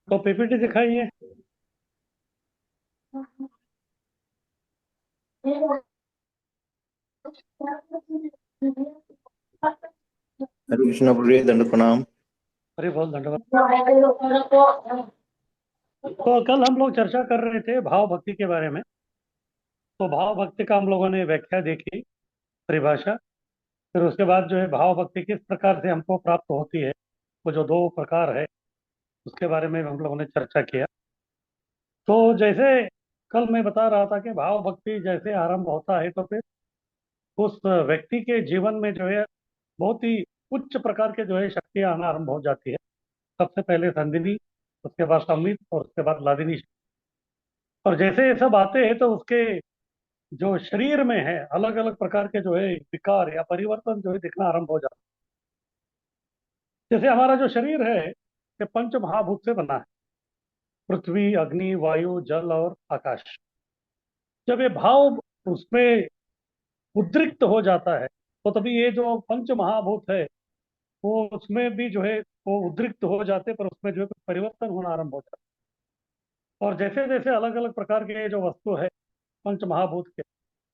तो पीपीटी दिखाइए। हरे कृष्णा प्रिय दंड प्रणाम। अरे बहुत धन्यवाद। तो कल हम लोग चर्चा कर रहे थे भाव भक्ति के बारे में। तो भाव भक्ति का हम लोगों ने व्याख्या देखी, परिभाषा। फिर उसके बाद जो है भाव भक्ति किस प्रकार से हमको प्राप्त होती है, वो जो दो प्रकार है उसके बारे में हम लोगों ने चर्चा किया। तो जैसे कल मैं बता रहा था कि भाव भक्ति जैसे आरंभ होता है तो फिर उस व्यक्ति के जीवन में जो है बहुत ही उच्च प्रकार के जो है शक्तियां आना आरंभ हो जाती है। सबसे पहले संदिनी, उसके बाद संमित और उसके बाद लादिनी। और जैसे ये सब आते हैं तो उसके जो शरीर में है अलग अलग प्रकार के जो है विकार या परिवर्तन जो है दिखना आरंभ हो जाता है। जैसे हमारा जो शरीर है ये पंच महाभूत से बना है, पृथ्वी, अग्नि, वायु, जल और आकाश। जब ये भाव उसमें उद्रिक्त हो जाता है तो तभी ये जो पंच महाभूत है वो उसमें भी जो है वो उद्रिक्त हो जाते, पर उसमें जो है कुछ परिवर्तन होना आरंभ हो जाता है। और जैसे जैसे अलग अलग प्रकार के जो वस्तु है पंच महाभूत के,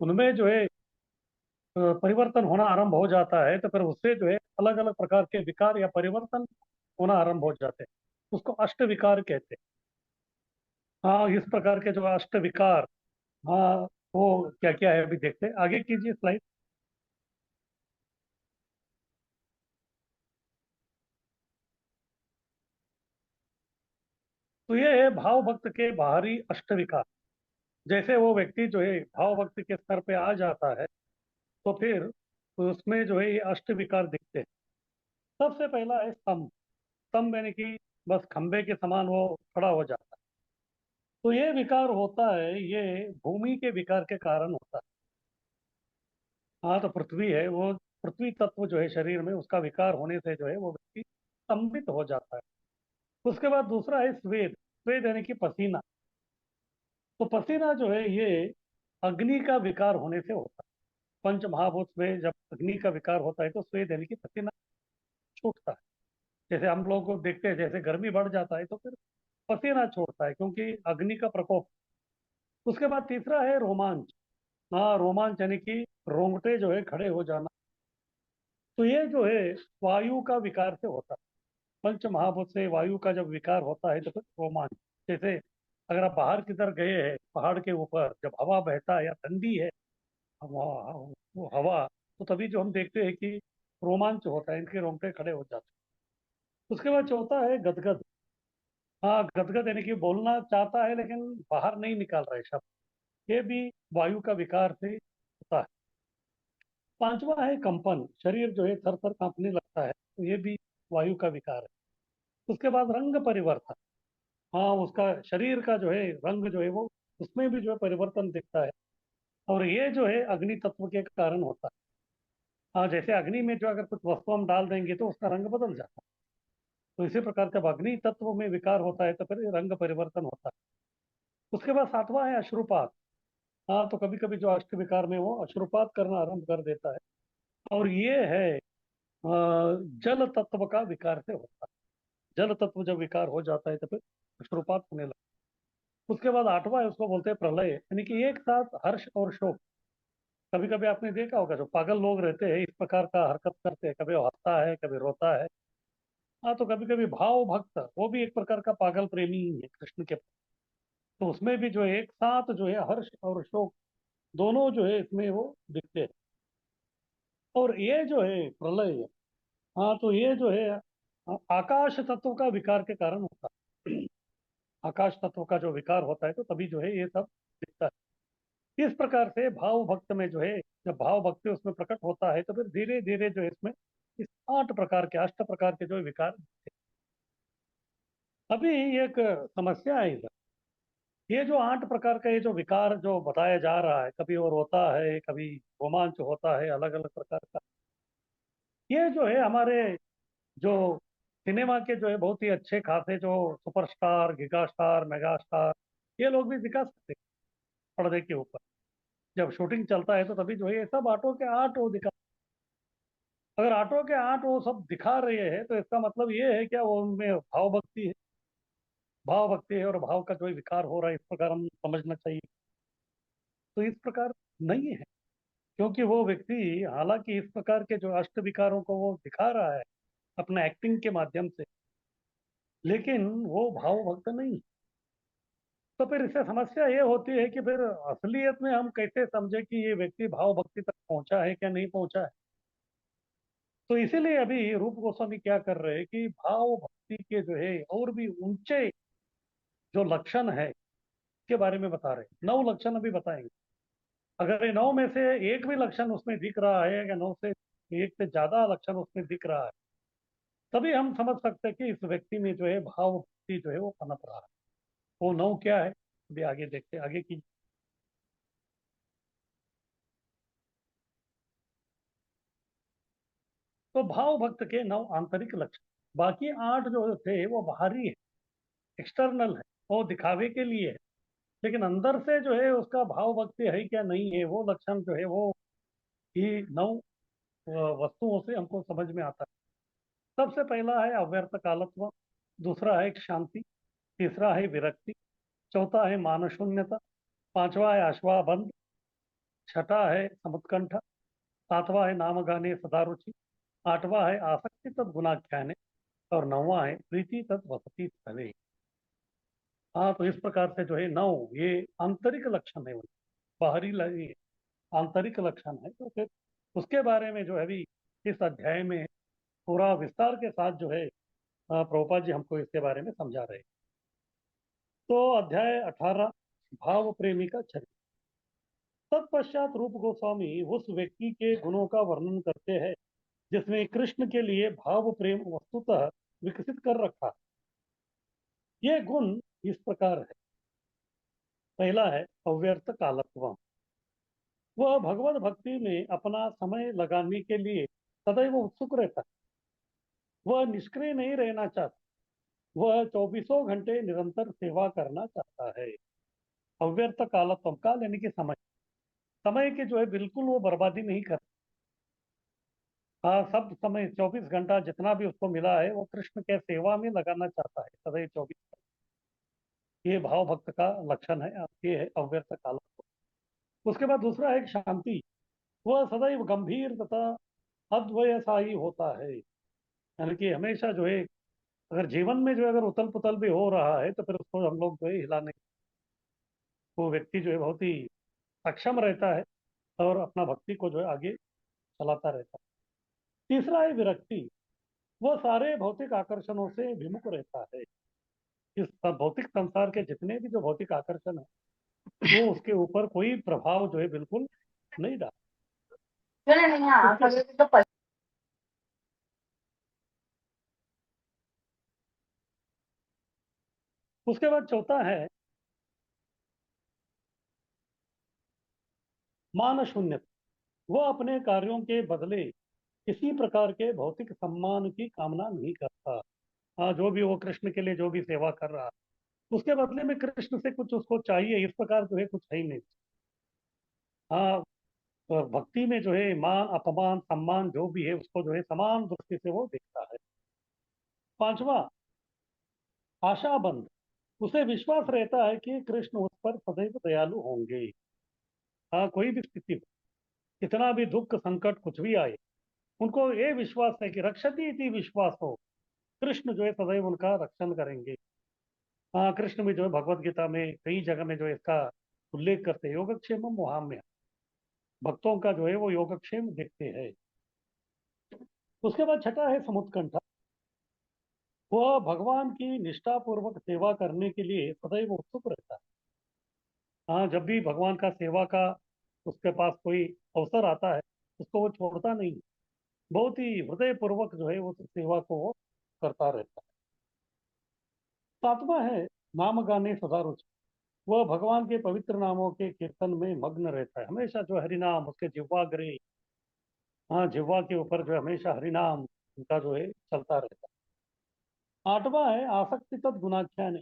उनमें जो है परिवर्तन होना आरंभ हो जाता है तो फिर उससे जो है अलग अलग प्रकार के विकार या परिवर्तन होना आरंभ हो जाते हैं। उसको अष्ट विकार कहते हैं। हाँ, इस प्रकार के जो अष्ट विकार, हाँ, वो क्या क्या है अभी देखते हैं। आगे कीजिए स्लाइड। तो ये है भाव भक्त के बाहरी अष्ट विकार। जैसे वो व्यक्ति जो है भाव भक्त के स्तर पे आ जाता है तो फिर उसमें जो है ये अष्ट विकार दिखते हैं। सबसे पहला है स्तंभ। स्तंभ यानी कि बस खंबे के समान वो खड़ा हो जाता है। तो ये विकार होता है, ये भूमि के विकार के कारण होता है। हाँ, तो पृथ्वी है वो, पृथ्वी तत्व जो है शरीर में उसका विकार होने से जो है वो व्यक्ति स्तंभित हो जाता है। उसके बाद दूसरा है स्वेद। स्वेद यानी कि पसीना। तो पसीना जो है ये अग्नि का विकार होने से होता है। पंच महाभूत में जब अग्नि का विकार होता है तो स्वेद यानी कि पसीना छूटता है। जैसे हम लोग को देखते हैं जैसे गर्मी बढ़ जाता है तो फिर पसीना छोड़ता है क्योंकि अग्नि का प्रकोप। उसके बाद तीसरा है रोमांच। हाँ, रोमांच यानी कि रोंगटे जो है खड़े हो जाना। तो ये जो है वायु का विकार से होता है। पंच महाभूत से वायु का जब विकार होता है तो फिर रोमांच। जैसे अगर आप बाहर किधर गए हैं पहाड़ के ऊपर, जब हवा बहता है या ठंडी है हवा, वो हवा, तो तभी जो हम देखते हैं कि रोमांच होता है, इनके रोंगटे खड़े हो जाते हैं। उसके बाद चौथा है गदगद। हाँ, गदगद यानी कि बोलना चाहता है लेकिन बाहर नहीं निकाल रहे शब्द। ये भी वायु का विकार से होता है। पांचवा है कंपन। शरीर जो है थर थर कांपने लगता है, तो ये भी वायु का विकार है। उसके बाद रंग परिवर्तन। हाँ, उसका शरीर का जो है रंग जो है वो, उसमें भी जो है परिवर्तन दिखता है। और ये जो है अग्नि तत्व के कारण होता है। हाँ, जैसे अग्नि में जो अगर कुछ वस्तु हम डाल देंगे तो उसका रंग बदल जाता है। तो इसी प्रकार जब अग्नि तत्व में विकार होता है तो फिर ये रंग परिवर्तन होता है। उसके बाद सातवां है अश्रुपात। हाँ, तो कभी कभी जो अष्ट विकार में वो अश्रुपात करना आरंभ कर देता है। और ये है जल तत्व का विकार से होता है। जल तत्व जब विकार हो जाता है तो फिर अश्रुपात होने लगता है। उसके बाद आठवां है, उसको बोलते हैं प्रलय, यानी कि एक साथ हर्ष और शोक। कभी कभी आपने देखा होगा जो पागल लोग रहते हैं इस प्रकार का हरकत करते हैं, कभी वो हंसता है कभी रोता है। हाँ, तो कभी कभी भाव भक्त वो भी एक प्रकार का पागल प्रेमी ही है कृष्ण के। तो उसमें भी जो है एक साथ जो है हर्ष और शोक दोनों जो है इसमें वो दिखते हैं। और ये जो है प्रलय है, हाँ, तो ये जो है आकाश तत्व का विकार के कारण होता है। आकाश तत्व का जो विकार होता है तो तभी जो है ये सब दिखता है। इस प्रकार से भाव भक्त में जो है, जब भाव भक्ति उसमें प्रकट होता है तो फिर धीरे धीरे जो है इसमें इस आठ प्रकार के, अष्ट प्रकार के जो है विकार दिखते हैं। अभी एक समस्या है इधर। ये जो आठ प्रकार का ये जो विकार जो बताया जा रहा है, कभी वो रोता है कभी रोमांच होता है, अलग अलग प्रकार का, ये जो है हमारे जो सिनेमा के जो है बहुत ही अच्छे खासे जो superstar, giga star, mega star, ये लोग भी दिखा सकते हैं पर्दे के ऊपर। जब शूटिंग चलता है तो तभी जो है ये सब आर्टों के आर्ट वो दिखा। अगर आठों के आठ वो सब दिखा रहे हैं तो इसका मतलब ये है क्या वो उनमें भाव भक्ति है। भाव भक्ति है और भाव का जो विकार हो रहा है, इस प्रकार हम समझना चाहिए। तो इस प्रकार नहीं है, क्योंकि वो व्यक्ति हालांकि इस प्रकार के जो अष्ट विकारों को वो दिखा रहा है अपना एक्टिंग के माध्यम से, लेकिन वो भाव भक्त नहीं है। तो फिर इससे समस्या ये होती है कि फिर असलियत में हम कैसे समझे कि ये व्यक्ति भाव भक्ति तक पहुंचा है क्या नहीं पहुंचा है। तो इसीलिए अभी रूप गोस्वामी क्या कर रहे हैं कि भाव भक्ति के जो है और भी ऊंचे जो लक्षण है के बारे में बता रहे हैं। 9 लक्षण अभी बताएंगे। अगर ये 9 में से एक भी लक्षण उसमें दिख रहा है या 9 से एक से ज्यादा लक्षण उसमें दिख रहा है, तभी हम समझ सकते हैं कि इस व्यक्ति में जो है भाव भक्ति जो है वो पनप रहा है। वो 9 क्या है अभी आगे देखते हैं, आगे की। तो भाव भक्त के 9 आंतरिक लक्षण, बाकी 8 जो थे वो बाहरी है, एक्सटर्नल है, वो दिखावे के लिए है। लेकिन अंदर से जो है उसका भाव भक्ति है क्या नहीं है, वो लक्षण जो है वो ही 9 वस्तुओं से हमको समझ में आता है। सबसे पहला है अव्यर्थ कालत्व, दूसरा है शांति, तीसरा है विरक्ति, चौथा है मानशून्यता, पांचवा है अश्वाबंध, छठा है समुत्कंठ, सातवां है नामगाने सदा रुचि, आठवां है आसक्ति तत् गुणाख्याने, और नौवां है प्रीति तत् वसति स्थले। हाँ, तो इस प्रकार से जो है 9 ये आंतरिक लक्षण है, बाहरी ये आंतरिक लक्षण है। तो फिर उसके बारे में जो है अभी इस अध्याय में पूरा विस्तार के साथ जो है प्रभुपाद जी हमको इसके बारे में समझा रहे हैं। तो अध्याय 18, भाव प्रेमी का चरित्र। तत्पश्चात रूप गोस्वामी उस व्यक्ति के गुणों का वर्णन करते हैं जिसने कृष्ण के लिए भाव प्रेम वस्तुतः विकसित कर रखा। ये गुण इस प्रकार है। पहला है अव्यर्थ कालत्व। वह भगवत भक्ति में अपना समय लगाने के लिए सदैव उत्सुक रहता है। वह निष्क्रिय नहीं रहना चाहता, वह चौबीसों घंटे निरंतर सेवा करना चाहता है। अव्यर्थ कालत्व, काल यानी कि समय, समय की जो है बिल्कुल वो बर्बादी नहीं करता। हाँ, सब समय 24 घंटा जितना भी उसको मिला है वो कृष्ण के सेवा में लगाना चाहता है सदैव 24। ये भाव भक्त का लक्षण है, ये है अव्यर्थ काल। उसके बाद दूसरा है शांति। वह सदैव गंभीर तथा अद्वयसायी होता है, यानी कि हमेशा जो है अगर जीवन में जो है अगर उथल पुथल भी हो रहा है तो फिर उसको हम लोग जो है हिला नहीं। वो व्यक्ति जो है बहुत ही सक्षम रहता है और अपना भक्ति को जो है आगे चलाता रहता है। तीसरा है विरक्ति। वह सारे भौतिक आकर्षणों से विमुख रहता है। इस भौतिक संसार के जितने भी जो भौतिक आकर्षण है वो उसके ऊपर कोई प्रभाव जो है बिल्कुल नहीं डाल। उसके उसके बाद चौथा है मान शून्य। वह अपने कार्यों के बदले किसी प्रकार के भौतिक सम्मान की कामना नहीं करता। हाँ, जो भी वो कृष्ण के लिए जो भी सेवा कर रहा है उसके बदले में कृष्ण से कुछ उसको चाहिए, इस प्रकार जो है कुछ है ही नहीं। हाँ, तो भक्ति में जो है मान अपमान सम्मान जो भी है उसको जो है समान दृष्टि से वो देखता है। पांचवा आशाबंध। उसे विश्वास रहता है कि कृष्ण उस पर सदैव दयालु होंगे। हाँ, कोई भी स्थिति हो, कितना भी दुख संकट कुछ भी आए, उनको ये विश्वास है कि रक्षति इति विश्वास हो, कृष्ण जो है सदैव उनका रक्षण करेंगे। हाँ, कृष्ण भी जो है भगवत गीता में कई जगह में जो है इसका उल्लेख करते हैं, योगक्षेम वहाम्य, भक्तों का जो है वो योगक्षेम देखते हैं। उसके बाद छठा है समुत्कंठा। वह भगवान की निष्ठापूर्वक सेवा करने के लिए सदैव उत्सुक रहता है। हाँ, जब भी भगवान का सेवा का उसके पास कोई अवसर आता है उसको वो छोड़ता नहीं, बहुत ही हृदय पूर्वक जो है उस सेवा को वो करता रहता है। सातवां है नाम गाने सदा रुचि। वह भगवान के पवित्र नामों के कीर्तन में मग्न रहता है, हमेशा जो हरि नाम उसके जिह्वाग्रे, हाँ जिह्वा के ऊपर जो है हमेशा हरि नाम उनका जो है चलता रहता है। आठवां है आसक्ति तत् गुणाख्यान।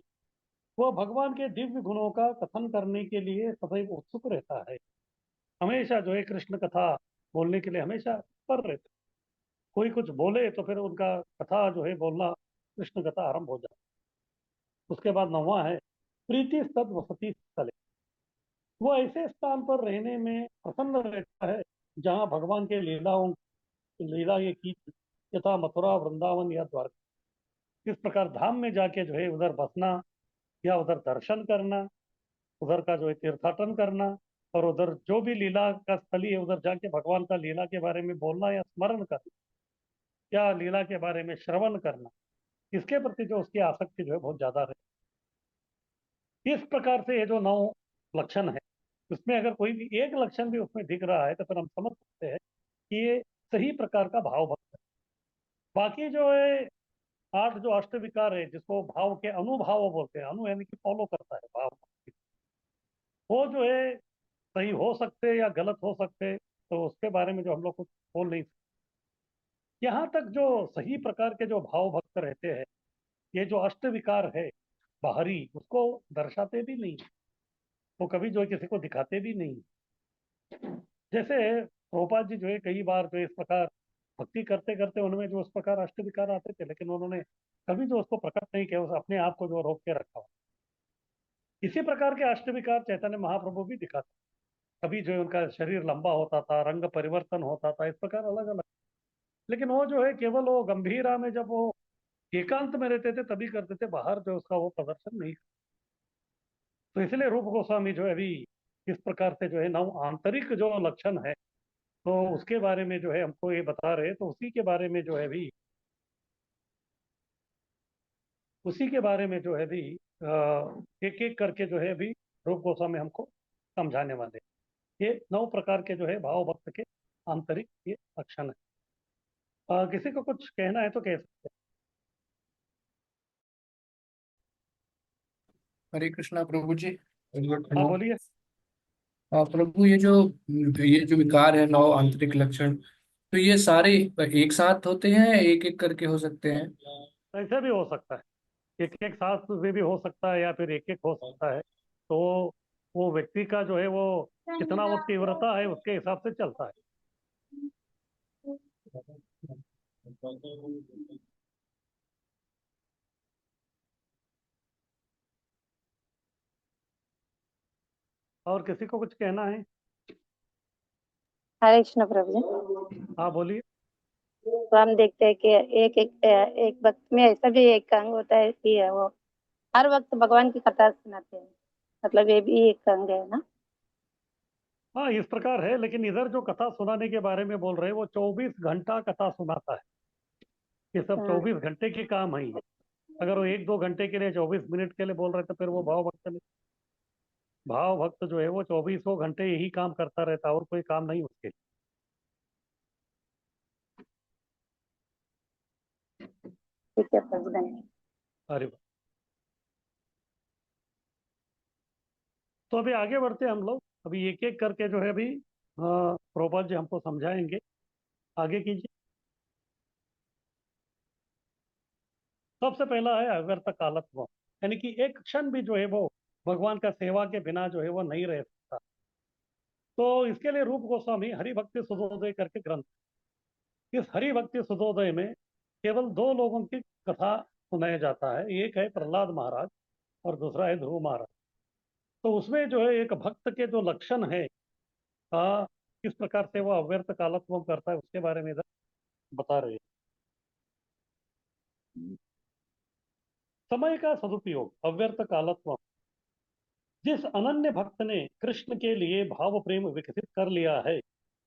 वह भगवान के दिव्य गुणों का कथन करने के लिए सदैव उत्सुक रहता है, हमेशा जो है कृष्ण कथा बोलने के लिए हमेशा पर रहता है। कोई कुछ बोले तो फिर उनका कथा जो है बोलना, कृष्ण कथा आरंभ हो जाए। उसके बाद 9वां है प्रीति सद वसति स्थले। वो ऐसे स्थान पर रहने में प्रसन्न रहता है जहाँ भगवान के लीला ये की थी, यथा मथुरा वृंदावन या द्वारका। इस प्रकार धाम में जाके जो है उधर बसना, या उधर दर्शन करना, उधर का जो है तीर्थाटन करना, और उधर जो भी लीला का स्थली है उधर जाके भगवान का लीला के बारे में बोलना या स्मरण करना, या लीला के बारे में श्रवण करना, इसके प्रति जो उसकी आसक्ति जो है बहुत ज्यादा है। इस प्रकार से ये जो 9 लक्षण है, उसमें अगर कोई भी एक लक्षण भी उसमें दिख रहा है तो फिर हम समझ सकते हैं कि ये सही प्रकार का भाव भक्त है। बाकी जो है 8 जो अष्ट विकार है, जिसको भाव के अनुभाव बोलते हैं, अनु यानी कि फॉलो करता है भाव, वो जो है सही हो सकते या गलत हो सकते, तो उसके बारे में जो हम लोग कुछ बोल नहीं सकते। यहाँ तक जो सही प्रकार के जो भाव भक्त रहते हैं, ये जो अष्ट विकार है बाहरी, उसको दर्शाते भी नहीं, वो कभी जो है किसी को दिखाते भी नहीं। जैसे प्रभुपाद जी जो है कई बार जो इस प्रकार भक्ति करते करते उनमें जो उस प्रकार अष्ट विकार आते थे, लेकिन उन्होंने कभी जो उसको प्रकट नहीं किया, उस अपने आप को जो रोक के रखा। इसी प्रकार के अष्ट विकार चैतन्य महाप्रभु भी दिखाते, कभी जो है उनका शरीर लंबा होता था, रंग परिवर्तन होता था, इस प्रकार अलग अलग। लेकिन वो जो है केवल वो गंभीरा में जब वो एकांत में रहते थे तभी करते थे, बाहर जो उसका वो प्रदर्शन नहीं। तो इसलिए रूप गोस्वामी जो है अभी इस प्रकार से जो है नव आंतरिक जो लक्षण है, तो उसके बारे में जो है हमको ये बता रहे, तो उसी के बारे में जो है भी, उसी के बारे में जो है भी एक एक करके जो है अभी रूप गोस्वामी हमको समझाने वाले हैं। ये 9 प्रकार के जो है भाव भक्त के आंतरिक ये लक्षण है। किसी को कुछ कहना है तो कह सकते हरे कृष्णा प्रभु जी। हैं। हाँ बोलिए। प्रभु ये जो विकार है, 9 आंतरिक लक्षण, तो ये सारे एक साथ होते हैं, एक एक करके हो सकते हैं? ऐसे भी हो सकता है, एक एक साथ में भी हो सकता है, या फिर एक एक हो सकता है। तो वो व्यक्ति का जो है वो कितना वो तीव्रता है उसके हिसाब से चलता है। और किसी को कुछ कहना है? हरे कृष्ण प्रभु जी। हाँ बोलिए। तो हम देखते हैं कि एक वक्त में ऐसा भी एक अंग होता है कि वो हर वक्त भगवान की कथा सुनाते हैं, मतलब ये भी एक अंग है ना। हाँ इस प्रकार है, लेकिन इधर जो कथा सुनाने के बारे में बोल रहे हैं वो 24 घंटा कथा सुनाता है। ये सब हाँ, 24 घंटे की काम है ये। अगर वो 1-2 घंटे के लिए 24 मिनट के लिए बोल रहे थे, फिर वो भाव भक्त नहीं। भाव भक्त जो है वो 24 घंटे यही काम करता रहता है, और कोई काम नहीं उसके। ठीक है प्रभु, धन्यवाद। अरे वाह। तो अभी आगे बढ़ते हैं हम लोग, अभी एक एक करके जो है अभी प्रभुपाद जी हमको समझाएंगे। आगे कीजिए। सबसे पहला है अव्यर्थ कालत्व, यानी कि एक क्षण भी जो है वो भगवान का सेवा के बिना जो है वो नहीं रह सकता। तो इसके लिए रूप गोस्वामी हरि भक्ति सुधोदय करके ग्रंथ, इस हरि भक्ति सुधोदय में केवल 2 लोगों की कथा सुनाया जाता है, एक है प्रहलाद महाराज और दूसरा है ध्रुव महाराज। तो उसमें जो है एक भक्त के जो लक्षण है, किस प्रकार से वो अव्यर्थ कालत्व करता है, उसके बारे में इधर बता रहे हैं। समय का सदुपयोग, अव्यर्थ कालत्व। जिस अनन्य भक्त ने कृष्ण के लिए भाव प्रेम विकसित कर लिया है,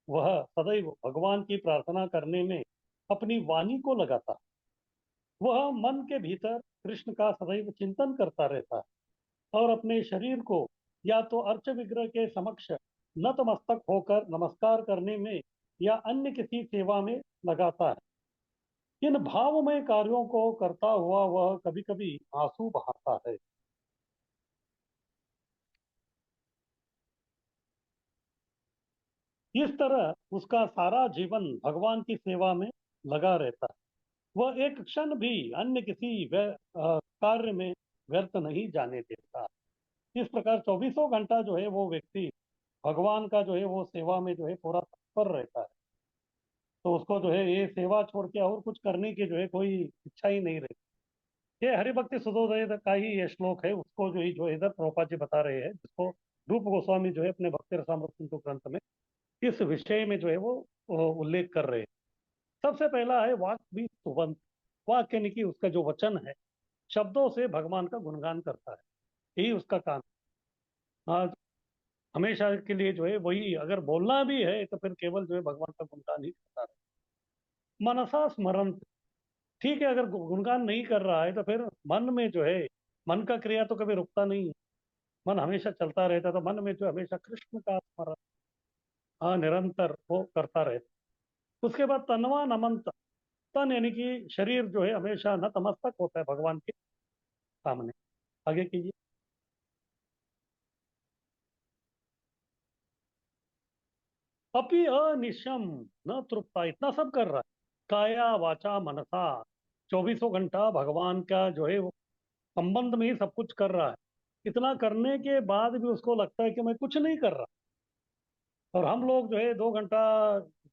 वह सदैव भगवान की प्रार्थना करने में अपनी वाणी को लगाता है। वह मन के भीतर कृष्ण का सदैव चिंतन करता रहता है, और अपने शरीर को या तो अर्च विग्रह के समक्ष नतमस्तक होकर नमस्कार करने में या अन्य किसी सेवा में लगाता है। इन भावमय कार्यों को करता हुआ वह कभी कभी आंसू बहाता है। इस तरह उसका सारा जीवन भगवान की सेवा में लगा रहता है। वह एक क्षण भी अन्य किसी कार्य में व्यर्थ नहीं जाने देता। इस प्रकार 24 घंटा जो है वो व्यक्ति भगवान का जो है वो सेवा में जो है पूरा तत्पर रहता है। तो उसको जो है ये सेवा छोड़ के और कुछ करने की जो है कोई इच्छा ही नहीं रहती। ये हरिभक्ति सुधोदय का ही ये श्लोक है, उसको जो इधर प्रभुपाद जी बता रहे हैं, जिसको रूप गोस्वामी जो है अपने भक्ति रसामृत सिंधु ग्रंथ में इस विषय में जो है वो उल्लेख कर रहे हैं। सबसे पहला है वाक भी सुबंत। वाक यानी कि उसका जो वचन है, शब्दों से भगवान का गुणगान करता है, यही उसका काम है। हाँ, हमेशा के लिए जो है वही, अगर बोलना भी है तो फिर केवल जो है भगवान का गुणगान ही करता रहे। मनसा स्मरण, ठीक है, अगर गुणगान नहीं कर रहा है तो फिर मन में जो है, मन का क्रिया तो कभी रुकता नहीं है, मन हमेशा चलता रहता है, तो मन में जो हमेशा कृष्ण का स्मरण, हाँ, निरंतर वो करता रहता। उसके बाद तनवा नमंत, तन यानी कि शरीर जो है हमेशा नतमस्तक होता है भगवान के सामने। आगे कीजिए। अपि अनिशम न तृप्ता, इतना सब कर रहा है, काया वाचा मनसा, चौबीसों घंटा भगवान का जो है वो संबंध में ही सब कुछ कर रहा है। इतना करने के बाद भी उसको लगता है कि मैं कुछ नहीं कर रहा। और हम लोग जो है 2 घंटा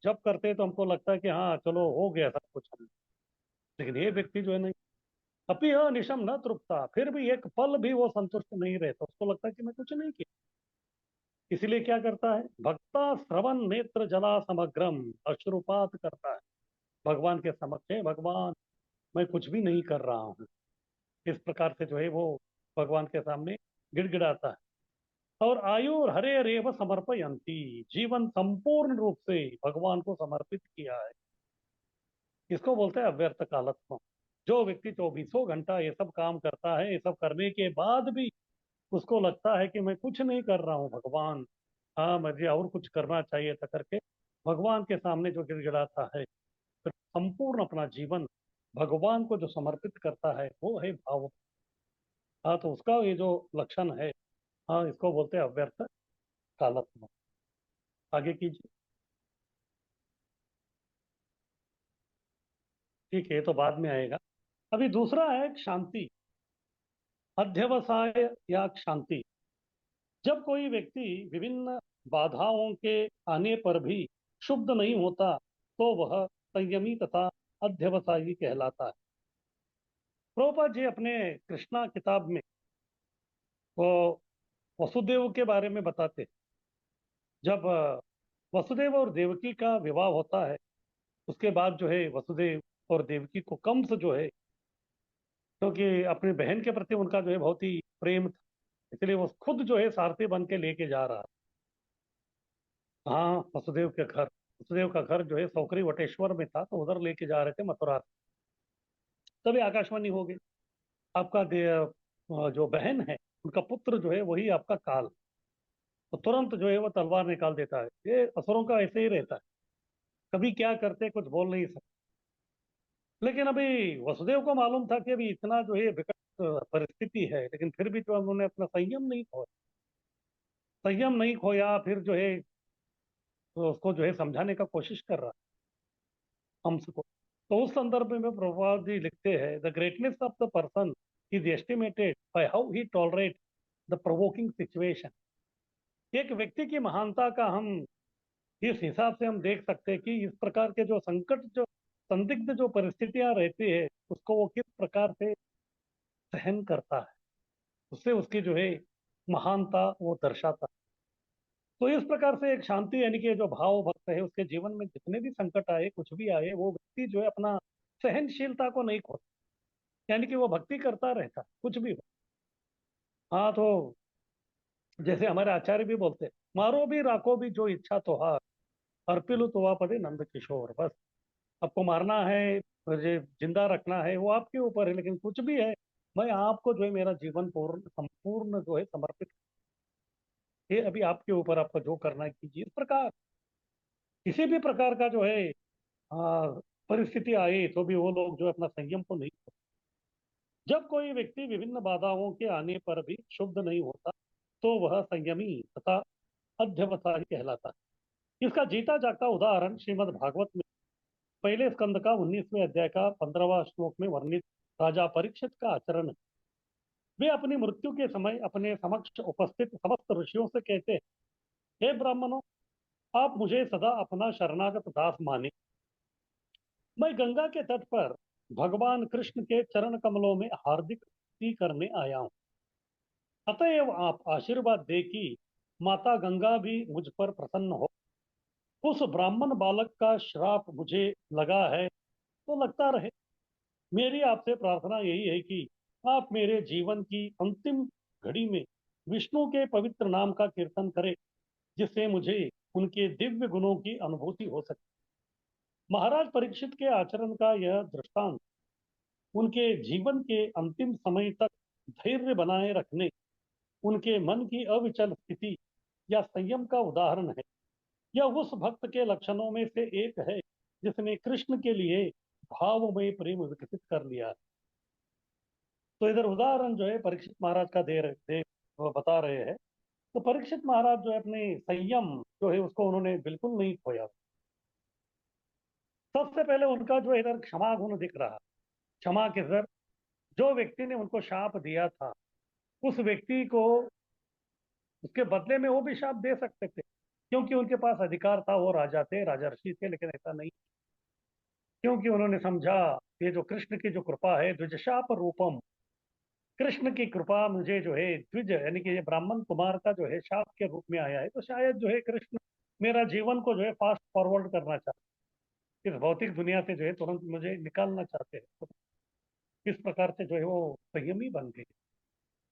जब करते हैं तो हमको लगता है कि हाँ चलो हो गया सब कुछ, लेकिन ये व्यक्ति जो है नहीं। अपि निशम न तृप्ता, फिर भी एक पल भी वो संतुष्ट नहीं रहता, उसको लगता है कि मैं कुछ नहीं किया। इसलिए क्या करता है, भक्ता श्रवण नेत्र जला समग्रम, अश्रुपात करता है भगवान के समक्ष, है भगवान मैं कुछ भी नहीं कर रहा हूँ, इस प्रकार से जो है वो भगवान के सामने गिड़गिड़ाता है। और आयुर हरे रेव समर्पयंती, जीवन संपूर्ण रूप से भगवान को समर्पित किया है, इसको बोलते हैं अव्यर्थ कालत्व। जो व्यक्ति चौबीसों घंटा ये सब काम करता है, ये सब करने के बाद भी उसको लगता है कि मैं कुछ नहीं कर रहा हूँ भगवान, हाँ मुझे और कुछ करना चाहिए था, करके भगवान के सामने जो गिड़गिड़ाता है, फिर संपूर्ण अपना जीवन भगवान को जो समर्पित करता है वो है भाव। हाँ, तो उसका ये जो लक्षण है, हाँ, इसको बोलते हैं अव्यर्थ कालत्व। आगे कीजिए। ठीक है, ये तो बाद में आएगा। अभी दूसरा है शांति, अध्यवसाय या शांति। जब कोई व्यक्ति विभिन्न बाधाओं के आने पर भी शुद्ध नहीं होता तो वह संयमी तथा अध्यवसायी कहलाता है। प्रभुपाद जी अपने कृष्णा किताब में वो वसुदेव के बारे में बताते हैं। जब वसुदेव और देवकी का विवाह होता है, उसके बाद जो है वसुदेव और देवकी को कंस जो है, क्योंकि अपनी बहन के प्रति उनका जो है बहुत ही प्रेम था, इसलिए वो खुद जो है सारथी बन के लेके जा रहा है। हाँ, वसुदेव के घर, वसुदेव का घर जो है सौकरी वटेश्वर में था, तो उधर लेके जा रहे थे मथुरा से। तभी आकाशवाणी हो गई, आपका जो बहन है उनका पुत्र जो है वही आपका काल। तो तुरंत जो है वो तलवार निकाल देता है। ये असुरों का ऐसे ही रहता है, कभी क्या करते कुछ बोल नहीं सकते। लेकिन अभी वसुदेव को मालूम था कि अभी इतना जो है विकट परिस्थिति है, लेकिन फिर भी जो उन्होंने अपना संयम नहीं खोया, संयम नहीं खोया, फिर जो है तो उसको जो है समझाने का कोशिश कर रहा है हम्स को। तो उस संदर्भ में प्रभुपाद जी लिखते हैं, the greatness of the person is estimated by how he tolerate the provoking situation. एक व्यक्ति की महानता का हम इस हिसाब से हम देख सकते हैं कि इस प्रकार के जो संकट, जो संदिग्ध जो परिस्थितियां रहती है, उसको वो किस प्रकार से सहन करता है, उससे उसकी जो है महानता वो दर्शाता है। तो इस प्रकार से एक शांति यानी कि जो भाव भक्त है, उसके जीवन में जितने भी संकट आए, कुछ भी आए, वो व्यक्ति जो है अपना सहनशीलता को नहीं खोता, यानी कि वो भक्ति करता रहता कुछ भी हो। हाँ, तो जैसे हमारे आचार्य भी बोलते हैं, मारो भी राखो भी जो इच्छा तो हार, अर्पिलु तो पदे नंद किशोर। बस आपको मारना है, मुझे जिंदा रखना है, वो आपके ऊपर है, लेकिन कुछ भी है, मैं आपको जो है मेरा जीवन पूर्ण संपूर्ण जो है समर्पित, ये अभी आपके ऊपर, आपको जो करना है कीजिए। इस प्रकार किसी भी प्रकार का जो है आ, परिस्थिति आए तो भी वो लोग जो है अपना संयम को नहीं खोते। जब कोई व्यक्ति विभिन्न बाधाओं के आने पर भी शुद्ध नहीं होता तो वह संयमी तथा अध्यवसायी कहलाता है। इसका जीता जागता उदाहरण श्रीमद् भागवत में पहले स्कंद का 19वें अध्याय का 15वां श्लोक में वर्णित राजा परीक्षित का आचरण है। वे अपनी मृत्यु के समय अपने समक्ष उपस्थित समस्त ऋषियों से कहते हैं, हे ब्राह्मणों, आप मुझे सदा अपना शरणागत दास माने, मैं गंगा के तट पर भगवान कृष्ण के चरण कमलों में हार्दिक स्तुति करने आया हूँ। अतएव आप आशीर्वाद दे कि माता गंगा भी मुझ पर प्रसन्न हो। उस ब्राह्मण बालक का श्राप मुझे लगा है तो लगता रहे। मेरी आपसे प्रार्थना यही है कि आप मेरे जीवन की अंतिम घड़ी में विष्णु के पवित्र नाम का कीर्तन करें, जिससे मुझे उनके दिव्य गुणों की अनुभूति हो सके। महाराज परीक्षित के आचरण का यह दृष्टांत उनके जीवन के अंतिम समय तक धैर्य बनाए रखने, उनके मन की अविचल स्थिति या संयम का उदाहरण है। यह उस भक्त के लक्षणों में से एक है जिसने कृष्ण के लिए भावमय प्रेम विकसित कर लिया। तो इधर उदाहरण जो है परीक्षित महाराज का दे वो बता रहे हैं। तो परीक्षित महाराज जो है अपने संयम जो है उसको उन्होंने बिल्कुल नहीं खोया। सबसे पहले उनका जो इधर क्षमा गुण दिख रहा। क्षमा किधर, जो व्यक्ति ने उनको शाप दिया था उस व्यक्ति को उसके बदले में वो भी शाप दे सकते थे, क्योंकि उनके पास अधिकार था, वो राजा थे, राजर्षि थे। लेकिन ऐसा नहीं, क्योंकि उन्होंने समझा ये जो कृष्ण की जो कृपा है, द्विजशाप रूपम, कृष्ण की कृपा मुझे जो है द्विज यानी कि ये ब्राह्मण कुमार का जो है शाप के रूप में आया है, तो शायद जो है कृष्ण मेरा जीवन को जो है फास्ट फॉरवर्ड करना चाहते, इस भौतिक दुनिया से जो है तुरंत मुझे निकालना चाहते हैं। तो इस प्रकार से जो है वो संयमी बन गए।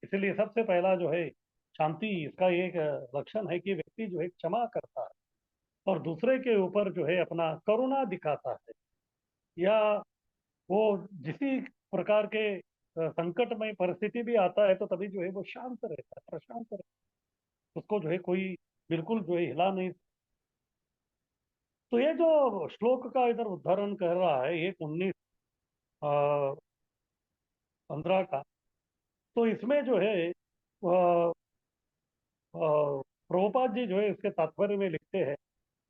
इसलिए सबसे पहला जो है शांति, इसका एक लक्षण है कि व्यक्ति जो है क्षमा करता है और दूसरे के ऊपर जो है अपना करुणा दिखाता है, या वो जिसी प्रकार के संकटमय परिस्थिति भी आता है तो तभी जो है वो शांत रहता है, प्रशांत रहता है, उसको जो है कोई बिल्कुल जो है हिला नहीं। तो ये जो श्लोक का इधर उदाहरण कर रहा है, ये 19-15 का, तो इसमें जो है प्रभुपाद जी जो है इसके तात्पर्य में लिखते हैं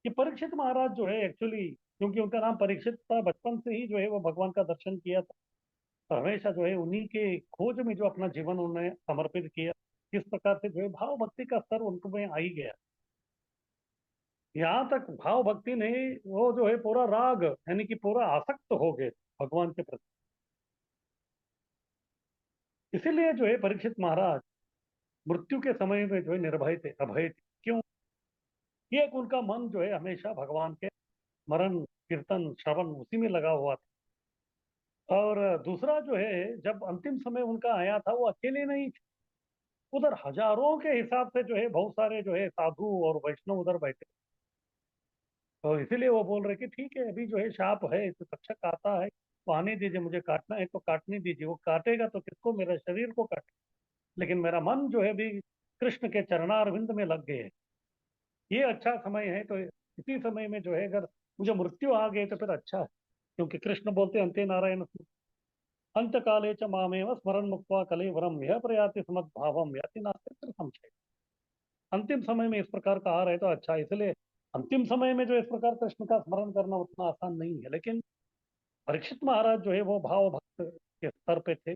कि परीक्षित महाराज जो है एक्चुअली, क्योंकि उनका नाम परीक्षित था, बचपन से ही जो है वो भगवान का दर्शन किया था, तो हमेशा जो है उन्हीं के खोज में जो अपना जीवन उन्होंने समर्पित किया। इस प्रकार से जो है भाव भक्ति का स्तर उनको में आ ही गया। यहाँ तक भाव भक्ति नहीं, वो जो है पूरा राग यानी कि पूरा आसक्त हो गए भगवान के प्रति। इसीलिए जो है परीक्षित महाराज मृत्यु के समय में जो है निर्भय थे, अभय थे। क्यों? एक उनका मन जो है हमेशा भगवान के स्मरण, कीर्तन, श्रवण उसी में लगा हुआ था। और दूसरा जो है जब अंतिम समय उनका आया था वो अकेले नहीं थे, उधर हजारों के हिसाब से जो है बहुत सारे जो है साधु और वैष्णव उधर बैठे। तो इसीलिए वो बोल रहे कि ठीक है, अभी जो है शाप है तो तक्षक आता है तो आने दीजिए, मुझे काटना है तो काटने दीजिए। वो काटेगा तो किसको? मेरा शरीर को काटे, लेकिन मेरा मन जो है भी कृष्ण के चरणारविंद में लग गए है। ये अच्छा समय है। तो इसी समय में जो है अगर मुझे मृत्यु आ गई तो फिर अच्छा है, क्योंकि कृष्ण बोलते हैं अंते नारायण अंत काले च मामेव स्मरण मुक्त्वा कलेवरम यह प्रयाति समद्भावम याति नास्ति संशय। अंतिम समय में इस प्रकार का आ रहे तो अच्छा है। इसलिए अंतिम समय में जो इस प्रकार कृष्ण का स्मरण करना उतना आसान नहीं है। लेकिन परीक्षित महाराज जो है वो भाव भक्त के स्तर पे थे,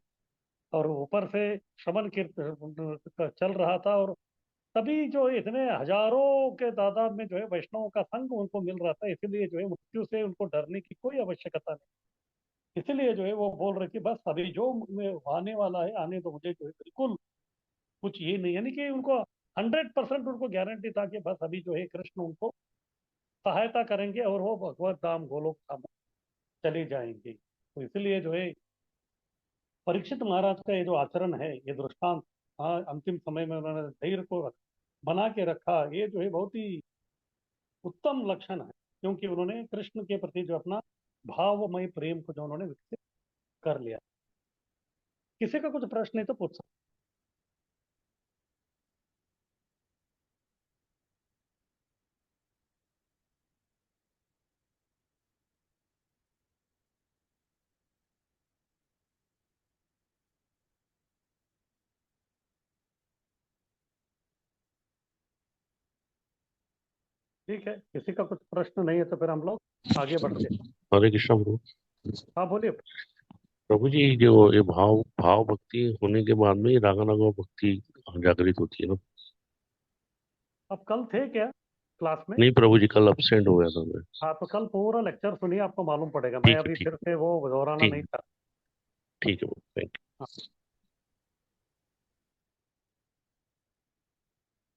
और ऊपर से श्रवण कीर्तन चल रहा था, और तभी जो इतने हजारों के तादाद में जो है वैष्णवों का संग उनको मिल रहा था। इसीलिए जो है मृत्यु से उनको डरने की कोई आवश्यकता नहीं। इसीलिए जो है वो बोल रहे कि बस अभी जो आने वाला है आने तो, मुझे जो है बिल्कुल कुछ ये नहीं, यानी कि उनको 100% उनको गारंटी था कि बस अभी जो है कृष्ण उनको सहायता करेंगे और वो भगवत धाम गोलोक धाम चले जाएंगे। तो इसलिए जो है परीक्षित महाराज का ये जो आचरण है, ये दृष्टांत, हाँ अंतिम समय में उन्होंने धैर्य को बना के रखा, ये जो है बहुत ही उत्तम लक्षण है, क्योंकि उन्होंने कृष्ण के प्रति जो अपना भावमय प्रेम को जो उन्होंने विकसित कर लिया। किसी का कुछ प्रश्न है तो पूछ सकते। ठीक है, किसी का कुछ प्रश्न नहीं है तो फिर हम लोग आगे बढ़ते हैं। हरे कृष्ण प्रभु। हाँ बोलिए। प्रभु जी, जो ये भाव भाव भक्ति होने के बाद में रागानुगा भक्ति जागृत होती है ना? अब कल थे क्या? क्लास में? नहीं प्रभु जी, कल अब्सेंट हो गया था मैं। हाँ, तो कल पूरा लेक्चर सुनिए, आपको मालूम पड़ेगा। मैं ठीक है, अभी ठीक फिर से वो दोहराना ठीक नहीं चाहता। ठीक है प्रभु, थैंक हाँ।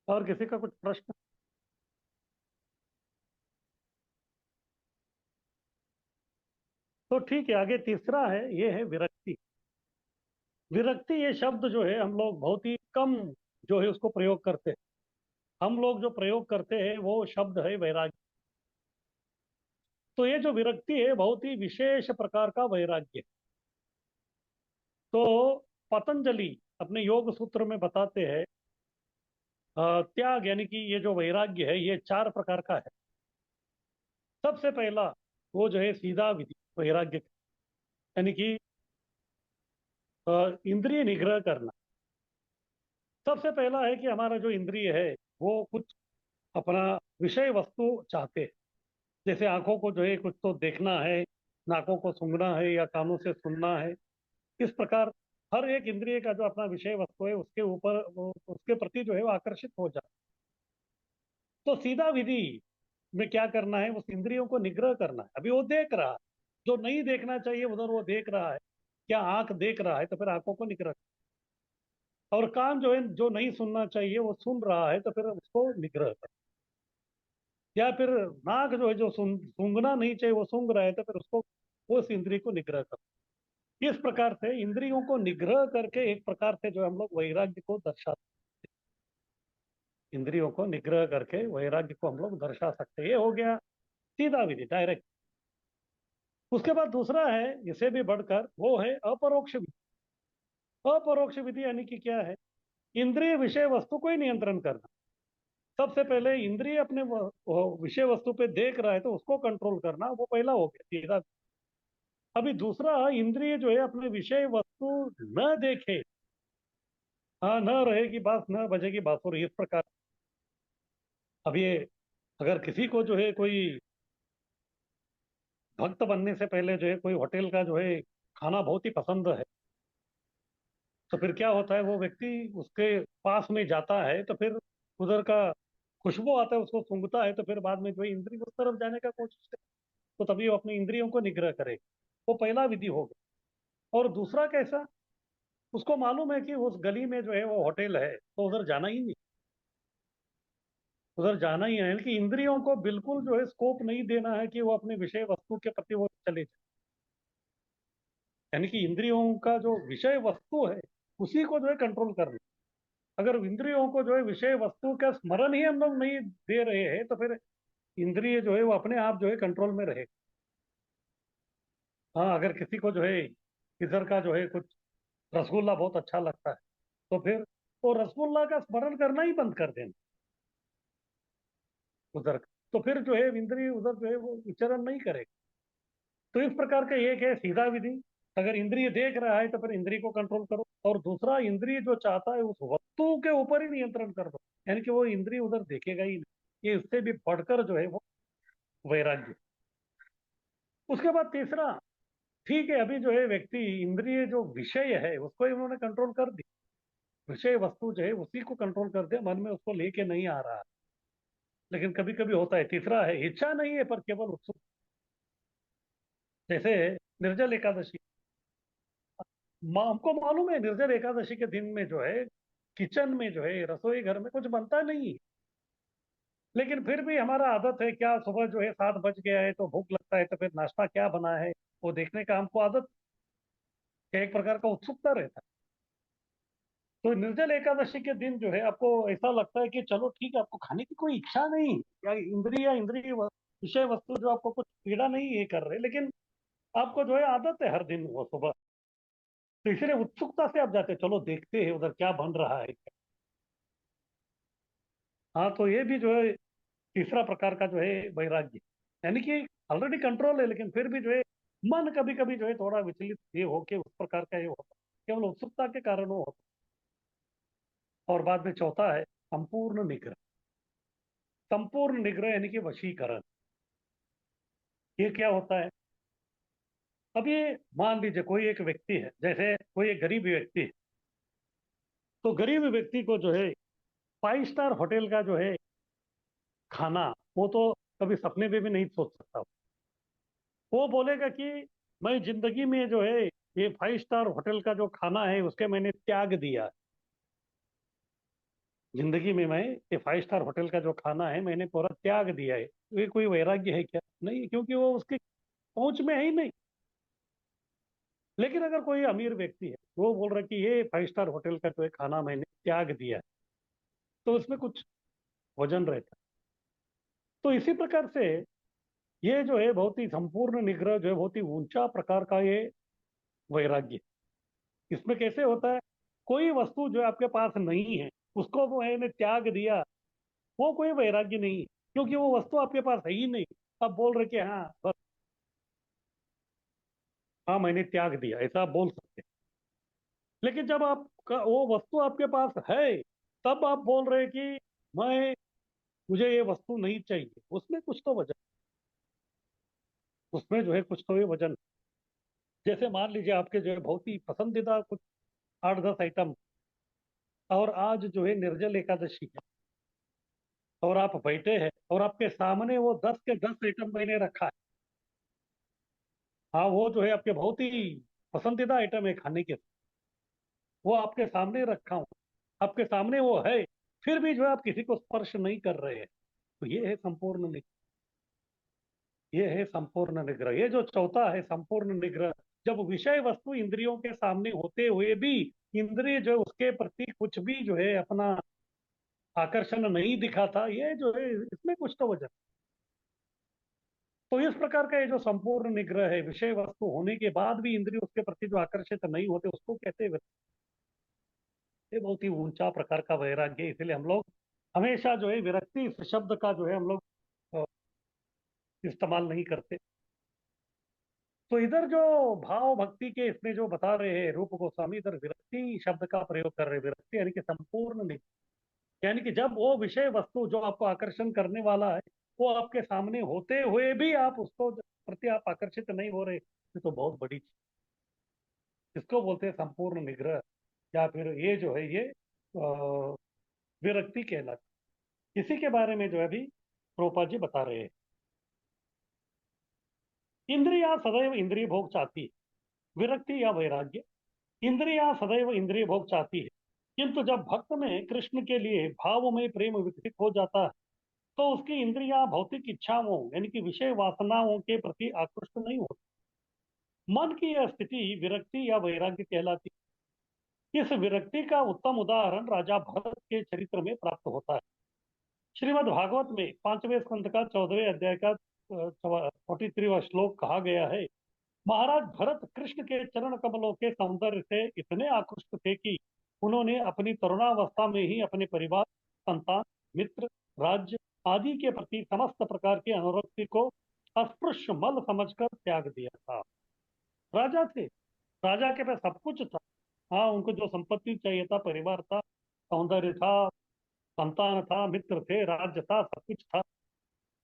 और किसी का कुछ प्रश्न? तो ठीक है, आगे तीसरा है, ये है विरक्ति। विरक्ति ये शब्द जो है हम लोग बहुत ही कम जो है उसको प्रयोग करते हैं। हम लोग जो प्रयोग करते हैं वो शब्द है वैराग्य। तो ये जो विरक्ति है बहुत ही विशेष प्रकार का वैराग्य है। तो पतंजलि अपने योग सूत्र में बताते हैं, त्याग यानी कि ये जो वैराग्य है ये 4 प्रकार का है। सबसे पहला वो जो है सीधा विधि वैराग्य, यानी कि इंद्रिय निग्रह करना। सबसे पहला है कि हमारा जो इंद्रिय है वो कुछ अपना विषय वस्तु चाहते हैं। जैसे आंखों को जो है कुछ तो देखना है, नाकों को सूंघना है या कानों से सुनना है। इस प्रकार हर एक इंद्रिय का जो अपना विषय वस्तु है उसके ऊपर उसके प्रति जो है वो आकर्षित हो जाता है। तो सीधा विधि में क्या करना है, उस इंद्रियों को निग्रह करना है। अभी वो देख रहा है, जो नहीं देखना चाहिए उधर वो देख रहा है। क्या आंख देख रहा है तो फिर आंखों को निग्रह, और कान जो है जो नहीं सुनना चाहिए वो सुन रहा है तो फिर उसको निग्रह कर, या फिर नाक जो है जो सूंघना नहीं चाहिए वो सूंघ रहा है तो फिर उसको उस इंद्रिय को निग्रह कर। इस प्रकार से इंद्रियों को निग्रह करके एक प्रकार से जो हम लोग वैराग्य को दर्शा, इंद्रियों को निग्रह करके वैराग्य को हम लोग दर्शा सकते हैं। ये हो गया सीधा विधि, डायरेक्ट। उसके बाद दूसरा है, इसे भी बढ़कर, वो है अपरोक्ष विधि। अपरोक्ष विधि यानी कि क्या है, इंद्रिय विषय वस्तु को ही नियंत्रण करना। सबसे पहले इंद्रिय अपने वो विषय वस्तु पे देख रहा है तो उसको कंट्रोल करना, वो पहला हो गया सीधा। अभी दूसरा, इंद्रिय जो है अपने विषय वस्तु न देखे, हाँ, न रहेगी बात, न बजेगी बांसुरी, इस प्रकार। अब ये अगर किसी को जो है कोई भक्त बनने से पहले जो है कोई होटल का जो है खाना बहुत ही पसंद है, तो फिर क्या होता है, वो व्यक्ति उसके पास में जाता है तो फिर उधर का खुशबू आता है, उसको सूंघता है, तो फिर बाद में जो है इंद्रिय उस तरफ जाने का कोशिश करे, तो तभी वो अपनी इंद्रियों को निग्रह करे। वो पहला विधि हो गया। और दूसरा कैसा, उसको मालूम है कि उस गली में जो है वो होटल है तो उधर जाना ही नहीं, उधर जाना ही है, कि इंद्रियों को बिल्कुल जो है स्कोप नहीं देना है कि वो अपने विषय वस्तु के प्रति वो चले जाए। यानी कि इंद्रियों का जो विषय वस्तु है उसी को जो है कंट्रोल करना। अगर इंद्रियों को जो है विषय वस्तु का स्मरण ही हम लोग नहीं दे रहे हैं तो फिर इंद्रिय जो है वो अपने आप जो है कंट्रोल में रहे। हाँ, अगर किसी को जो है इधर का जो है कुछ रसगुल्ला बहुत अच्छा लगता है तो फिर वो रसगुल्ला का स्मरण करना ही बंद कर देना उधर का। तो फिर जो है इंद्रिय उधर जो है वो विचरण नहीं करेगा। तो इस प्रकार का एक है सीधा विधि, अगर इंद्रिय देख रहा है तो फिर इंद्रिय को कंट्रोल करो। और दूसरा, इंद्रिय जो चाहता है उस वस्तु के ऊपर ही नियंत्रण कर दो, यानी कि वो इंद्रिय उधर देखेगा ही नहीं। ये इससे भी बढ़कर जो है वो वैराग्य। उसके बाद तीसरा, ठीक है, अभी जो है व्यक्ति इंद्रिय जो विषय है उसको ही उन्होंने कंट्रोल कर दी, विषय वस्तु जो है उसी को कंट्रोल कर दिया, मन में उसको लेके नहीं आ रहा। लेकिन कभी कभी होता है, तीसरा है इच्छा नहीं है पर केवल उत्सुक। जैसे निर्जल एकादशी, हमको मालूम है निर्जल एकादशी के दिन में जो है किचन में जो है रसोई घर में कुछ बनता नहीं, लेकिन फिर भी हमारा आदत है, क्या सुबह जो है 7 बज गया है तो भूख लगता है तो फिर नाश्ता क्या बना है वो देखने का हमको आदत है, एक प्रकार का उत्सुकता रहता है। तो निर्जल एकादशी के दिन जो है आपको ऐसा लगता है कि चलो ठीक है, आपको खाने की कोई इच्छा नहीं, या इंद्रिय विषय वस्तु जो आपको कुछ पीड़ा नहीं ये कर रहे, लेकिन आपको जो है आदत है हर दिन वो सुबह, तो इसलिए उत्सुकता से आप जाते हैं, चलो देखते हैं उधर क्या बन रहा है। हाँ, तो ये भी जो है तीसरा प्रकार का जो है वैराग्य, यानी कि ऑलरेडी कंट्रोल है लेकिन फिर भी जो है मन कभी कभी जो है थोड़ा विचलित ये हो के उस प्रकार का ये होता है, केवल उत्सुकता के कारण वो होता है। और बाद में चौथा है संपूर्ण निग्रह। संपूर्ण निग्रह यानी कि वशीकरण। ये क्या होता है, अब ये मान लीजिए कोई एक व्यक्ति है, जैसे कोई एक गरीब व्यक्ति है, तो गरीब व्यक्ति को जो है 5 स्टार होटल का जो है खाना, वो तो कभी सपने में भी नहीं सोच सकता। वो बोलेगा कि मैं जिंदगी में जो है ये 5 स्टार होटल का जो खाना है उसके मैंने त्याग दिया। जिंदगी में मैं ये 5 स्टार होटल का जो खाना है मैंने पूरा त्याग दिया है। तो ये कोई वैराग्य है क्या? नहीं, क्योंकि वो उसकी पहुंच में है ही नहीं। लेकिन अगर कोई अमीर व्यक्ति है, वो बोल रहा है कि ये 5 स्टार होटल का जो है खाना मैंने त्याग दिया है, तो उसमें कुछ वजन रहता है। तो इसी प्रकार से ये जो है बहुत ही संपूर्ण निग्रह जो है बहुत ही ऊंचा प्रकार का ये वैराग्य। इसमें कैसे होता है, कोई वस्तु जो आपके पास नहीं है उसको वो है ने त्याग दिया, वो कोई वैराग्य नहीं है, क्योंकि वो वस्तु आपके पास है ही नहीं। आप बोल रहे कि हाँ बस, हाँ मैंने त्याग दिया, ऐसा आप बोल सकते हैं। लेकिन जब वो वस्तु आपके पास है, तब आप बोल रहे हैं कि मैं मुझे ये वस्तु नहीं चाहिए, उसमें कुछ तो वजन, उसमें जो है कुछ तो ये वजन। जैसे मान लीजिए आपके जो है बहुत ही पसंदीदा कुछ 8-10 आइटम, और आज जो है निर्जल एकादशी है, और आप बैठे हैं और आपके सामने वो 10 के 10 आइटम मैंने रखा है। हाँ, वो जो है आपके बहुत ही पसंदीदा आइटम है खाने के, वो आपके सामने रखा हूँ, आपके सामने वो है, फिर भी जो है आप किसी को स्पर्श नहीं कर रहे हैं। तो ये है संपूर्ण निग्रह। ये है संपूर्ण निग्रह। ये जो चौथा है संपूर्ण निग्रह, जब विषय वस्तु इंद्रियों के सामने होते हुए भी इंद्रिय जो है उसके प्रति कुछ भी जो है अपना आकर्षण नहीं दिखाता, ये जो है इसमें कुछ तो वजह। तो इस प्रकार का ये जो संपूर्ण निग्रह है, विषय वस्तु होने के बाद भी इंद्रिय उसके प्रति जो आकर्षित नहीं होते, उसको कहते हैं ये बहुत ही ऊंचा प्रकार का वैराग्य है। इसलिए हम लोग हमेशा जो है विरक्ति इस शब्द का जो है हम लोग अ, इस्तेमाल नहीं करते। तो इधर जो भाव भक्ति के इसमें जो बता रहे हैं रूप गोस्वामी, इधर विरक्ति शब्द का प्रयोग कर रहे हैं। विरक्ति यानी कि संपूर्ण निग्रह, यानी कि जब वो विषय वस्तु जो आपको आकर्षण करने वाला है वो आपके सामने होते हुए भी आप उसको प्रति आप आकर्षित नहीं हो रहे, ये तो बहुत बड़ी चीज। इसको बोलते हैं संपूर्ण निग्रह, या फिर ये जो है ये विरक्ति कहलाती। इसी के बारे में जो है अभी प्रोपा जी बता रहे हैं। इंद्रिया सदैव इंद्रिय भोग चाहती है, विरक्ति या वैराग्य। इंद्रिया सदैव इंद्रिय भोग चाहती है, किंतु जब भक्त में कृष्ण के लिए भाव में प्रेम विकसित हो जाता है, तो उसकी इंद्रियां भौतिक इच्छाओं यानी कि विषय वासनाओं के प्रति आकृष्ट नहीं होती। मन की यह स्थिति विरक्ति या वैराग्य कहलाती है। इस विरक्ति का उत्तम उदाहरण राजा भरत के चरित्र में प्राप्त होता है। श्रीमद् भागवत में 5वें स्कंद का 14वें अध्याय का 43वां श्लोक कहा गया है, महाराज भरत कृष्ण के चरण कमलों के सौंदर्य से इतने आकृष्ट थे कि उन्होंने अपनी तरुणावस्था में ही अपने परिवार, संतान, मित्र, राज्य आदि के प्रति समस्त प्रकार की अनुरक्ति को अस्पृश्य मल समझकर त्याग दिया था। राजा थे, राजा के पास सब कुछ था। हाँ, उनको जो संपत्ति चाहिए था, परिवार था, सौंदर्य था, संतान था, मित्र थे, राज्य था, सब कुछ था।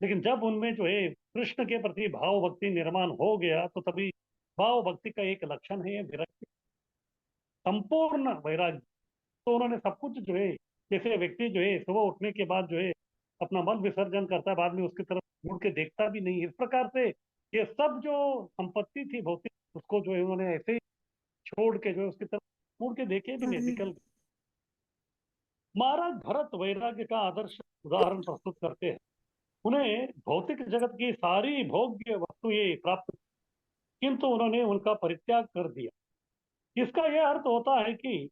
लेकिन जब उनमें जो है कृष्ण के प्रति भाव भक्ति निर्माण हो गया, तो तभी भाव भक्ति का एक लक्षण है विरक्ति, संपूर्ण वैराग्य। तो उन्होंने सब कुछ जो है, जैसे व्यक्ति जो है सुबह उठने के बाद जो है अपना मल विसर्जन करता है, बाद में उसकी तरफ मुड़ के देखता भी नहीं है, इस प्रकार से ये सब जो संपत्ति थी भौतिक, उसको जो है उन्होंने ऐसे ही छोड़ के जो है उसकी तरफ मुड़ के देखे भी नहीं, निकल गए। महाराज भरत वैराग्य का आदर्श उदाहरण प्रस्तुत करते हैं। उन्हें भौतिक जगत की सारी भोग्य वस्तुएं प्राप्त, किंतु उन्होंने उनका परित्याग कर दिया। इसका यह अर्थ होता है कि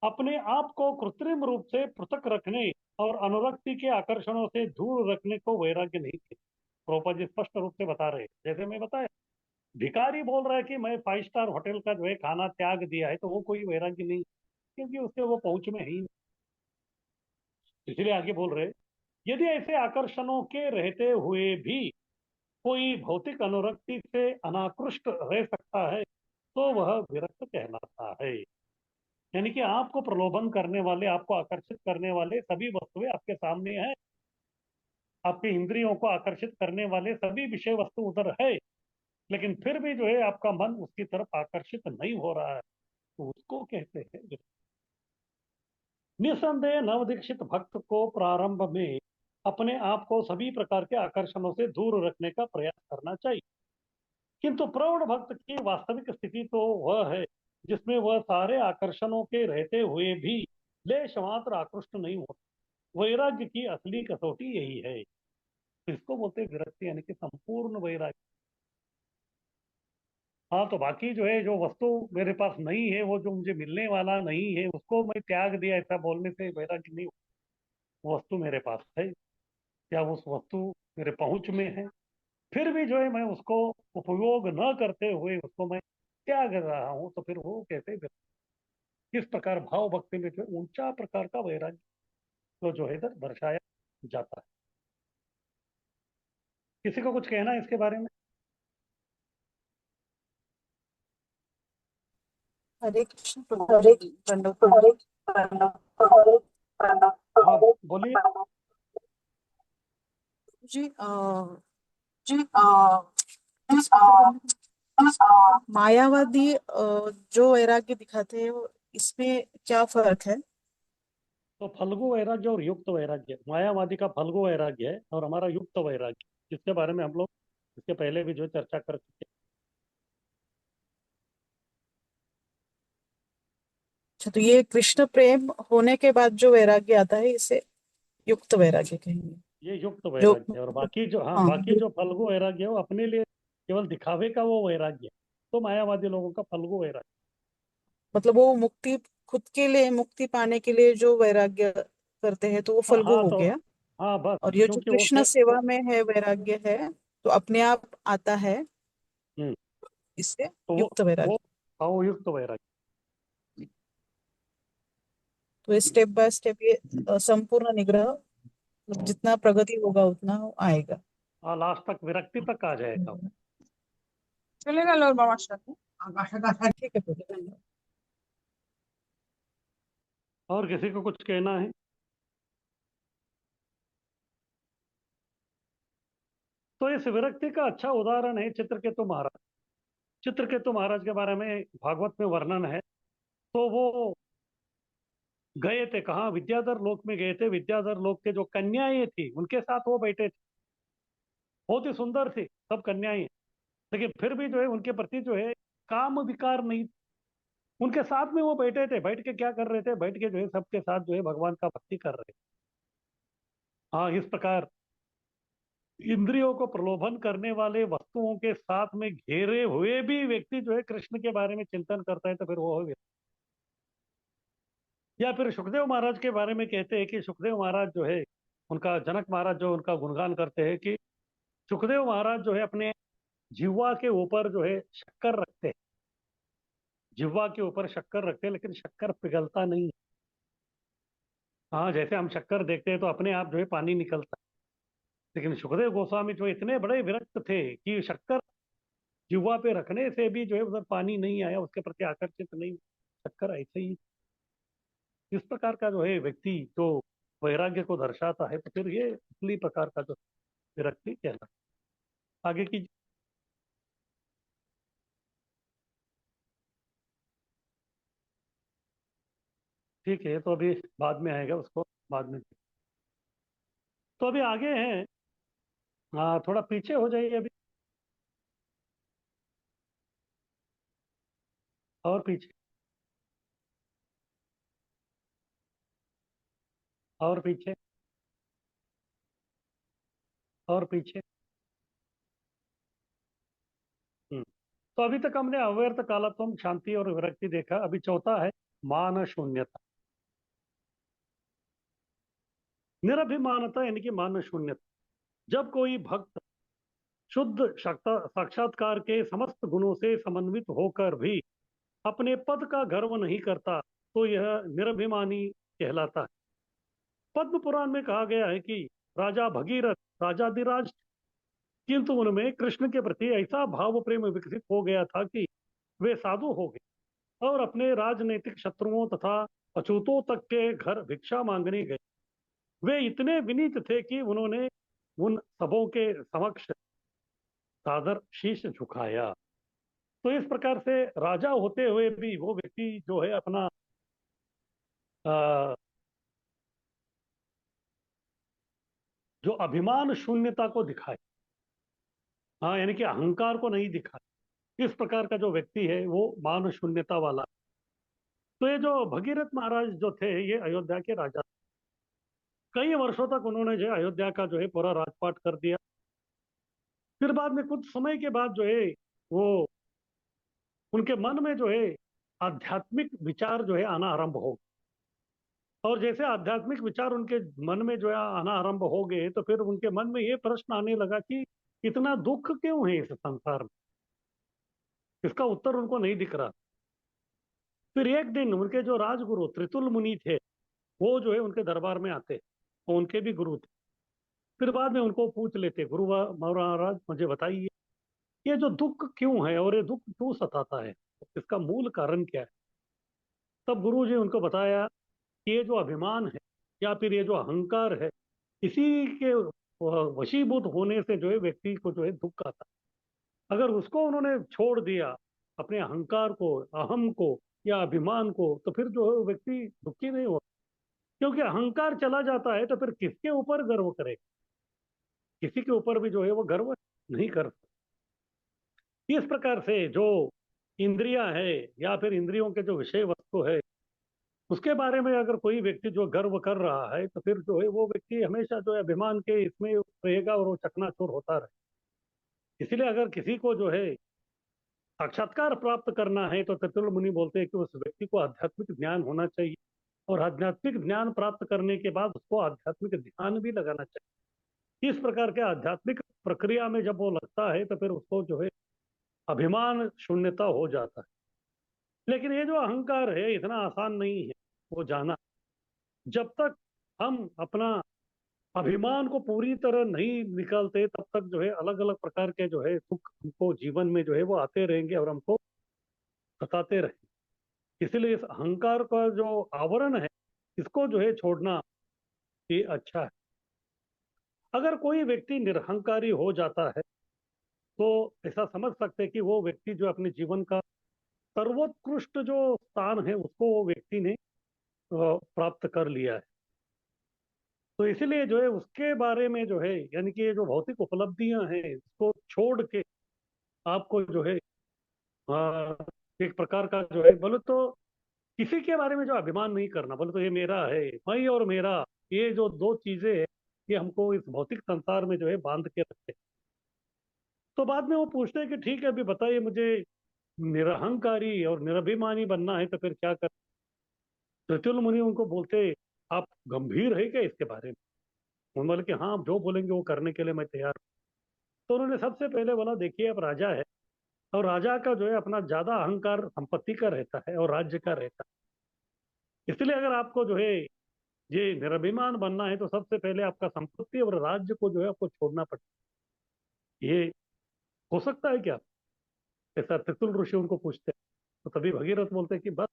अपने आप को कृत्रिम रूप से पृथक रखने और अनुरक्ति के आकर्षणों से दूर रखने को वैराग्य नहीं थे। प्रोपा जी स्पष्ट रूप से बता रहे हैं, जैसे मैं बताया, भिखारी बोल रहा है कि मैं 5 स्टार होटल का जो है खाना त्याग दिया है, तो वो कोई वैराग्य नहीं, क्योंकि उसके वो पहुंच में है ही नहीं। इसलिए आगे बोल रहे हैं, यदि ऐसे आकर्षणों के रहते हुए भी कोई भौतिक अनुरक्ति से अनाकृष्ट रह सकता है, तो वह विरक्त कहलाता है। यानी कि आपको प्रलोभन करने वाले, आपको आकर्षित करने वाले सभी वस्तुएं आपके सामने हैं, आपके इंद्रियों को आकर्षित करने वाले सभी विषय वस्तु उधर है, लेकिन फिर भी जो है आपका मन उसकी तरफ आकर्षित नहीं हो रहा है, तो उसको कहते हैं विरक्त। निसंदेह नवदीक्षित भक्त को प्रारंभ में अपने आप को सभी प्रकार के आकर्षणों से दूर रखने का प्रयास करना चाहिए। किंतु प्रौढ़ भक्त की वास्तविक स्थिति तो वह है जिसमें वह सारे आकर्षणों के रहते हुए भी लेश मात्र आकृष्ट नहीं होता। वैराग्य की असली कसौटी यही है। इसको बोलते हैं विरक्ति, यानी कि संपूर्ण वैराग्य। हाँ, तो बाकी जो है, जो वस्तु मेरे पास नहीं है, वो जो मुझे मिलने वाला नहीं है, उसको मैं त्याग दिया, ऐसा बोलने से वैराग्य नहीं होता। वो वस्तु मेरे पास है, या उस वस्तु मेरे पहुंच में है, फिर भी जो है मैं उसको उपयोग न करते हुए उसको मैं त्याग रहा हूँ, तो फिर वो कैसे किस प्रकार भाव भक्ति में जो है ऊंचा प्रकार का वैराग्य को जो है इधर दर्शाया जाता है। किसी को कुछ कहना है इसके बारे में? हरे कृष्ण प्रभु जी, दंडों हाँ, बोलिए। जी। इस मायावादी जो वैराग्य दिखाते हैं इसमें क्या फर्क है? तो फल्गु वैराग्य और युक्त वैराग्य, मायावादी का फल्गु वैराग्य है और हमारा युक्त वैराग्य, जिसके बारे में हम लोग इसके पहले भी जो है चर्चा कर चुके अच्छा, तो ये कृष्ण प्रेम होने के बाद जो वैराग्य आता है इसे युक्त वैराग्य कहेंगे। हैं। ये युक्त जो वैराग्य है। और बाकी जो, हाँ, हाँ, बाकी जो फल्गु वैराग्य है वो अपने लिए केवल दिखावे का वो वैराग्य है। तो मायावादी लोगों का फल्गु वैराग्य। मतलब वो मुक्ति, खुद के लिए मुक्ति पाने के लिए जो वैराग्य करते हैं तो वो हाँ फल्गु हाँ, हो तो गया। हाँ बस, और ये जो क्योंकि वो कृष्ण सेवा में है वैराग्य है तो अपने आप आता है, हम्म, इससे तो युक्त वो वैराग्य। हाँ, वो युक्त वैराग्य। तो स्टेप बाय स्टेप ये संपूर्ण निग्रह, मतलब जितना प्रगति होगा उतना वो आएगा। हाँ, लास्ट तक विरक्ति तक आ जाएगा। चले गए लोग बाबा ठीक है प्रभु। और किसी को कुछ कहना है? तो इस विरक्ति का अच्छा उदाहरण है चित्रकेतु महाराज। चित्रकेतु महाराज के बारे में भागवत में वर्णन है। तो वो गए थे कहाँ? विद्याधर लोक में गए थे। विद्याधर लोक के जो कन्याएं थी उनके साथ वो बैठे थे। बहुत ही सुंदर थी सब कन्याएं, लेकिन फिर भी जो है उनके प्रति जो है काम विकार नहीं। उनके साथ में वो बैठे थे, बैठ के क्या कर रहे थे? बैठ के जो है सबके साथ जो है भगवान का भक्ति कर रहे थे। हाँ, इस प्रकार इंद्रियों को प्रलोभन करने वाले वस्तुओं के साथ में घेरे हुए भी व्यक्ति जो है कृष्ण के बारे में चिंतन करता है, तो फिर वो हो गया। या फिर सुखदेव महाराज के बारे में कहते हैं कि सुखदेव महाराज जो है, उनका जनक महाराज जो उनका गुणगान करते हैं कि सुखदेव महाराज जो है अपने जिह्वा के ऊपर जो है शक्कर रखते हैं। जिह्वा के ऊपर शक्कर रखते हैं, लेकिन शक्कर पिघलता नहीं है। हाँ, जैसे हम शक्कर देखते हैं तो अपने आप जो है पानी निकलता है, लेकिन सुखदेव गोस्वामी जो इतने बड़े विरक्त थे कि शक्कर जिह्वा पे रखने से भी जो है उधर पानी नहीं आया, उसके प्रति आकर्षित नहीं। शक्कर ऐसे ही इस प्रकार का जो है व्यक्ति जो वैराग्य को दर्शाता है, तो फिर ये असली प्रकार का जो विरक्ति कहलाता है। आगे की। ठीक है, तो अभी बाद में आएगा, उसको बाद में। तो अभी आगे हैं। हाँ, थोड़ा पीछे हो जाइए अभी, और पीछे, और पीछे, और पीछे। हम्म। तो अभी तक हमने अव्यर्थ कालत्व, शांति और विरक्ति देखा। अभी चौथा है मान शून्यता। निरभिमानता यानी कि मान शून्यता। जब कोई भक्त शुद्ध साक्षात्कार के समस्त गुणों से समन्वित होकर भी अपने पद का गर्व नहीं करता, तो यह निरभिमानी कहलाता है। पद्म पुराण में कहा गया है कि राजा भगीरथ राजाधिराज, किंतु उनमें कृष्ण के प्रति ऐसा भाव प्रेम विकसित हो गया था कि वे साधु हो गए और अपने राजनीतिक शत्रुओं तथा अछूतों तक के घर भिक्षा मांगने गए। वे इतने विनीत थे कि उन्होंने उन सबों के समक्ष सादर शीश झुकाया। तो इस प्रकार से राजा होते हुए भी वो व्यक्ति जो है अपना आ, जो अभिमान शून्यता को दिखाए, हाँ, यानी कि अहंकार को नहीं दिखाए, इस प्रकार का जो व्यक्ति है वो मान शून्यता वाला। तो ये जो भगीरथ महाराज जो थे, ये अयोध्या के राजा। कई वर्षों तक उन्होंने जो है अयोध्या का जो है पूरा राजपाट कर दिया। फिर बाद में कुछ समय के बाद जो है वो उनके मन में जो है आध्यात्मिक विचार जो है आना आरंभ हो गए। और जैसे आध्यात्मिक विचार उनके मन में जो है आना आरंभ हो गए, तो फिर उनके मन में ये प्रश्न आने लगा कि इतना दुख क्यों है इस संसार में। इसका उत्तर उनको नहीं दिख रहा। फिर एक दिन उनके जो राजगुरु त्रितुल मुनि थे, वो जो है उनके दरबार में आते, वो उनके भी गुरु थे। फिर बाद में उनको पूछ लेते, गुरु महाराज मुझे बताइए, ये जो दुख क्यों है और ये दुख क्यों सताता है, इसका मूल कारण क्या है। तब गुरु जी उनको बताया कि ये जो अभिमान है या फिर ये जो अहंकार है, इसी के वशीभूत होने से जो है व्यक्ति को जो है दुख आता है। अगर उसको उन्होंने छोड़ दिया, अपने अहंकार को, अहम को या अभिमान को, तो फिर जो है वो व्यक्ति दुखी नहीं होता। क्योंकि अहंकार चला जाता है तो फिर किसके ऊपर गर्व करे, किसी के ऊपर भी जो है वो गर्व नहीं कर सकता। इस प्रकार से जो इंद्रियां है या फिर इंद्रियों के जो विषय वस्तु है, उसके बारे में अगर कोई व्यक्ति जो गर्व कर रहा है, तो फिर जो है वो व्यक्ति हमेशा जो है अभिमान के इसमें रहेगा और वो चकनाचूर होता रहे। इसलिए अगर किसी को जो है साक्षात्कार प्राप्त करना है, तो त्रितुल मुनि बोलते हैं कि उस व्यक्ति को आध्यात्मिक ज्ञान होना चाहिए, और आध्यात्मिक ज्ञान प्राप्त करने के बाद उसको आध्यात्मिक ध्यान भी लगाना चाहिए। इस प्रकार के आध्यात्मिक प्रक्रिया में जब वो लगता है, तो फिर उसको जो है अभिमान शून्यता हो जाता है। लेकिन ये जो अहंकार है, इतना आसान नहीं है वो जाना। जब तक हम अपना अभिमान को पूरी तरह नहीं निकालते, तब तक जो है अलग अलग प्रकार के जो है दुख हमको जीवन में जो है वो आते रहेंगे और हमको सताते रहेंगे। इसलिए इस अहंकार का जो आवरण है, इसको जो है छोड़ना ये अच्छा है। अगर कोई व्यक्ति निरहंकारी हो जाता है, तो ऐसा समझ सकते हैं कि वो व्यक्ति जो अपने जीवन का सर्वोत्कृष्ट जो स्थान है, उसको वो व्यक्ति ने प्राप्त कर लिया है। तो इसीलिए जो है उसके बारे में जो है, यानी कि ये जो भौतिक उपलब्धियां हैं, इसको छोड़ के आपको जो है आ, एक प्रकार का जो है, बोले तो किसी के बारे में जो अभिमान नहीं करना, बोले तो ये मेरा है, मैं और मेरा, ये जो दो चीजें हैं, ये हमको इस भौतिक संसार में जो है बांध के रखते हैं। तो बाद में वो पूछते हैं कि ठीक है, अभी बताइए मुझे, निरहंकारी और निरभिमानी बनना है तो फिर क्या कर। त्रितुल मुनि उनको बोलते, आप गंभीर है क्या इसके बारे में। उन्होंने बोले कि हाँ, आप जो बोलेंगे वो करने के लिए मैं तैयार हूँ। तो उन्होंने सबसे पहले बोला, देखिए अब राजा है, और राजा का जो है अपना ज्यादा अहंकार संपत्ति का रहता है और राज्य का रहता है। इसलिए अगर आपको जो है ये निरभिमान बनना है, तो सबसे पहले आपका संपत्ति और राज्य को जो है आपको छोड़ना पड़ेगा। ये हो सकता है क्या, ऐसा त्रितुल ऋषि उनको पूछते हैं। तो तभी भगीरथ बोलते हैं कि बस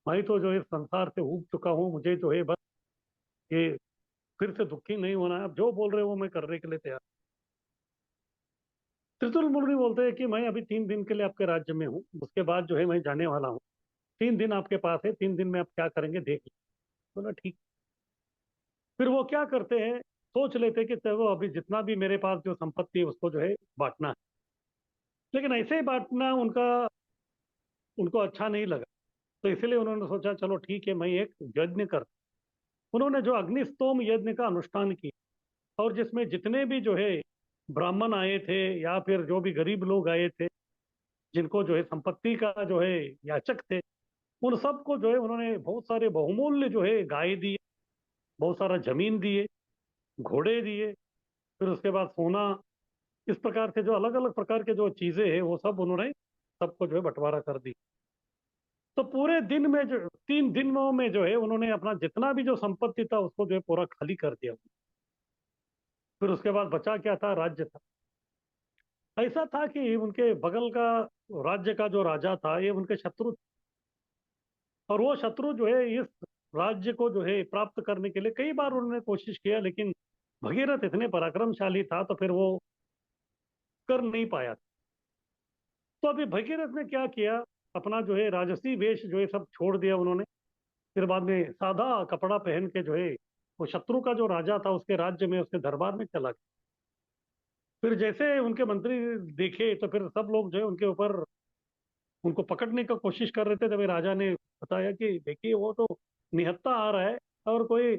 मैं तो जो है संसार से उब चुका हूँ, मुझे जो है बस ये फिर से दुखी नहीं होना है, आप जो बोल रहे हो वो मैं करने के लिए तैयार। त्रितुल मुनि बोलते हैं कि मैं अभी 3 दिन के लिए आपके राज्य में हूँ, उसके बाद जो है मैं जाने वाला हूँ। 3 दिन आपके पास है, 3 दिन में आप क्या करेंगे देख लीजिए। बोला ठीक। फिर वो क्या करते हैं, सोच लेते हैं कि चलो अभी जितना भी मेरे पास जो संपत्ति है उसको जो है बांटना है। लेकिन ऐसे ही बांटना उनका उनको अच्छा नहीं लगा। तो इसलिए उन्होंने सोचा चलो ठीक है, मैं एक यज्ञ कर। उन्होंने जो अग्निस्तोम यज्ञ का अनुष्ठान किया, और जिसमें जितने भी जो है ब्राह्मण आए थे या फिर जो भी गरीब लोग आए थे, जिनको जो है संपत्ति का जो है याचक थे, उन सबको जो है उन्होंने बहुत सारे बहुमूल्य जो है गाय दिए, बहुत सारा जमीन दिए, घोड़े दिए, फिर उसके बाद सोना। इस प्रकार से जो अलग अलग प्रकार के जो चीजें हैं, वो सब उन्होंने सबको जो है बंटवारा कर दी। तो पूरे दिन में जो 3 दिनों में जो है उन्होंने अपना जितना भी जो संपत्ति था उसको जो है पूरा खाली कर दिया। फिर उसके बाद बचा क्या था, राज्य था। ऐसा था कि उनके बगल का राज्य का जो राजा था, ये उनके शत्रु थे। और वो शत्रु जो है इस राज्य को जो है प्राप्त करने के लिए कई बार उन्होंने कोशिश किया, लेकिन भगीरथ इतने पराक्रमशाली था तो फिर वो कर नहीं पाया। तो अभी भगीरथ ने क्या किया, अपना जो है राजसी वेश जो है सब छोड़ दिया उन्होंने। फिर बाद में सादा कपड़ा पहन के जो है वो शत्रु का जो राजा था उसके राज्य में, उसके दरबार में चला गया। फिर जैसे उनके मंत्री देखे तो फिर सब लोग जो है उनके ऊपर, उनको पकड़ने का कोशिश कर रहे थे। तभी राजा ने बताया कि देखिए वो तो निहत्था आ रहा है और कोई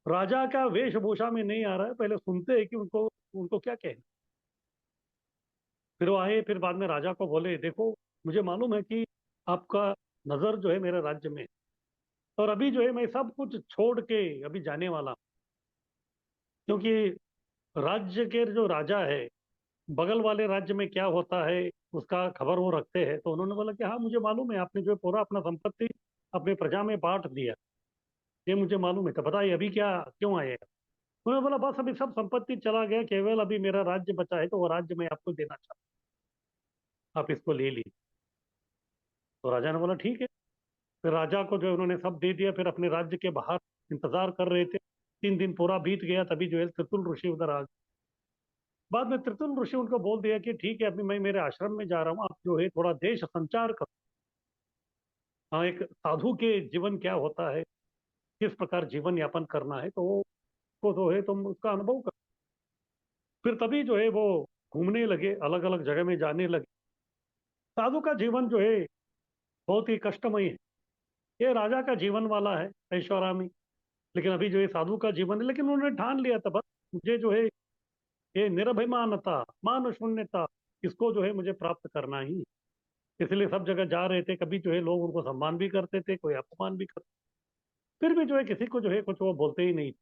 राजा का वेशभूषा में नहीं आ रहा है, पहले सुनते हैं कि उनको उनको क्या कहना। फिर वो आए, फिर बाद में राजा को बोले देखो मुझे मालूम है कि आपका नजर जो है मेरे राज्य में है, और अभी जो है मैं सब कुछ छोड़ के अभी जाने वाला हूं, क्योंकि राज्य के जो राजा है बगल वाले राज्य में क्या होता है उसका खबर वो रखते हैं। तो उन्होंने बोला कि हाँ मुझे मालूम है, आपने जो है पूरा अपना संपत्ति अपने प्रजा में बांट दिया, ये मुझे मालूम है, तो बताइए अभी क्या क्यों आए हैं? उन्होंने बोला बस अभी सब संपत्ति चला गया, केवल अभी मेरा राज्य बचा है, तो वो राज्य मैं आपको देना चाहता हूँ, आप इसको ले लीजिए। तो राजा ने बोला ठीक है। फिर राजा को जो है उन्होंने सब दे दिया। फिर अपने राज्य के बाहर इंतजार कर रहे थे। 3 दिन पूरा बीत गया, तभी जो है त्रितुल ऋषि उधर आ गए। बाद में त्रितुल ऋषि उनको बोल दिया कि ठीक है अभी मैं मेरे आश्रम में जा रहा हूँ, आप जो है थोड़ा देश संचार करो। हाँ, एक साधु के जीवन क्या होता है, किस प्रकार जीवन यापन करना है, तो वो जो है तुम उसका अनुभव करो। फिर तभी जो है वो घूमने लगे, अलग अलग जगह में जाने लगे। साधु का जीवन जो है बहुत ही कष्टमय है। ये राजा का जीवन वाला है, ऐशोआरामी। लेकिन अभी जो है साधु का जीवन है। लेकिन उन्होंने ठान लिया था बस मुझे जो है ये निरभिमानता, मान शून्यता, इसको जो है मुझे प्राप्त करना ही। इसलिए सब जगह जा रहे थे। कभी जो है लोग उनको सम्मान भी करते थे, कोई अपमान भी करते, फिर भी जो है किसी को जो है कुछ वो बोलते ही नहीं।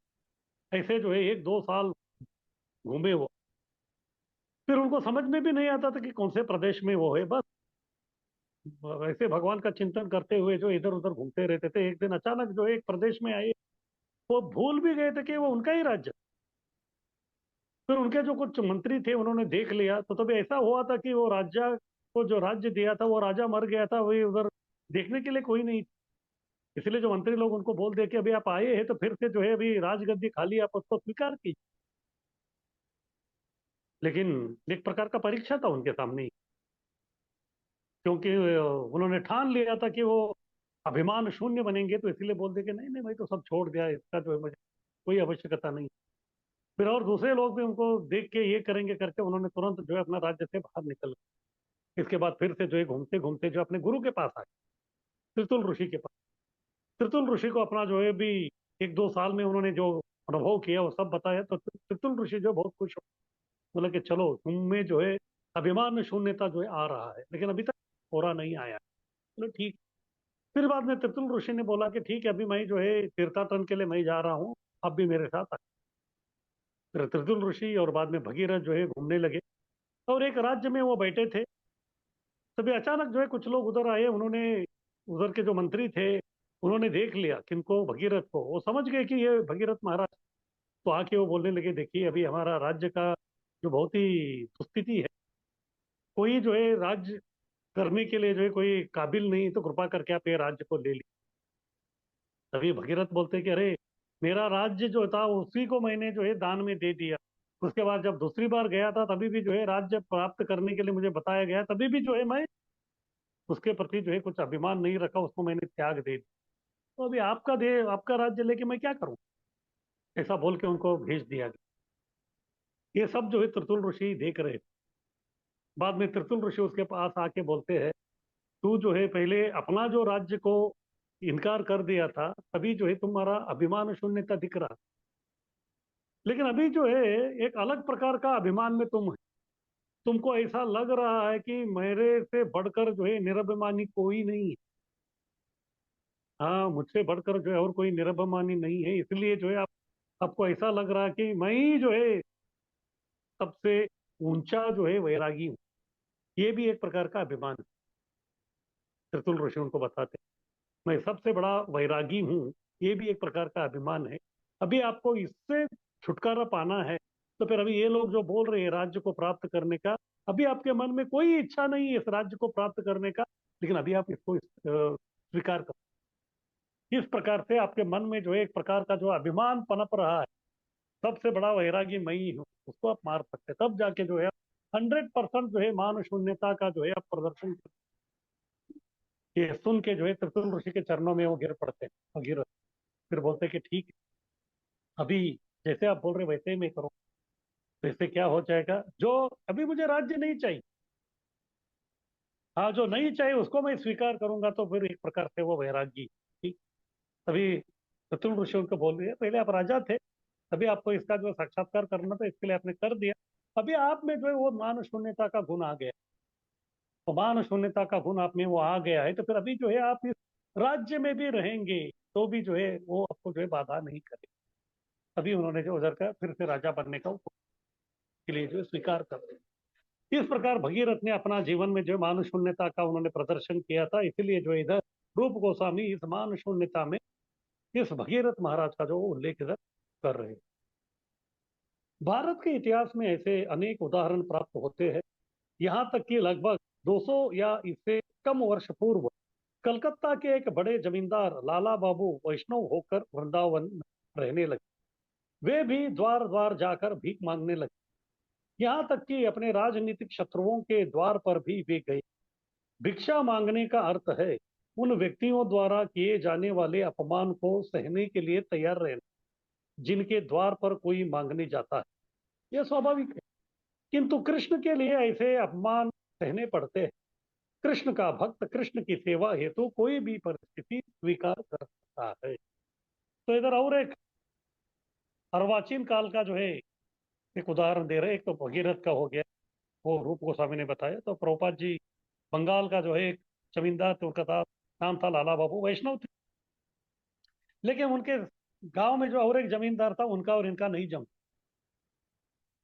ऐसे जो है 1-2 साल घूमे वो। फिर उनको समझ में भी नहीं आता था कि कौन से प्रदेश में वो है। बस वैसे भगवान का चिंतन करते हुए जो इधर उधर घूमते रहते थे। एक दिन अचानक जो है एक प्रदेश में आए, वो भूल भी गए थे कि वो उनका ही राज्य। फिर उनके जो कुछ मंत्री थे उन्होंने देख लिया, तो तभी ऐसा हुआ था कि वो राज्य को जो राज्य दिया था वो राजा मर गया था, वही उधर देखने के लिए कोई नहीं। इसलिए जो मंत्री लोग उनको बोल दे कि अभी आप आए हैं तो फिर से जो है अभी राजगद्दी खाली, आप उसको स्वीकार कीजिए। लेकिन एक प्रकार का परीक्षा था उनके सामने ही, क्योंकि उन्होंने ठान लिया था कि वो अभिमान शून्य बनेंगे। तो इसलिए बोल दे कि नहीं नहीं भाई, तो सब छोड़ दिया, इसका जो है मुझे कोई आवश्यकता नहीं। फिर और दूसरे लोग भी उनको देख के ये करेंगे करके उन्होंने तुरंत जो है अपना राज्य से बाहर निकल गए। इसके बाद फिर से जो है घूमते घूमते जो अपने गुरु के पास आए, त्रितुल ऋषि के पास। त्रितुल ऋषि को अपना जो है भी 1-2 साल में उन्होंने जो अनुभव किया वो सब बताया। तो त्रितुल ऋषि जो बहुत खुश हो, बोले कि चलो तुम में जो है अभिमान शून्यता जो है आ रहा है, लेकिन अभी तक पूरा नहीं आया। चलो ठीक। फिर बाद में त्रितुल ऋषि ने बोला कि ठीक है अभी मैं जो है तीर्थाटन के लिए मैं जा रहा हूँ, आप भी मेरे साथ आए। फिर त्रितुल ऋषि और बाद में भगीरथ जो है घूमने लगे, और एक राज्य में वो बैठे थे। तभी अचानक जो है कुछ लोग उधर आए। उन्होंने, उधर के जो मंत्री थे उन्होंने देख लिया किनको, भगीरथ को। वो समझ गए कि ये भगीरथ महाराज। तो आके वो बोलने लगे देखिए अभी हमारा राज्य का जो बहुत ही दुस्थिति है, कोई जो है राज्य करने के लिए जो है कोई काबिल नहीं, तो कृपा करके आप ये राज्य को ले लीजिए। तभी भगीरथ बोलते कि अरे मेरा राज्य जो था उसी को मैंने जो है दान में दे दिया। उसके बाद जब दूसरी बार गया था तभी भी जो है राज्य प्राप्त करने के लिए मुझे बताया गया, तभी भी जो है मैं उसके प्रति जो है कुछ अभिमान नहीं रखा, उसको मैंने त्याग दे दिया। तो अभी आपका दे, आपका राज्य लेके मैं क्या करूं, ऐसा बोल के उनको भेज दिया गया। ये सब जो है त्रितुल ऋषि देख रहे थे। बाद में त्रितुल ऋषि उसके पास आके बोलते हैं तू जो है पहले अपना जो राज्य को इनकार कर दिया था, तभी जो है तुम्हारा अभिमान शून्यता दिख रहा, लेकिन अभी जो है एक अलग प्रकार का अभिमान में तुम है। तुमको ऐसा लग रहा है कि मेरे से बढ़कर जो है निरभिमानी कोई नहीं है। हाँ, मुझसे बढ़कर जो है और कोई निरभिमानी नहीं है, इसलिए जो है आपको ऐसा लग रहा है कि मैं ही जो है सबसे ऊंचा जो है वैरागी हूँ। ये भी एक प्रकार का अभिमान है। त्रितुल ऋषि उनको बताते हैं मैं सबसे बड़ा वैरागी हूँ, ये भी एक प्रकार का अभिमान है। अभी आपको इससे छुटकारा पाना है, तो फिर अभी ये लोग जो बोल रहे हैं राज्य को प्राप्त करने का, अभी आपके मन में कोई इच्छा नहीं है इस राज्य को प्राप्त करने का, लेकिन अभी आप इसको स्वीकार करो। इस प्रकार से आपके मन में जो है एक प्रकार का जो अभिमान पनप रहा है, सबसे बड़ा वैरागी मैं ही हूँ, उसको आप मार सकते हैं। तब जाके जो है 100% जो है मान शून्यता का जो है आप प्रदर्शन कर। ये सुन के जो है त्रितुल ऋषि के चरणों में वो गिर पड़ते हैं, और गिर फिर बोलते हैं कि ठीक है अभी जैसे आप बोल रहे वैसे ही मैं करूँ, तो इससे क्या हो जाएगा, जो अभी मुझे राज्य नहीं चाहिए, हाँ जो नहीं चाहिए उसको मैं स्वीकार करूंगा, तो फिर एक प्रकार से वो वैरागी, ठीक। तभी चतुर ऋषियों को बोल रही है, पहले आप राजा थे, तभी आपको इसका जो साक्षात्कार करना था, इसके लिए आपने कर दिया। अभी आप में जो है वो मान शून्यता का गुण आ गया, तो मान शून्यता का गुण आप में वो आ गया है, तो फिर अभी जो है आप इस राज्य में भी रहेंगे तो भी जो है वो आपको जो है बाधा नहीं करे। तभी उन्होंने जो उधर का फिर से राजा बनने का के लिए जो है स्वीकार कर दिया। इस प्रकार भगीरथ ने अपना जीवन में जो है मान शून्यता का उन्होंने प्रदर्शन किया था, इसलिए जो है इधर रूप गोस्वामी इस मान शून्यता में इस भगीरथ महाराज का जो उल्लेख इधर कर रहे हैं। भारत के इतिहास में ऐसे अनेक उदाहरण प्राप्त होते हैं, यहाँ तक कि लगभग 200 या इससे कम वर्ष पूर्व कलकत्ता के एक बड़े जमींदार लाला बाबू वैष्णव होकर वृंदावन में रहने लगे। वे भी द्वार द्वार जाकर भीख मांगने लगे, यहाँ तक कि अपने राजनीतिक शत्रुओं के द्वार पर भी वे गए। भिक्षा मांगने का अर्थ है उन व्यक्तियों द्वारा किए जाने वाले अपमान को सहने के लिए तैयार रहना, जिनके द्वार पर कोई मांगने जाता है। यह स्वाभाविक है, किंतु कृष्ण के लिए ऐसे अपमान सहने पड़ते हैं। कृष्ण का भक्त कृष्ण की सेवा हेतु कोई भी परिस्थिति स्वीकार कर सकता है। तो इधर और एक अर्वाचीन काल का जो है एक उदाहरण दे रहे हैं। एक तो भगीरथ का हो गया, वो रूप गोस्वामी ने बताया। तो प्रभुपाद जी बंगाल का जो है एक जमींदार थे, उनका नाम था लाला बाबू, वैष्णव थे, लेकिन उनके गांव में जो और एक जमींदार था, उनका और इनका नहीं जम।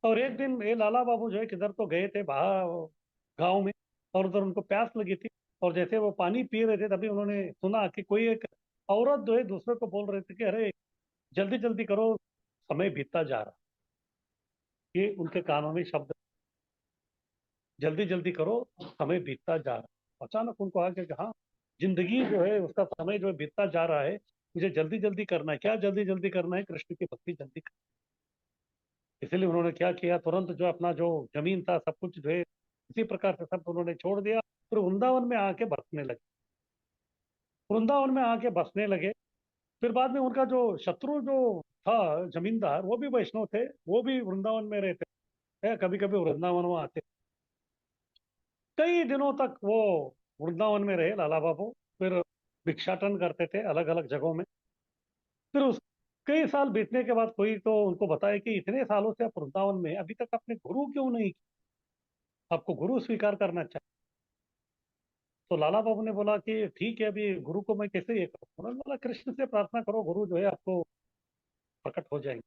और एक दिन ये लाला बाबू जो है किधर तो गए थे बाहर गांव में, और उधर उनको प्यास लगी थी, और जैसे वो पानी पी रहे थे तभी उन्होंने सुना कि कोई एक औरत जो है दूसरे को बोल रहे थे कि अरे जल्दी जल्दी करो, समय बीतता जा रहा। ये उनके कानों में शब्द, जल्दी जल्दी करो, समय बीतता जा रहा। अचानक उनको आ गया कि हाँ, जिंदगी जो है उसका समय जो है बीतता जा रहा है, मुझे जल्दी जल्दी करना है। क्या जल्दी जल्दी करना है? कृष्ण की भक्ति जल्दी करना। इसलिए उन्होंने क्या किया, तुरंत जो अपना जो जमीन था सब कुछ जो है इसी प्रकार से सब उन्होंने छोड़ दिया, फिर वृंदावन में आके बसने लगे। वृंदावन में आके बसने लगे। फिर बाद में उनका जो शत्रु जो था जमींदार, वो भी वैष्णव थे, वो भी वृंदावन में रहते हैं, कभी कभी वृंदावन में आते। कई दिनों तक वो वृंदावन में रहे लाला बाबू। फिर भिक्षाटन करते थे अलग अलग जगहों में। फिर उस कई साल बीतने के बाद कोई तो उनको बताया कि इतने सालों से आप वृंदावन में अभी तक आपने गुरु क्यों नहीं किया? आपको गुरु स्वीकार करना चाहिए। तो लाला बाबू ने बोला कि ठीक है, अभी गुरु को मैं कैसे ये करूँ? उन्होंने बोला कृष्ण से प्रार्थना करो, गुरु जो है आपको प्रकट हो जाएंगे।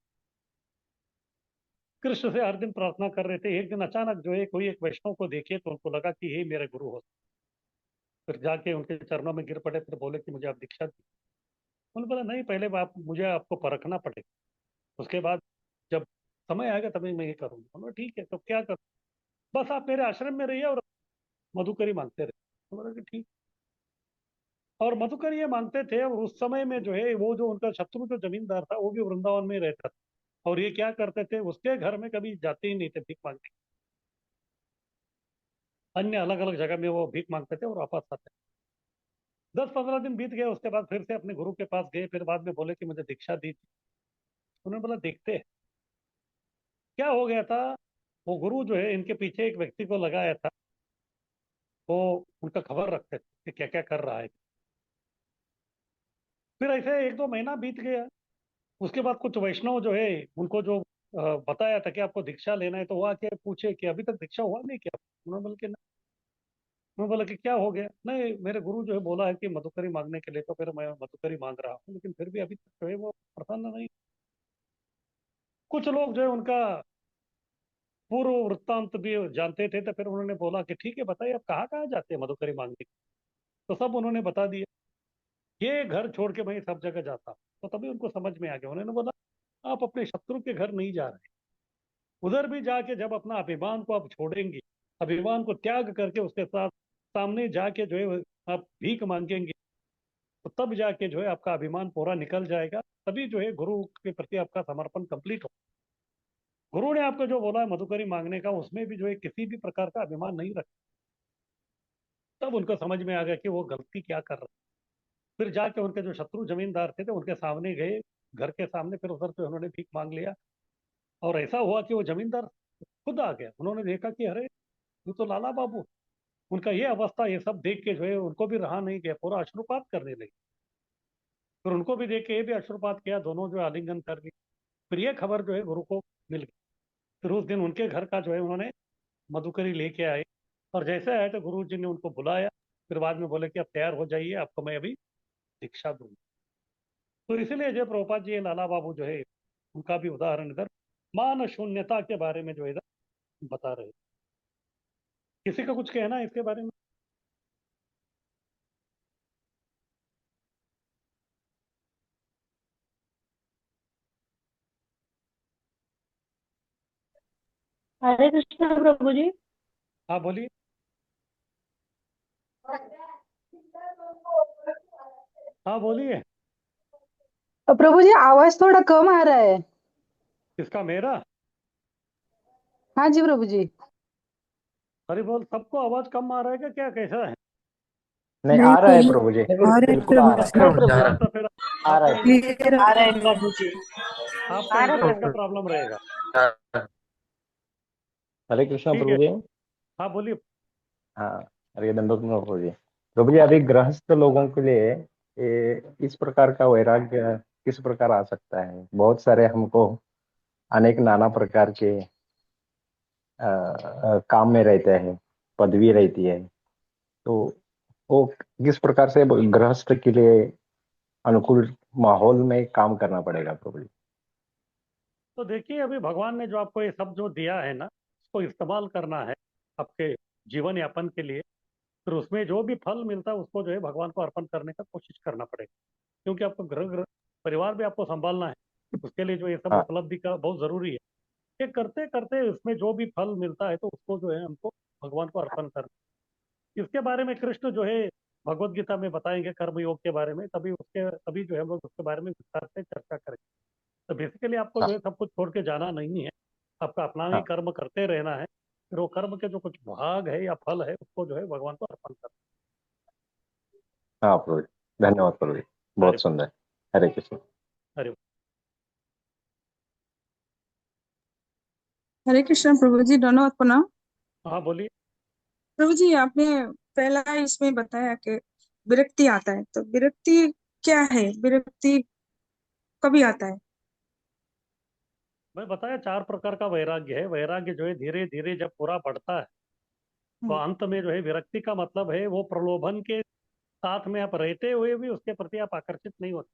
कृष्ण से हर दिन प्रार्थना कर रहे थे। एक दिन अचानक जो है कोई एक वैष्णव को देखे तो उनको लगा कि ये मेरे गुरु हो। फिर जाके उनके चरणों में गिर पड़े, फिर बोले कि मुझे आप दीक्षा दी। उन्होंने बोला नहीं, पहले आप मुझे आपको परखना पड़ेगा, उसके बाद जब समय आएगा तभी मैं ये करूँगा। उन्होंने ठीक है, तो क्या करूँ? बस आप मेरे आश्रम में रहिए और मधुकरी मांगते रहे। तो बोला कि ठीक। और मधुकरी ये मांगते थे, और उस समय में जो है वो जो उनका शत्रु जो जमींदार था वो भी वृंदावन में रहता था, और ये क्या करते थे, उसके घर में कभी जाते ही नहीं थे भीख मांगने। अन्य अलग अलग जगह में वो भीख मांगते थे और वापस आते। 10-15 दिन बीत गए, उसके बाद फिर से अपने गुरु के पास गए। फिर बाद में बोले कि मुझे दीक्षा दी थी। उन्होंने बोला देखते हैं क्या हो गया था। वो गुरु जो है इनके पीछे एक व्यक्ति को लगाया था, वो उनका खबर रखते थे कि क्या क्या कर रहा है। फिर ऐसे 1-2 महीना बीत गया। उसके बाद कुछ वैष्णव जो है उनको जो बताया था कि आपको दीक्षा लेना है, तो वो आके पूछे कि अभी तक दीक्षा हुआ नहीं क्या? उन्होंने बोला कि नहीं। उन्होंने बोला कि क्या हो गया? नहीं, मेरे गुरु जो है बोला है कि मधुकरी मांगने के लिए, तो फिर मैं मधुकरी मांग रहा हूँ, लेकिन फिर भी अभी तक जो है वो प्रसन्न नहीं। कुछ लोग जो है उनका पूर्व वृत्तांत भी जानते थे, तो फिर उन्होंने बोला कि ठीक है, बताइए आप कहाँ कहाँ जाते हैं मधुकरी मांगने के? तो सब उन्होंने बता दिया, ये घर छोड़ के मैं सब जगह जाता हूँ। तो तभी उनको समझ में आ गया। उन्होंने बोला आप अपने शत्रु के घर नहीं जा रहे, उधर भी जाके जब अपना अभिमान को आप छोड़ेंगे, अभिमान को त्याग करके उसके साथ सामने जाके जो है आप भीख मांगेंगे, तो तब जाके जो है आपका अभिमान पूरा निकल जाएगा। तभी जो है गुरु के प्रति आपका समर्पण कंप्लीट हो। गुरु ने आपको जो बोला है मधुकरी मांगने का, उसमें भी जो है किसी भी प्रकार का अभिमान नहीं रखा। तब उनको समझ में आ गया कि वो गलती क्या कर रहे। फिर जाके उनके जो शत्रु जमींदार थे तो उनके सामने गए, घर के सामने, फिर उधर से उन्होंने भीख मांग लिया। और ऐसा हुआ कि वो जमींदार खुद आ गया। उन्होंने देखा कि अरे ये तो लाला बाबू। उनका ये अवस्था, ये सब देख के जो है उनको भी रहा नहीं गया, पूरा अश्रुपात करने लगे। फिर उनको भी देख के ये भी अश्रुपात किया, दोनों जो है आलिंगन कर ली। फिर ये खबर जो है गुरु को मिल गई। फिर उस दिन उनके घर का जो है उन्होंने मधुकरी लेके आए। और जैसे आए तो गुरु जी ने उनको बुलाया। फिर बाद में बोले कि अब तैयार हो जाइए, आपको मैं अभी दीक्षा दूंगा। तो इसीलिए जय प्रभुपाद जी, ये लाला बाबू जो है उनका भी उदाहरण इधर मान शून्यता के बारे में जो है इधर बता रहे हैं। किसी का कुछ कहना है इसके बारे में? हरे कृष्ण प्रभु जी। हाँ बोलिए। हाँ बोलिए। प्रभु जी आवाज थोड़ा कम आ रहा है। किसका, मेरा? हाँ जी प्रभु जी। अरे बोल, सबको आवाज कम आ रहा है क्या, क्या कैसा है? नहीं, नहीं आ रहा है प्रभु, प्रभु जी, आ रहे बिल्कुल आ प्रभु रहा जी। हाँ प्रभु जी, आ हाँ रहा तो फिर आ रहा है। आपका क्लियर आ रहा है प्रभु जी। आपका आ रहा इंटरनेट का है। प्रॉब्लम रहेगा। हरे कृष्णा ठीक प्रभु है। जी। हाँ बोलिए। हाँ, हरे दंडोत प्रभु जी। प्रभु जी, अभी गृहस्थ लोगों के लिए इस प्रकार का वैराग्य किस प्रकार आ सकता है? बहुत सारे हमको अनेक नाना प्रकार के काम में रहते हैं, पदवी रहती है, तो वो किस प्रकार से गृहस्थ के लिए अनुकूल माहौल में काम करना पड़ेगा प्रभु जी? तो देखिए, अभी भगवान ने जो आपको ये सब जो दिया है ना, उसको इस्तेमाल करना है आपके जीवन यापन के लिए। फिर उसमें जो भी फल मिलता है उसको जो है भगवान को अर्पण करने का कोशिश करना पड़ेगा। क्योंकि आपको घर परिवार भी आपको संभालना है। उसके लिए जो ये सब हाँ उपलब्धि का बहुत जरूरी है। ये करते करते उसमें जो भी फल मिलता है तो उसको जो है हमको भगवान को अर्पण करना। इसके बारे में कृष्ण जो है भगवत गीता में बताएंगे कर्म योग के बारे में, तभी जो है हम लोग उसके बारे में विस्तार से चर्चा करेंगे। तो बेसिकली आपको जो हाँ है सब कुछ छोड़ के जाना नहीं है। आपका अपना ही हाँ कर्म करते रहना है। फिर वो कर्म के जो कुछ भाग है या फल है उसको जो है भगवान को अर्पण करना। हाँ प्रभु जी, धन्यवाद प्रभु जी, हरे बहुत सुंदर। हरे कृष्ण। हरे। हरे कृष्ण प्रभु जी, दोनों प्रणाम। हाँ बोलिए। प्रभु जी आपने पहला इसमें बताया कि विरक्ति आता है, तो विरक्ति क्या है? विरक्ति कभी आता है? मैं बताया 4 प्रकार का वैराग्य है। वैराग्य जो है धीरे धीरे जब पूरा बढ़ता है तो हम्म, अंत में जो है विरक्ति का मतलब है वो प्रलोभन के साथ में आप रहते हुए भी उसके प्रति आप आकर्षित नहीं होते।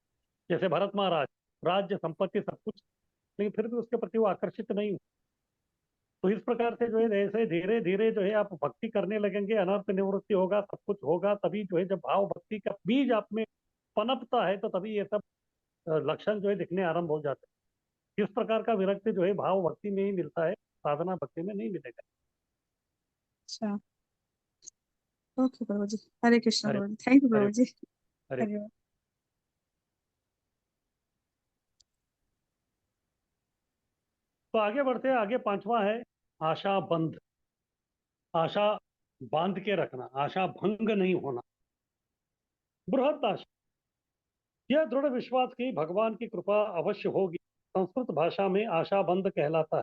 जैसे भरत महाराज, राज्य संपत्ति सब कुछ, लेकिन फिर भी उसके प्रति वो आकर्षित नहीं हुए। तो इस प्रकार से जो है ऐसे धीरे धीरे जो है आप भक्ति करने लगेंगे, अनर्थ निवृत्ति होगा, सब कुछ होगा। तभी जो है जब भाव भक्ति का बीज आप में पनपता है तो तभी ये सब लक्षण जो है दिखने आरंभ हो जाते हैं। इस प्रकार का विरक्ति जो है भाव भक्ति में ही मिलता है, साधना भक्ति में नहीं मिलेगा। अच्छा, ओके प्रभु जी। हरे कृष्ण अरे प्रभु जी, थैंक यू अरे प्रभु जी। अरे। हरे तो आगे बढ़ते हैं। आगे 5वां है आशा बंध। आशा बांध के रखना, आशा भंग नहीं होना। बृहद आशा, यह दृढ़ विश्वास की भगवान की कृपा अवश्य होगी। संस्कृत भाषा में आशा बंध कहलाता है।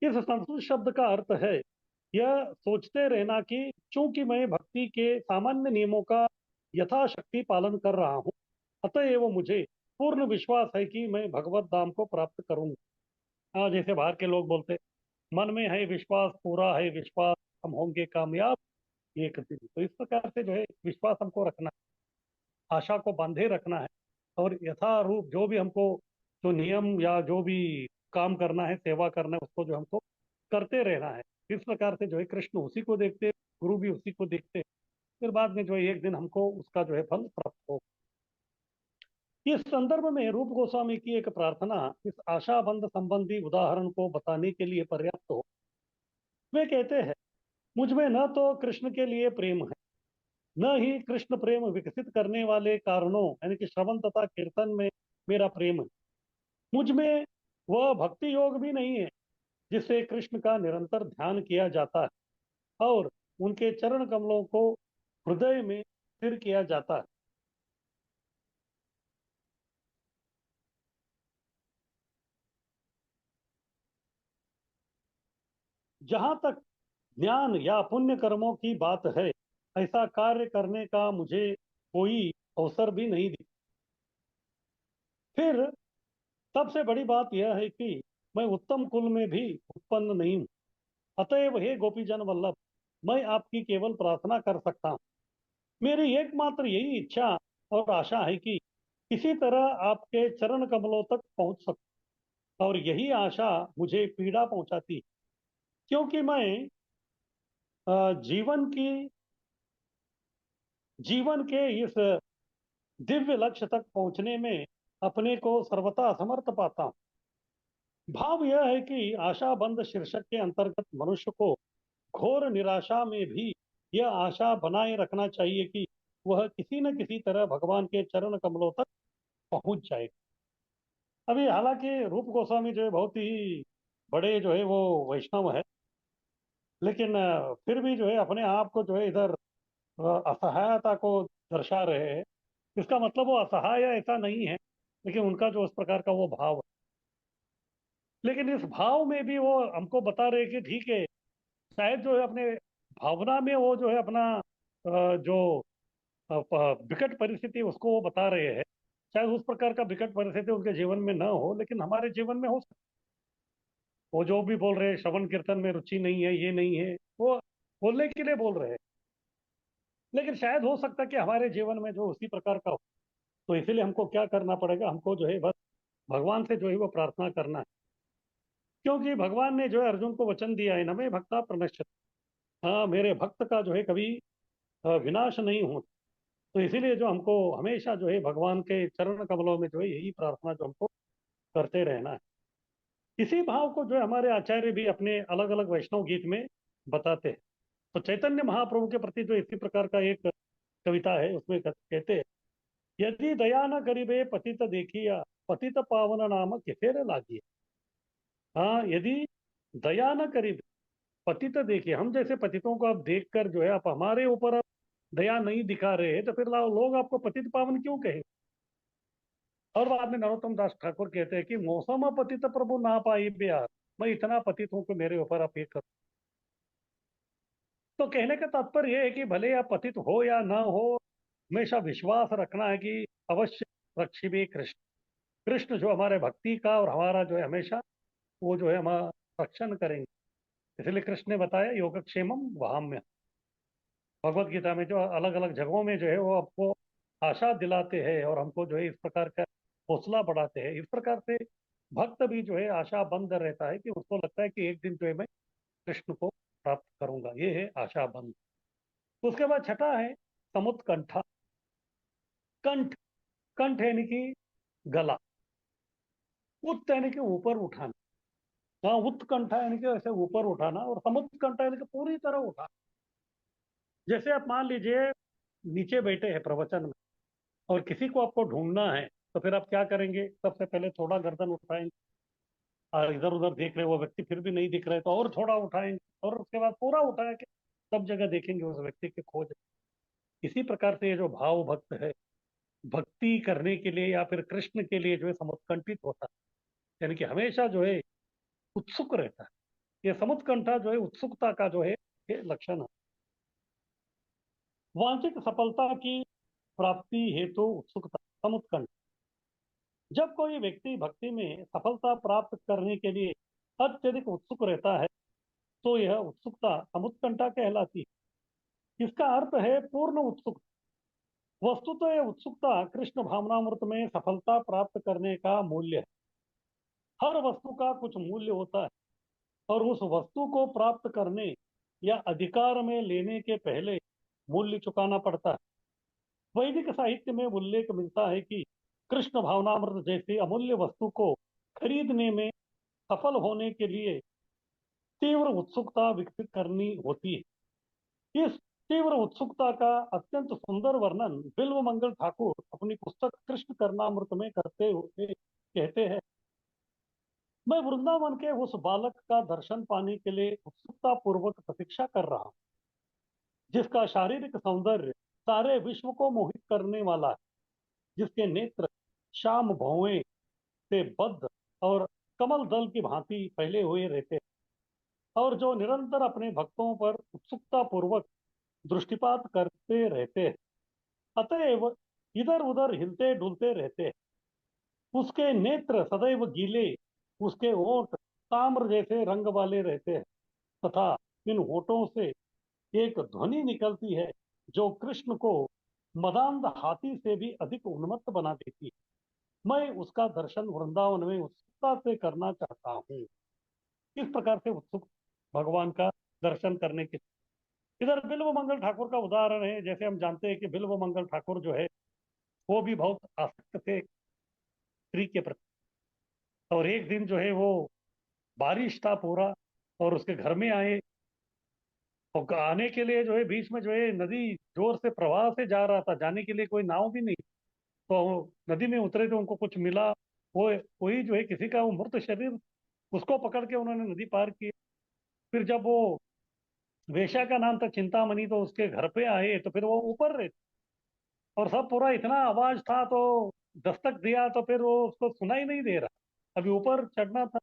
इस संस्कृत शब्द का अर्थ है यह सोचते रहना कि चूंकि मैं भक्ति के सामान्य नियमों का यथाशक्ति पालन कर रहा हूँ, अतएव मुझे पूर्ण विश्वास है कि मैं भगवत धाम को प्राप्त करूंगा। जैसे बाहर के लोग बोलते, मन में है विश्वास, पूरा है विश्वास, हम होंगे कामयाब एक दिन। तो इस प्रकार से जो है विश्वास हमको रखना है, आशा को बांधे रखना है। और यथारूप जो भी हमको जो नियम या जो भी काम करना है, सेवा करना है, उसको जो हमको करते रहना है। इस प्रकार से जो है कृष्ण उसी को देखते, गुरु भी उसी को देखते। फिर बाद में जो है एक दिन हमको उसका जो है फल प्राप्त हो। इस संदर्भ में रूप गोस्वामी की एक प्रार्थना इस आशाबंध संबंधी उदाहरण को बताने के लिए पर्याप्त हो। वे कहते हैं, मुझ में न तो कृष्ण के लिए प्रेम है, न ही कृष्ण प्रेम विकसित करने वाले कारणों यानी कि श्रवण तथा कीर्तन में मेरा प्रेम है। मुझ में वह भक्ति योग भी नहीं है जिससे कृष्ण का निरंतर ध्यान किया जाता है और उनके चरण कमलों को हृदय में स्थिर किया जाता है। जहां तक ज्ञान या पुण्य कर्मों की बात है, ऐसा कार्य करने का मुझे कोई अवसर भी नहीं दिया। फिर सबसे बड़ी बात यह है कि मैं उत्तम कुल में भी उत्पन्न नहीं हूं। अतएव हे गोपीजन वल्लभ, मैं आपकी केवल प्रार्थना कर सकता हूँ। मेरी एकमात्र यही इच्छा और आशा है कि किसी तरह आपके चरण कमलों तक पहुंच सकूं। और यही आशा मुझे पीड़ा पहुंचाती है, क्योंकि मैं जीवन के इस दिव्य लक्ष्य तक पहुंचने में अपने को सर्वथा असमर्थ पाता हूँ। भाव यह है कि आशा बंद शीर्षक के अंतर्गत मनुष्य को घोर निराशा में भी यह आशा बनाए रखना चाहिए कि वह किसी न किसी तरह भगवान के चरण कमलों तक पहुंच जाएगा। अभी हालांकि रूप गोस्वामी जो है बहुत ही बड़े जो है वो वैष्णव है, लेकिन फिर भी जो है अपने आप को जो है इधर असहायता को दर्शा रहे हैं। इसका मतलब वो असहाय ऐसा नहीं है, लेकिन उनका जो उस प्रकार का वो भाव है। लेकिन इस भाव में भी वो हमको बता रहे कि ठीक है, शायद जो है अपने भावना में वो जो है अपना जो विकट परिस्थिति उसको वो बता रहे हैं। शायद उस प्रकार का विकट परिस्थिति उनके जीवन में ना हो, लेकिन हमारे जीवन में हो सकता है। वो जो भी बोल रहे हैं श्रवण कीर्तन में रुचि नहीं है, ये नहीं है, वो बोलने के लिए बोल रहे हैं, लेकिन शायद हो सकता है कि हमारे जीवन में जो उसी प्रकार का हो। तो इसीलिए हमको क्या करना पड़ेगा, हमको जो है बस भगवान से जो है वो प्रार्थना करना है। क्योंकि भगवान ने जो है अर्जुन को वचन दिया है, न मैं भक्ता प्रणश्यति। हाँ, मेरे भक्त का जो है कभी विनाश नहीं हो। तो इसीलिए जो हमको हमेशा जो है भगवान के चरण कमलों में जो है यही प्रार्थना जो हमको करते रहना है। इसी भाव को जो है हमारे आचार्य भी अपने अलग अलग वैष्णव गीत में बताते हैं। तो चैतन्य महाप्रभु के प्रति जो इसी प्रकार का एक कविता है, उसमें कहते हैं, यदि दया न करिबे पतित देखिया, पतित पावन नाम किसेर लागिए। हाँ, यदि दया न करिबे पतित देखिए, हम जैसे पतितों को आप देखकर जो है आप हमारे ऊपर आप दया नहीं दिखा रहे हैं, तो फिर लोग आपको पतित पावन क्यों कहेंगे। और बाद में नरोत्तम दास ठाकुर कहते हैं कि मौसम पतित प्रभु ना पाई बिहार, मैं इतना पतित हूं कि मेरे ऊपर आप ये कर। तो कहने का तात्पर्य यह है कि भले आप पतित हो या ना हो, हमेशा विश्वास रखना है कि अवश्य रक्षिबे कृष्ण। कृष्ण जो हमारे भक्ति का और हमारा जो है हमेशा वो जो है हमारा रक्षण करेंगे। इसलिए कृष्ण ने बताया योगक्षेमम वहाम्य। भगवत गीता में जो अलग अलग जगहों में जो है वो आपको आशा दिलाते हैं और हमको जो है इस प्रकार का हौसला बढ़ाते हैं। इस प्रकार से भक्त भी जो है आशा बंद रहता है कि उसको लगता है कि एक दिन जो है मैं कृष्ण को प्राप्त करूंगा। ये है आशा बंद। उसके बाद छठा है समुत्कंठा। कंठ, कंठ यानी कि गला, उत्त यानी कि ऊपर उठाना। हाँ, उत्कंठा यानी कि ऐसे ऊपर उठाना, और समुत्कंठा यानी कि पूरी तरह उठाना। जैसे आप मान लीजिए नीचे बैठे हैं प्रवचन में और किसी को आपको ढूंढना है, तो फिर आप क्या करेंगे, सबसे पहले थोड़ा गर्दन उठाएंगे और इधर उधर देख रहे वो व्यक्ति फिर भी नहीं दिख रहे तो और थोड़ा उठाएंगे, और उसके बाद पूरा उठा के सब जगह देखेंगे उस व्यक्ति की खोज। इसी प्रकार से ये जो भाव भक्त है, भक्ति करने के लिए या फिर कृष्ण के लिए जो है समुत्कंठित होता है, यानी कि हमेशा जो है उत्सुक रहता है। ये समुत्कंठा जो है उत्सुकता का जो है ये लक्षण है। वांछित सफलता की प्राप्ति हेतु उत्सुकता, समुत्कंठ। जब कोई व्यक्ति भक्ति में सफलता प्राप्त करने के लिए अत्यधिक उत्सुक रहता है, तो यह उत्सुकता समुत्कंठा कहलाती है। इसका अर्थ है पूर्ण उत्सुकता। वस्तुतः यह उत्सुकता कृष्ण भावनामृत में सफलता प्राप्त करने का मूल्य है। हर वस्तु का कुछ मूल्य होता है, और उस वस्तु को प्राप्त करने या अधिकार में लेने के पहले मूल्य चुकाना पड़ता है। वैदिक साहित्य में उल्लेख मिलता है कि कृष्ण भावनामृत जैसी अमूल्य वस्तु को खरीदने में सफल होने के लिए तीव्र उत्सुकता विकसित करनी होती है। इस तीव्र उत्सुकता का अत्यंत सुंदर वर्णन बिल्व मंगल ठाकुर अपनी पुस्तक कृष्ण करनामृत में करते हुए कहते हैं, मैं वृंदावन के उस बालक का दर्शन पाने के लिए उत्सुकता पूर्वक प्रतीक्षा कर रहा हूँ, जिसका शारीरिक सौंदर्य सारे विश्व को मोहित करने वाला है, जिसके नेत्र श्याम भौवें से बद्ध और कमल दल की भांति फैले हुए रहते हैं, और जो निरंतर अपने भक्तों पर उत्सुकता पूर्वक दृष्टिपात करते रहते हैं, अतएव इधर उधर हिलते डुलते रहते हैं। उसके नेत्र सदैव गीले, उसके होंठ ताम्र जैसे रंग वाले रहते हैं, तथा इन होठों से एक ध्वनि निकलती है जो कृष्ण को मदांध हाथी से भी अधिक उन्मत्त बना देती है। मैं उसका दर्शन वृंदावन में उत्सुकता से करना चाहता हूँ। इस प्रकार से उत्सुक भगवान का दर्शन करने के। इधर बिल्व मंगल ठाकुर का उदाहरण है। जैसे हम जानते हैं कि बिल्व मंगल ठाकुर जो है वो भी बहुत आसक्त थे स्त्री के प्रति। और एक दिन जो है वो बारिश था पूरा, और उसके घर में आए, और आने के लिए जो है बीच में जो है नदी जोर से प्रवाह से जा रहा था, जाने के लिए कोई नाव भी नहीं। तो नदी में उतरे तो उनको कुछ मिला, वो कोई जो है किसी का वो मृत शरीर, उसको पकड़ के उन्होंने नदी पार की। फिर जब वो वेश्या का नाम था चिंतामणि, तो उसके घर पे आए तो फिर वो ऊपर रहे, और सब पूरा इतना आवाज था तो दस्तक दिया, तो फिर वो उसको सुनाई नहीं दे रहा। अभी ऊपर चढ़ना था,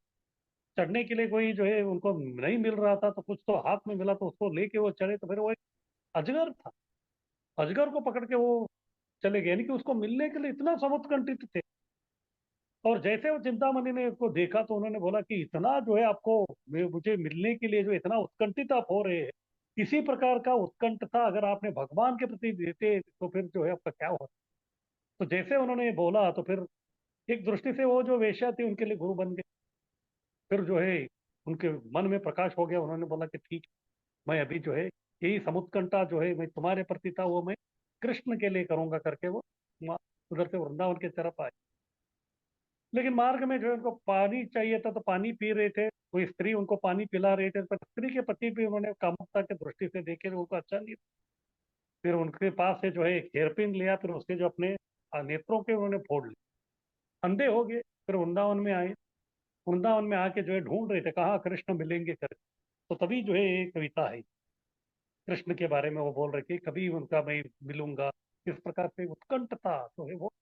चढ़ने के लिए कोई जो है उनको नहीं मिल रहा था, तो कुछ तो हाथ में मिला तो उसको लेके वो चढ़े, तो फिर वो एक अजगर था। अजगर को पकड़ के वो चले गए, यानी कि उसको मिलने के लिए इतना समुत्कंठित थे। और जैसे वो चिंतामणि ने उसको देखा तो उन्होंने बोला कि इतना जो है आपको मुझे मिलने के लिए जो इतना उत्कंठित आप हो रहे हैं, इसी प्रकार का उत्कंठता अगर आपने भगवान के प्रति देते तो फिर जो है आपका क्या होता। तो जैसे उन्होंने बोला तो फिर एक दृष्टि से वो जो वेश्या थी उनके लिए गुरु बन गए। फिर जो है उनके मन में प्रकाश हो गया। उन्होंने बोला कि ठीक, मैं अभी जो है यही समुत्कंठा जो है मैं तुम्हारे प्रति था वो मैं कृष्ण के लिए करूंगा करके वो उधर से वृंदावन की तरफ आए। लेकिन मार्ग में जो है उनको पानी चाहिए था, तो पानी पी रहे थे, कोई स्त्री उनको पानी पिला रहे थे, पर स्त्री के पति भी उन्होंने कामुकता की दृष्टि से देखे तो उनको अच्छा नहीं। फिर उनके पास से जो है एक हेयरपिन लिया, फिर उसके जो अपने नेत्रों के उन्होंने फोड़ लिए, अंधे हो गए। फिर वृंदावन में आए, वृंदावन में आके जो है ढूंढ रहे थे कहाँ कृष्ण मिलेंगे करके। तो तभी जो है एक कविता है कृष्ण के बारे में, वो बोल रहे थे कभी उनका मैं मिलूंगा। इस प्रकार से उत्कंठता जो है वो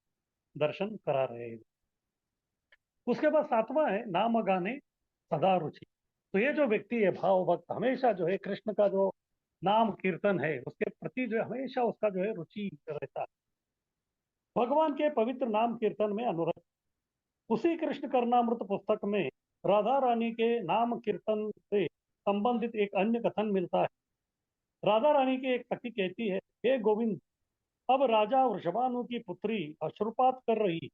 दर्शन करा रहे हैं। उसके बाद सातवां है नाम गाने सदा रुचि। तो ये जो व्यक्ति है भाव भक्त, हमेशा जो है कृष्ण का जो नाम कीर्तन है उसके प्रति जो है हमेशा उसका जो है रुचि रहता है। भगवान के पवित्र नाम कीर्तन में अनुरक्त। उसी कृष्ण करनामृत पुस्तक में राधा रानी के नाम कीर्तन से संबंधित एक अन्य कथन मिलता है। राधा रानी की एक सखी कहती है, हे गोविंद, अब राजा वृषभानु की पुत्री अश्रुपात कर रही,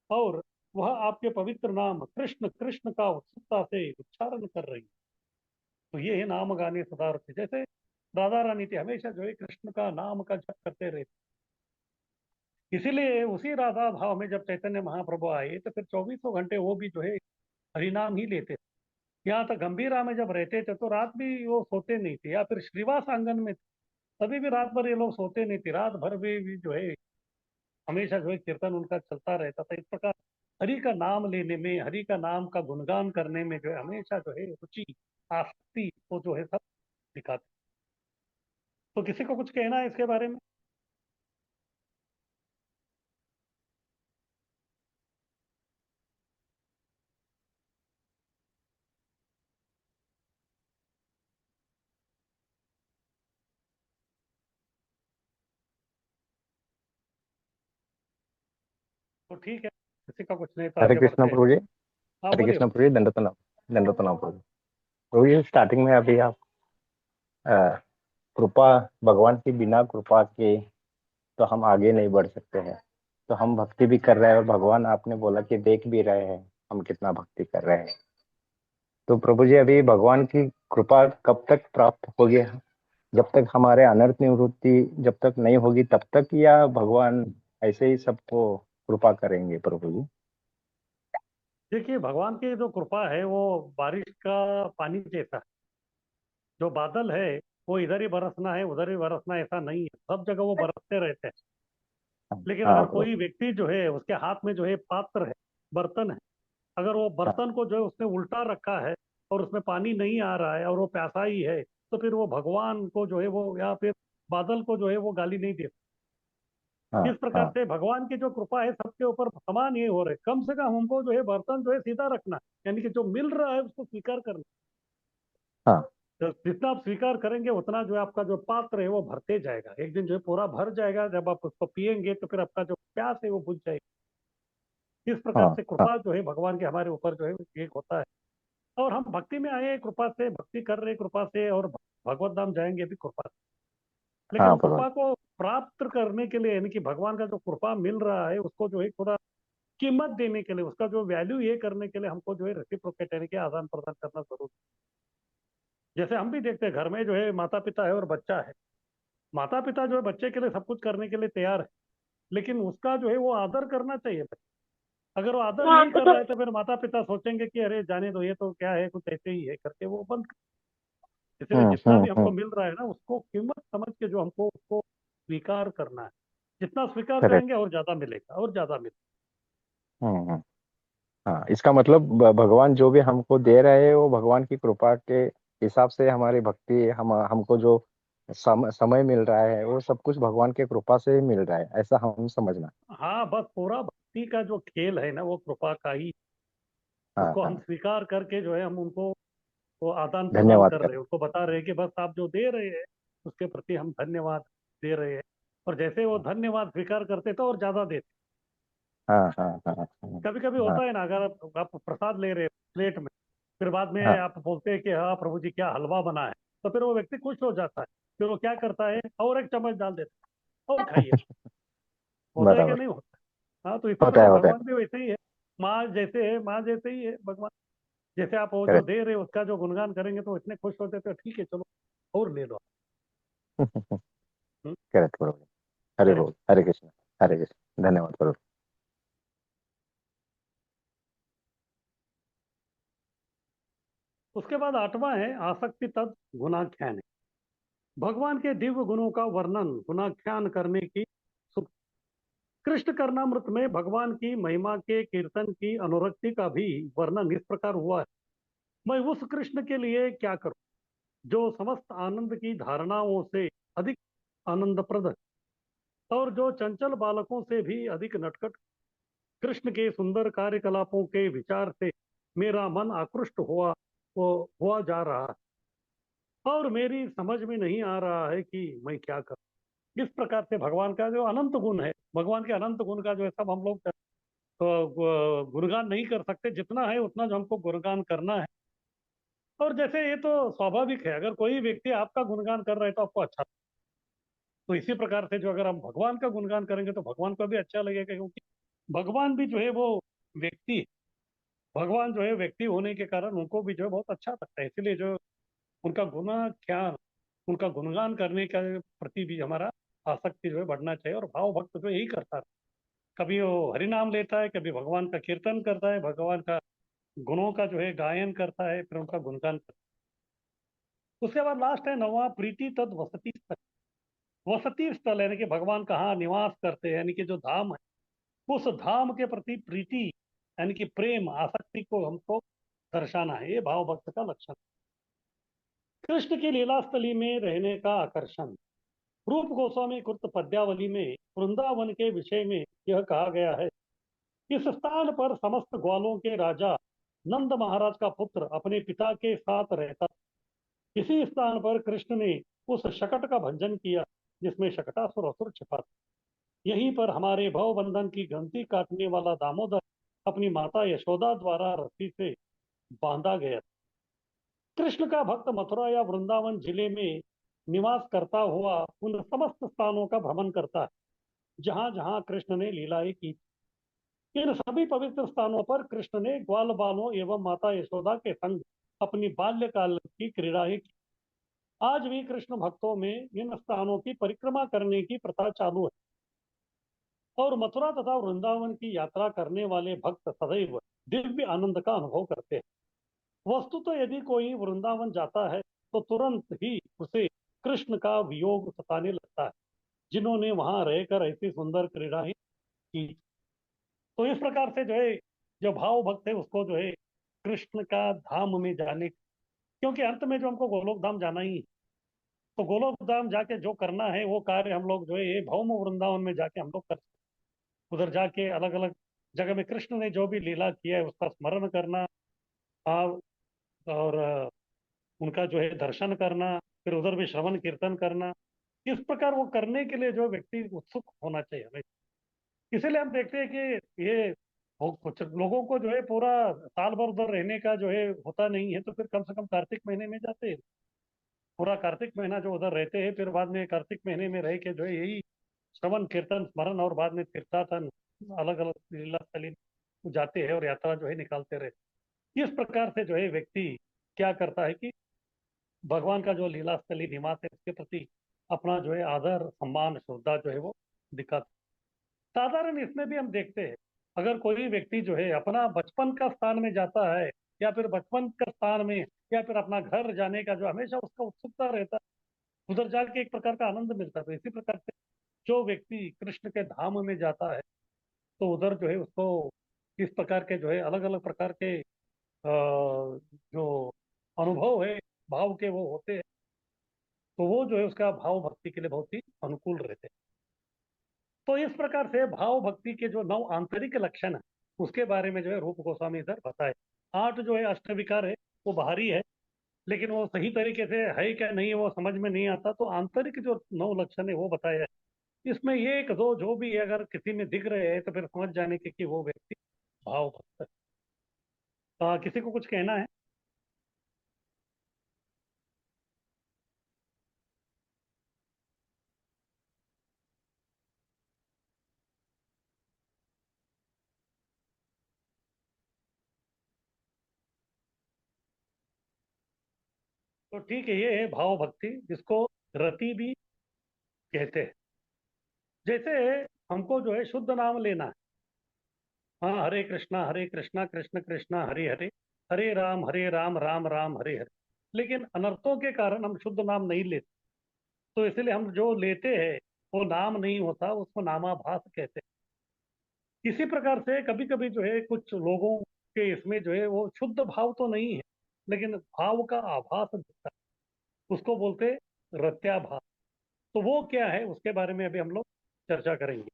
और वह आपके पवित्र नाम कृष्ण कृष्ण का उत्सुकता से उच्चारण कर रही। तो ये है नाम गाने सदा रति। जैसे राधा रानी थी, हमेशा जो है कृष्ण का नाम का जप करते रहते। इसीलिए उसी राधा भाव में जब चैतन्य महाप्रभु आए तो फिर चौबीसों घंटे वो भी जो है हरिनाम ही लेते थे। यहाँ तक गंभीरा में जब रहते थे तो रात भी वो सोते नहीं थे, या फिर श्रीवास आंगन में तभी भी रात भर ये लोग सोते नहीं थे। रात भर भी जो है हमेशा जो है कीर्तन उनका चलता रहता था। इस प्रकार हरि का नाम लेने में, हरि का नाम का गुणगान करने में जो है हमेशा जो है रुचि, आसक्ति वो जो है सब दिखाते। तो किसी को कुछ कहना है इसके बारे में? तो ठीक है, किसी का कुछ नहीं तो हरे आगे कृष्ण बढ़ते हैं। प्रभु जी। हाँ हरे बोलिए। कृष्ण प्रभु जी, दंडवत प्रणाम प्रभु जी। प्रभु जी, स्टार्टिंग में अभी आप अ, कृपा, भगवान की बिना कृपा के तो हम आगे नहीं बढ़ सकते हैं। तो हम भक्ति भी कर रहे हैं और भगवान आपने बोला कि देख भी रहे हैं हम कितना भक्ति कर रहे हैं। तो प्रभु जी, अभी भगवान की कृपा कब तक प्राप्त होगी? जब तक हमारे अनर्थ निवृत्ति जब तक नहीं होगी तब तक, या भगवान ऐसे ही सबको कृपा करेंगे प्रभु जी? देखिए, भगवान की जो कृपा है वो बारिश का पानी जैसा है। जो बादल है वो इधर ही बरसना है उधर ही बरसना ऐसा नहीं है, सब जगह वो बरसते रहते हैं। लेकिन हाँ अगर प्रभु। कोई व्यक्ति जो है उसके हाथ में जो है पात्र है, बर्तन है, अगर वो हाँ बर्तन को जो है उसने उल्टा रखा है और उसमें पानी नहीं आ रहा है और वो प्यासा ही है, तो फिर वो भगवान को जो है वो, या फिर बादल को जो है वो गाली नहीं दे। हाँ इस प्रकार हाँ से भगवान की जो कृपा है सबके ऊपर समान ये हो रहे, कम से कम हमको जो है बर्तन जो है सीधा रखना, यानी कि जो मिल रहा है उसको स्वीकार करना। हाँ तो जितना आप स्वीकार करेंगे उतना जो है आपका जो पात्र है वो भरते जाएगा, एक दिन जो है पूरा भर जाएगा। जब आप उसको पिएंगे तो फिर आपका जो प्यास है वो बुझ जाएगी। इस प्रकार हाँ से हाँ। कृपा जो है भगवान के हमारे ऊपर जो है एक होता है। और हम भक्ति में आए हैं कृपा से, भक्ति कर रहे हैं कृपा से, और भगवत धाम जाएंगे भी कृपा से। लेकिन हाँ उस प्रभु। कृपा को प्राप्त करने के लिए, यानी कि भगवान का जो कृपा मिल रहा है उसको जो है थोड़ा कीमत देने के लिए, उसका जो वैल्यू ये करने के लिए हमको जो है रेसिप्रोकेट यानी कि आदान प्रदान करना जरूरी है। जैसे हम भी देखते हैं घर में जो है माता पिता है और बच्चा है। माता पिता जो है बच्चे के लिए सब कुछ करने के लिए तैयार है, लेकिन उसका जो है वो आदर करना चाहिए। अगर वो आदर हाँ नहीं वो कर तो रहा है तो फिर माता पिता सोचेंगे कि अरे जाने दो, ये तो क्या है, कुछ ऐसे ही है करके वो बंद इसलिए जितना भी हमको हम्म। मिल रहा है ना उसको कीमत समझ के जो हमको उसको स्वीकार करना है। जितना स्वीकार करेक्ट। करेंगे और ज्यादा मिलेगा और ज्यादा मिलेगा। हम्म। हाँ, इसका मतलब भगवान जो भी हमको दे रहे हैं वो भगवान की कृपा के हिसाब से हमारी भक्ति, हमको जो समय मिल रहा है वो सब कुछ भगवान की कृपा से ही मिल रहा है, ऐसा हम समझना। हाँ, बस पूरा भक्ति का जो खेल है ना वो कृपा का ही। हाँ उसको हम हाँ। स्वीकार करके जो है हम उनको वो आदान प्रदान धन्यवाद कर रहे करें। हैं, उसको बता रहे हैं कि बस आप जो दे रहे हैं उसके प्रति हम धन्यवाद दे रहे हैं। और जैसे वो धन्यवाद स्वीकार करते तो और ज्यादा देते। हाँ हाँ हाँ हाँ कभी कभी हाँ होता है ना, अगर आप प्रसाद ले रहे हैं प्लेट में, फिर बाद में हाँ। आप बोलते हैं कि हाँ प्रभु जी क्या हलवा बना है, तो फिर वो व्यक्ति खुश हो जाता है। फिर वो क्या करता है, और एक चम्मच डाल देता है और खाइए। होता है कि बराबर। नहीं होता? हाँ, तो इसी होता है प्रकार होता है। भगवान भी वैसे ही है। माँ जैसे है, माँ जैसे ही है भगवान। जैसे आप वो जो करेक्ट। दे रहे हो उसका जो गुणगान करेंगे तो इतने खुश होते थे, ठीक है चलो और ले लो। हम्म, करेक्ट प्रभु। हरे हरे बोल, हरे कृष्ण। हरे कृष्ण, धन्यवाद प्रभु। उसके बाद आठवां है आसक्ति तद गुणाख्यान। भगवान के दिव्य गुणों का वर्णन गुणाख्यान करने की सुख। कृष्ण कर्णामृत में भगवान की महिमा के कीर्तन की अनुरक्ति का भी वर्णन इस प्रकार हुआ है। मैं उस कृष्ण के लिए क्या करूं जो समस्त आनंद की धारणाओं से अधिक आनंदप्रद है, और जो चंचल बालकों से भी अधिक नटखट। कृष्ण के सुंदर कार्यकलापों के विचार से मेरा मन आकृष्ट हुआ जा रहा है, और मेरी समझ में नहीं आ रहा है कि मैं क्या करूं। इस प्रकार से भगवान का जो अनंत गुण है, भगवान के अनंत गुण का जो है सब हम लोग गुणगान नहीं कर सकते। जितना है उतना जो हमको गुणगान करना है। और जैसे ये तो स्वाभाविक है, अगर कोई व्यक्ति आपका गुणगान कर रहा है तो आपको अच्छा लगेगा। तो इसी प्रकार से जो अगर हम भगवान का गुणगान करेंगे तो भगवान को भी अच्छा लगेगा, क्योंकि भगवान भी जो है वो व्यक्ति है। भगवान जो है व्यक्ति होने के कारण उनको भी जो है बहुत अच्छा लगता है। इसलिए जो उनका गुणाख्यान, उनका गुणगान करने के प्रति भी हमारा आसक्ति जो है बढ़ना चाहिए। और भाव भक्त जो यही करता है, कभी वो हरि नाम लेता है, कभी भगवान का कीर्तन करता है, भगवान का गुणों का जो है गायन करता है, फिर उनका गुणगान करता है। उसके बाद लास्ट है नवा प्रीति तद वसति स्थल। वसति स्थल यानी कि भगवान कहाँ निवास करते हैं, यानी कि जो धाम है उस धाम के प्रति प्रीति यानी कि प्रेम आसक्ति को हमको दर्शाना है। ये भाव भक्त का लक्षण है। कृष्ण की लीला स्थली में रहने का आकर्षण। रूप गोस्वामी कृत पद्यावली में वृंदावन के विषय में यह कहा गया है, इस स्थान पर समस्त ग्वालों के राजा नंद महाराज का पुत्र अपने पिता के साथ रहता। इसी स्थान पर कृष्ण ने उस शकट का भंजन किया जिसमें शकटासुर असुर छिपा था। यहीं पर हमारे भव बंधन की ग्रंथि काटने वाला दामोदर अपनी माता यशोदा द्वारा रस्सी से बांधा गया। कृष्ण का भक्त मथुरा या वृंदावन जिले में निवास करता हुआ उन समस्त स्थानों का भ्रमण करता है जहां जहां कृष्ण ने लीलाएं की। इन सभी पवित्र स्थानों पर कृष्ण ने ग्वाल बालों एवं माता यशोदा के संग अपनी बाल्यकाल की क्रीड़ाएं की। आज भी कृष्ण भक्तों में इन स्थानों की परिक्रमा करने की प्रथा चालू है, और मथुरा तथा वृंदावन की यात्रा करने वाले भक्त सदैव दिव्य आनंद का अनुभव करते हैं। वस्तु तो यदि कोई वृंदावन जाता है तो तुरंत ही उसे कृष्ण का वियोग सताने लगता है, जिन्होंने वहां रहकर ऐसी सुंदर क्रीड़ाएं की। तो इस प्रकार से जो है जो भाव भक्त है उसको जो है कृष्ण का धाम में जाने, क्योंकि अंत में जो हमको गोलोक धाम जाना ही है, तो गोलोक धाम जाके जो करना है वो कार्य हम लोग जो है ये भौम वृंदावन में जाके हम लोग कर सकते हैं। उधर जाके अलग अलग जगह में कृष्ण ने जो भी लीला किया है उसका स्मरण करना। और उनका जो है दर्शन करना, फिर उधर भी श्रवण कीर्तन करना, इस प्रकार वो करने के लिए जो व्यक्ति उत्सुक होना चाहिए हमें। इसीलिए हम देखते हैं कि ये कुछ लोगों को जो है पूरा साल भर उधर रहने का जो है होता नहीं है, तो फिर कम से कम कार्तिक महीने में जाते हैं। पूरा कार्तिक महीना जो उधर रहते हैं, फिर बाद में कार्तिक महीने में रह के जो है यही श्रवण कीर्तन स्मरण और बाद में तीर्थाटन अलग अलग लीला स्थली जाते हैं और यात्रा जो है निकालते रहते। इस प्रकार से जो है व्यक्ति क्या करता है कि भगवान का जो लीला स्थली निवास है उसके प्रति अपना जो है आदर सम्मान श्रद्धा जो है वो दिखाता। साधारण इसमें भी हम देखते हैं, अगर कोई व्यक्ति जो है अपना बचपन का स्थान में जाता है, या फिर बचपन का स्थान में, या फिर अपना घर जाने का जो हमेशा उसका उत्सुकता रहता है, उधर जाके एक प्रकार का आनंद मिलता है। तो इसी प्रकार से जो व्यक्ति कृष्ण के धाम में जाता है, तो उधर जो है उसको इस प्रकार के जो है अलग अलग प्रकार के जो अनुभव है भाव के वो होते हैं, तो वो जो है उसका भाव भक्ति के लिए बहुत ही अनुकूल रहते हैं। तो इस प्रकार से भाव भक्ति के जो 9 आंतरिक लक्षण है उसके बारे में जो है रूप गोस्वामी इधर बताए। 8 जो है अष्ट विकार है वो बाहरी है, लेकिन वो सही तरीके से है क्या नहीं है वो समझ में नहीं आता, तो आंतरिक जो 9 लक्षण है वो बताया है। इसमें ये एक दो जो भी है, अगर किसी में दिख रहे हैं तो फिर समझ जाने के कि वो व्यक्ति भाव भक्त है। किसी को कुछ कहना है? तो ठीक है, ये है भाव भक्ति, जिसको रति भी कहते हैं। जैसे हमको जो है शुद्ध नाम लेना है, हाँ, हरे कृष्णा कृष्ण कृष्णा हरे हरे, हरे राम राम राम हरे हरे। लेकिन अनर्थों के कारण हम शुद्ध नाम नहीं लेते, तो इसलिए हम जो लेते हैं वो नाम नहीं होता, उसको नामाभास कहते हैं। इसी प्रकार से कभी कभी जो है कुछ लोगों के इसमें जो है वो शुद्ध भाव तो नहीं है, लेकिन भाव का आभास दिखता है, उसको बोलते हैं रत्याभास। तो वो क्या है उसके बारे में अभी हम लोग चर्चा करेंगे।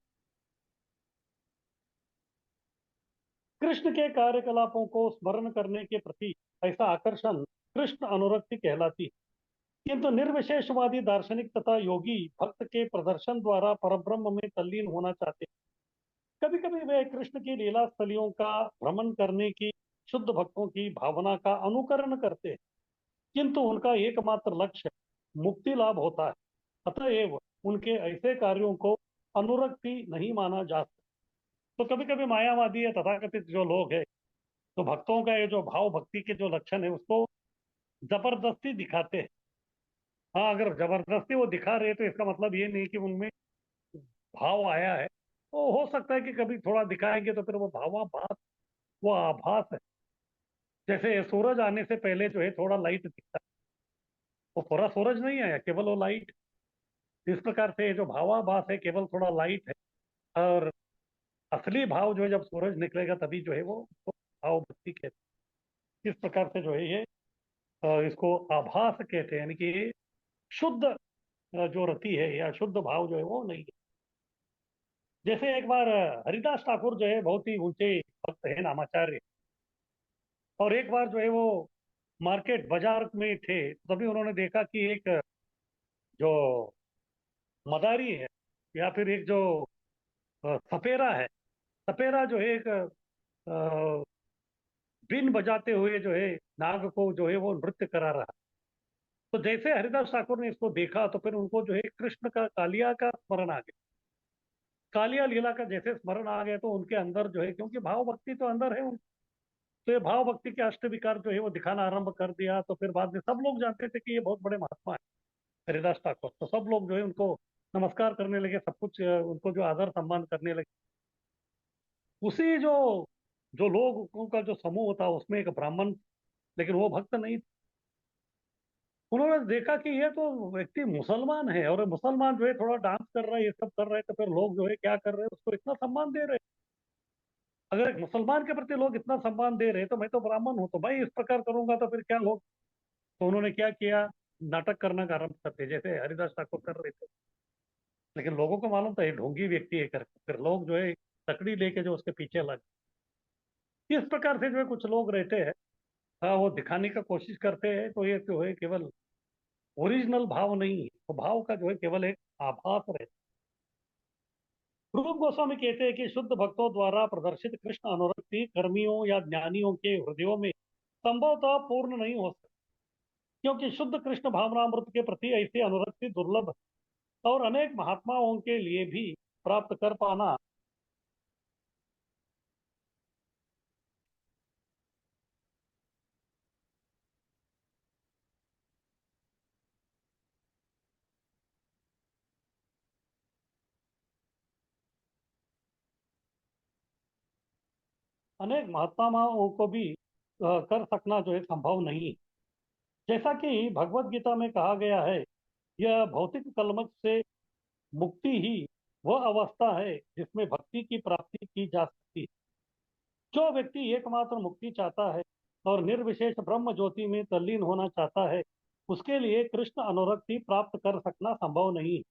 कृष्ण के कार्यकलापों को स्मरण करने के प्रति ऐसा आकर्षण कृष्ण अनुरक्ति कहलाती है। किंतु निर्विशेषवादी दार्शनिक तथा योगी भक्त के प्रदर्शन द्वारा परब्रह्म में तल्लीन होना चाहते हैं। कभी कभी वे कृष्ण की लीला स्थलियों का भ्रमण करने की शुद्ध भक्तों की भावना का अनुकरण करते हैं, किंतु उनका एकमात्र लक्ष्य मुक्ति लाभ होता है। अतएव उनके ऐसे कार्यों को अनुरक्ति नहीं माना जा सकता। तो कभी कभी मायावादी या तथाकथित जो लोग हैं, तो भक्तों का ये जो भाव भक्ति के जो लक्षण है उसको जबरदस्ती दिखाते हैं। हाँ, अगर जबरदस्ती वो दिखा रहे हैं तो इसका मतलब ये नहीं कि उनमें भाव आया है। तो हो सकता है कि कभी थोड़ा दिखाएंगे तो फिर वो भावाभास, वो आभास है। जैसे सूरज आने से पहले जो है थोड़ा लाइट दिखता है, वो पूरा सूरज नहीं आया, केवल वो लाइट। इस प्रकार से ये जो भावाभास है केवल थोड़ा लाइट है, और असली भाव जो है जब सूरज निकलेगा तभी जो है वो उसको भाव भक्ति कहते हैं। इस प्रकार से जो है ये इसको आभास कहते हैं, यानी कि शुद्ध जो रति है या शुद्ध भाव जो है वो नहीं है। जैसे एक बार हरिदास ठाकुर जो है बहुत ही ऊंचे भक्त है, नामाचार्य, और एक बार जो है वो मार्केट बाजार में थे, तभी उन्होंने देखा कि एक जो मदारी है, या फिर एक जो सपेरा है, सपेरा जो है एक बीन बजाते हुए जो है नाग को जो है वो नृत्य करा रहा। तो जैसे हरिदास ठाकुर ने इसको देखा तो फिर उनको जो है कृष्ण का कालिया का स्मरण आ गया, कालिया लीला का जैसे स्मरण आ गया, तो उनके अंदर जो है, क्योंकि भाव भक्ति तो अंदर है तो ये भाव भक्ति के अष्ट विकार जो है वो दिखाना आरंभ कर दिया। तो फिर बाद में सब लोग जानते थे कि ये बहुत बड़े महात्मा है हरिदास ठाकुर, तो सब लोग जो है उनको नमस्कार करने लगे, सब कुछ उनको जो आदर सम्मान करने लगे। उसी जो जो लोगों का जो समूह था उसमें एक ब्राह्मण, लेकिन वो भक्त नहीं था। उन्होंने देखा कि ये तो व्यक्ति मुसलमान है, और मुसलमान जो है थोड़ा डांस कर रहा है, ये सब कर रहे हैं, तो फिर लोग जो है क्या कर रहे हैं, उसको इतना सम्मान दे रहे हैं। अगर एक मुसलमान के प्रति लोग इतना सम्मान दे रहे हैं तो मैं तो ब्राह्मण हूँ, तो भाई इस प्रकार करूंगा तो फिर क्या होगा। तो उन्होंने क्या किया, नाटक करना का आरंभ करते जैसे हरिदास ठाकुर कर रहे थे। लेकिन लोगों को मालूम था ये ढोंगी व्यक्ति है करके, फिर लोग जो है लकड़ी लेके जो उसके पीछे लग। इस प्रकार से जो है कुछ लोग रहते हैं, हाँ, वो दिखाने का कोशिश करते हैं, तो ये जो है केवल ओरिजिनल भाव नहीं है, तो भाव का जो है केवल एक आभास रहता है। रूप गोस्वामी कहते हैं कि शुद्ध भक्तों द्वारा प्रदर्शित कृष्ण अनुरक्ति कर्मियों या ज्ञानियों के हृदयों में संभवतः पूर्ण नहीं हो सकती, क्योंकि शुद्ध कृष्ण भावनामृत के प्रति ऐसी अनुरक्ति दुर्लभ है और अनेक महात्माओं के लिए भी प्राप्त कर पाना अनेक महात्माओं को भी कर सकना जो है संभव नहीं है। जैसा कि भगवत गीता में कहा गया है, यह भौतिक कलमश से मुक्ति ही वह अवस्था है जिसमें भक्ति की प्राप्ति की जा सकती है। जो व्यक्ति एकमात्र मुक्ति चाहता है और निर्विशेष ब्रह्म ज्योति में तल्लीन होना चाहता है, उसके लिए कृष्ण अनुरक्ति प्राप्त कर सकना संभव नहीं है।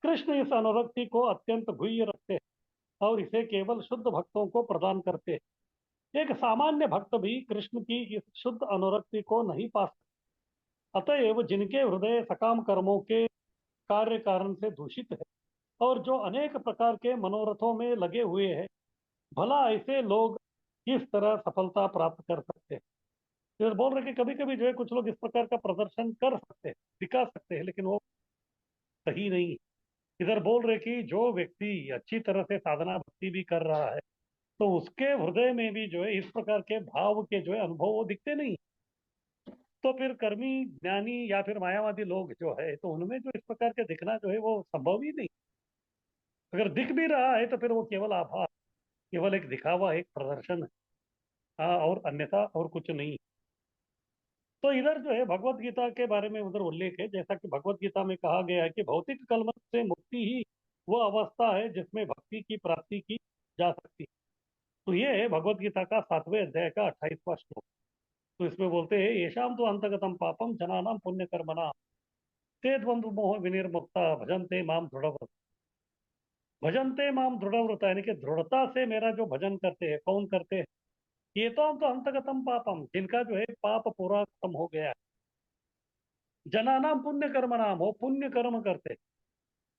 कृष्ण इस अनुरक्ति को अत्यंत गुह्य रखते हैं और इसे केवल शुद्ध भक्तों को प्रदान करते हैं। एक सामान्य भक्त भी कृष्ण की इस शुद्ध अनुरक्ति को नहीं पा सकता। अतएव जिनके हृदय सकाम कर्मों के कार्य कारण से दूषित है और जो अनेक प्रकार के मनोरथों में लगे हुए हैं, भला ऐसे लोग किस तरह सफलता प्राप्त कर सकते हैं। इधर बोल रहे कि कभी कभी जो है कुछ लोग इस प्रकार का प्रदर्शन कर सकते हैं, दिखा सकते हैं, लेकिन वो सही नहीं है। इधर बोल रहे कि जो व्यक्ति अच्छी तरह से साधना भक्ति भी कर रहा है, तो उसके हृदय में भी जो है इस प्रकार के भाव के जो है अनुभव वो दिखते नहीं। तो फिर कर्मी ज्ञानी या फिर मायावादी लोग जो है, तो उनमें जो इस प्रकार के दिखना जो है वो संभव ही नहीं। अगर दिख भी रहा है तो फिर वो केवल आभास, केवल एक दिखावा, एक प्रदर्शन है। हाँ, और अन्यथा और कुछ नहीं। तो इधर जो है भगवत गीता के बारे में उधर उल्लेख है, जैसा कि भगवत गीता में कहा गया है कि भौतिक कलमश से मुक्ति ही वह अवस्था है जिसमें भक्ति की प्राप्ति की जा सकती है। तो ये है भगवत गीता का 7वें अध्याय का 28वां श्लोक। तो इसमें बोलते हैं, येषाम तो अंतगतम पापम जनानाम पुण्य कर्मणा ते द्वंद्व मोह विनिर्मुक्ता भजन्ते माम दृढ़व्रत। भजन्ते माम दृढ़व्रता यानी कि दृढ़ता से मेरा जो भजन करते हैं, कौन करते हैं? ये तो अंतगतम पापम, जिनका जो है पाप पूरा खत्म हो गया है। जनानाम पुण्य कर्म नाम, हो पुण्य कर्म करते।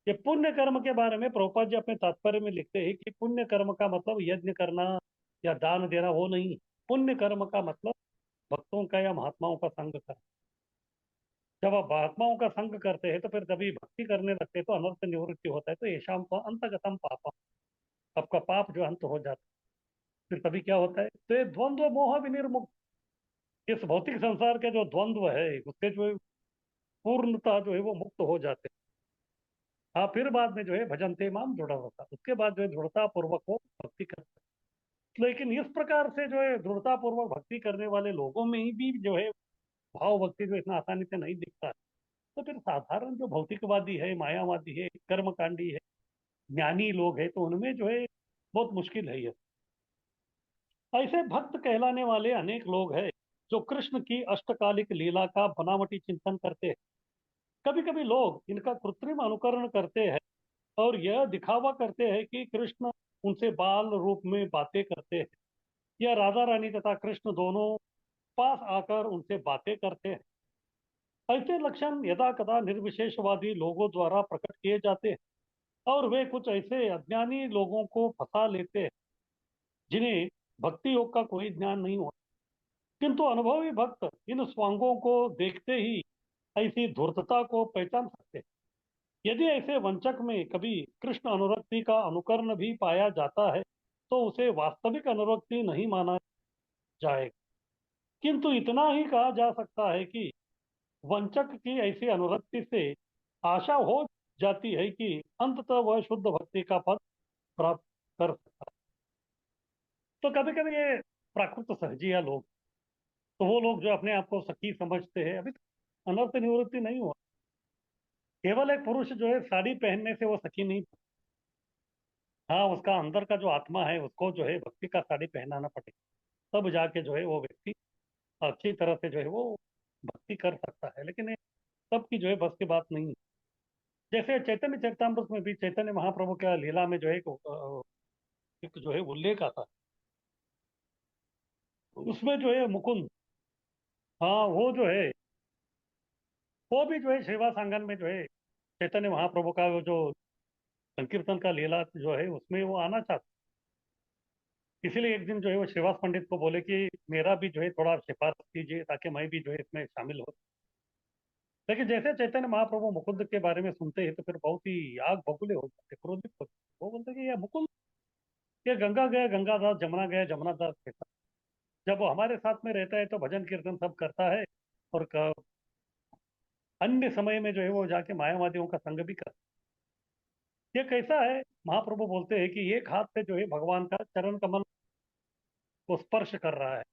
ये पुण्य कर्म के बारे में प्रभुपाद जी अपने तात्पर्य में लिखते हैं कि पुण्य कर्म का मतलब यज्ञ करना या दान देना वो नहीं। पुण्य कर्म का मतलब भक्तों का या महात्माओं का संग करना। जब आप महात्माओं का संग करते हैं तो फिर कभी भक्ति करने लगते हैं तो अनर्थ निवृत्ति होता है, तो येषाम तो अंतगतम पापम, आपका पाप जो अंत हो जाता है। फिर तभी क्या होता है? तो ये द्वंद्व मोह विनिर्मुक्त, इस भौतिक संसार के जो द्वंद्व है उससे जो है पूर्णता जो है वो मुक्त हो जाते हैं। हाँ, फिर बाद में जो है भजनते माम दृढ़ होता, उसके बाद जो है दृढ़ता पूर्वक वो भक्ति करते हैं। लेकिन इस प्रकार से जो है दृढ़ता पूर्वक भक्ति करने वाले लोगों में ही भी जो है भाव भक्ति जो इतना आसानी से नहीं दिखता है। तो फिर साधारण जो भौतिकवादी है, मायावादी है, कर्मकांडी है, ज्ञानी लोग है, तो उनमें जो है बहुत मुश्किल है ये। ऐसे भक्त कहलाने वाले अनेक लोग हैं जो कृष्ण की अष्टकालिक लीला का बनावटी चिंतन करते हैं। कभी कभी लोग इनका कृत्रिम अनुकरण करते हैं और यह दिखावा करते हैं कि कृष्ण उनसे बाल रूप में बातें करते हैं, या राधा रानी तथा कृष्ण दोनों पास आकर उनसे बातें करते हैं। ऐसे लक्षण यदा कदा निर्विशेषवादी लोगों द्वारा प्रकट किए जाते हैं और वे कुछ ऐसे अज्ञानी लोगों को फंसा लेते हैं जिन्हें भक्ति योग का कोई ज्ञान नहीं होता। किंतु अनुभवी भक्त इन स्वांगों को देखते ही ऐसी धूर्तता को पहचान सकते हैं। यदि ऐसे वंचक में कभी कृष्ण अनुरक्ति का अनुकरण भी पाया जाता है, तो उसे वास्तविक अनुरक्ति नहीं माना जाएगा। किंतु इतना ही कहा जा सकता है कि वंचक की ऐसी अनुरक्ति से आशा हो जाती है कि अंततः वह शुद्ध भक्ति का पद प्राप्त कर सकता है। तो कभी कभी ये प्राकृत सहजिया लोग, तो वो लोग जो अपने आप को सखी समझते हैं, अभी तो अनर्थ निवृत्ति नहीं हुआ। केवल एक पुरुष जो है साड़ी पहनने से वो सखी नहीं। हाँ, उसका अंदर का जो आत्मा है उसको जो है भक्ति का साड़ी पहनाना पड़ेगा, तब जाके जो है वो व्यक्ति अच्छी तरह से जो है वो भक्ति कर सकता है। लेकिन ये सबकी जो है बस की बात नहीं है। जैसे चैतन्य चरितमृत में भी चैतन्य महाप्रभु का लीला में जो है एक जो है उल्लेख आता है। उसमें जो है मुकुंद हाँ वो जो है, वो भी जो है सेवा सांगन में जो है चैतन्य महाप्रभु का वो जो संकीर्तन का लीला जो है उसमें वो आना चाहते, इसीलिए एक दिन जो है वो श्रीवास पंडित को बोले कि मेरा भी जो है थोड़ा सिफारिश कीजिए ताकि मैं भी जो है इसमें शामिल हो। लेकिन जैसे चैतन्य महाप्रभु मुकुंद के बारे में सुनते हैं तो फिर बहुत ही आग बबूले हो जाते, क्रोधित हो जाते। वो बोलते कि ये मुकुंद, ये गंगा गया गंगादास, जमुना गया जमुनादास कहता, जब वो हमारे साथ में रहता है तो भजन कीर्तन सब करता है, और अन्य समय में जो है वो जाके मायावादियों का संग भी करता है। ये कैसा है, महाप्रभु बोलते हैं कि एक हाथ से जो है भगवान का चरण कमल को स्पर्श कर रहा है,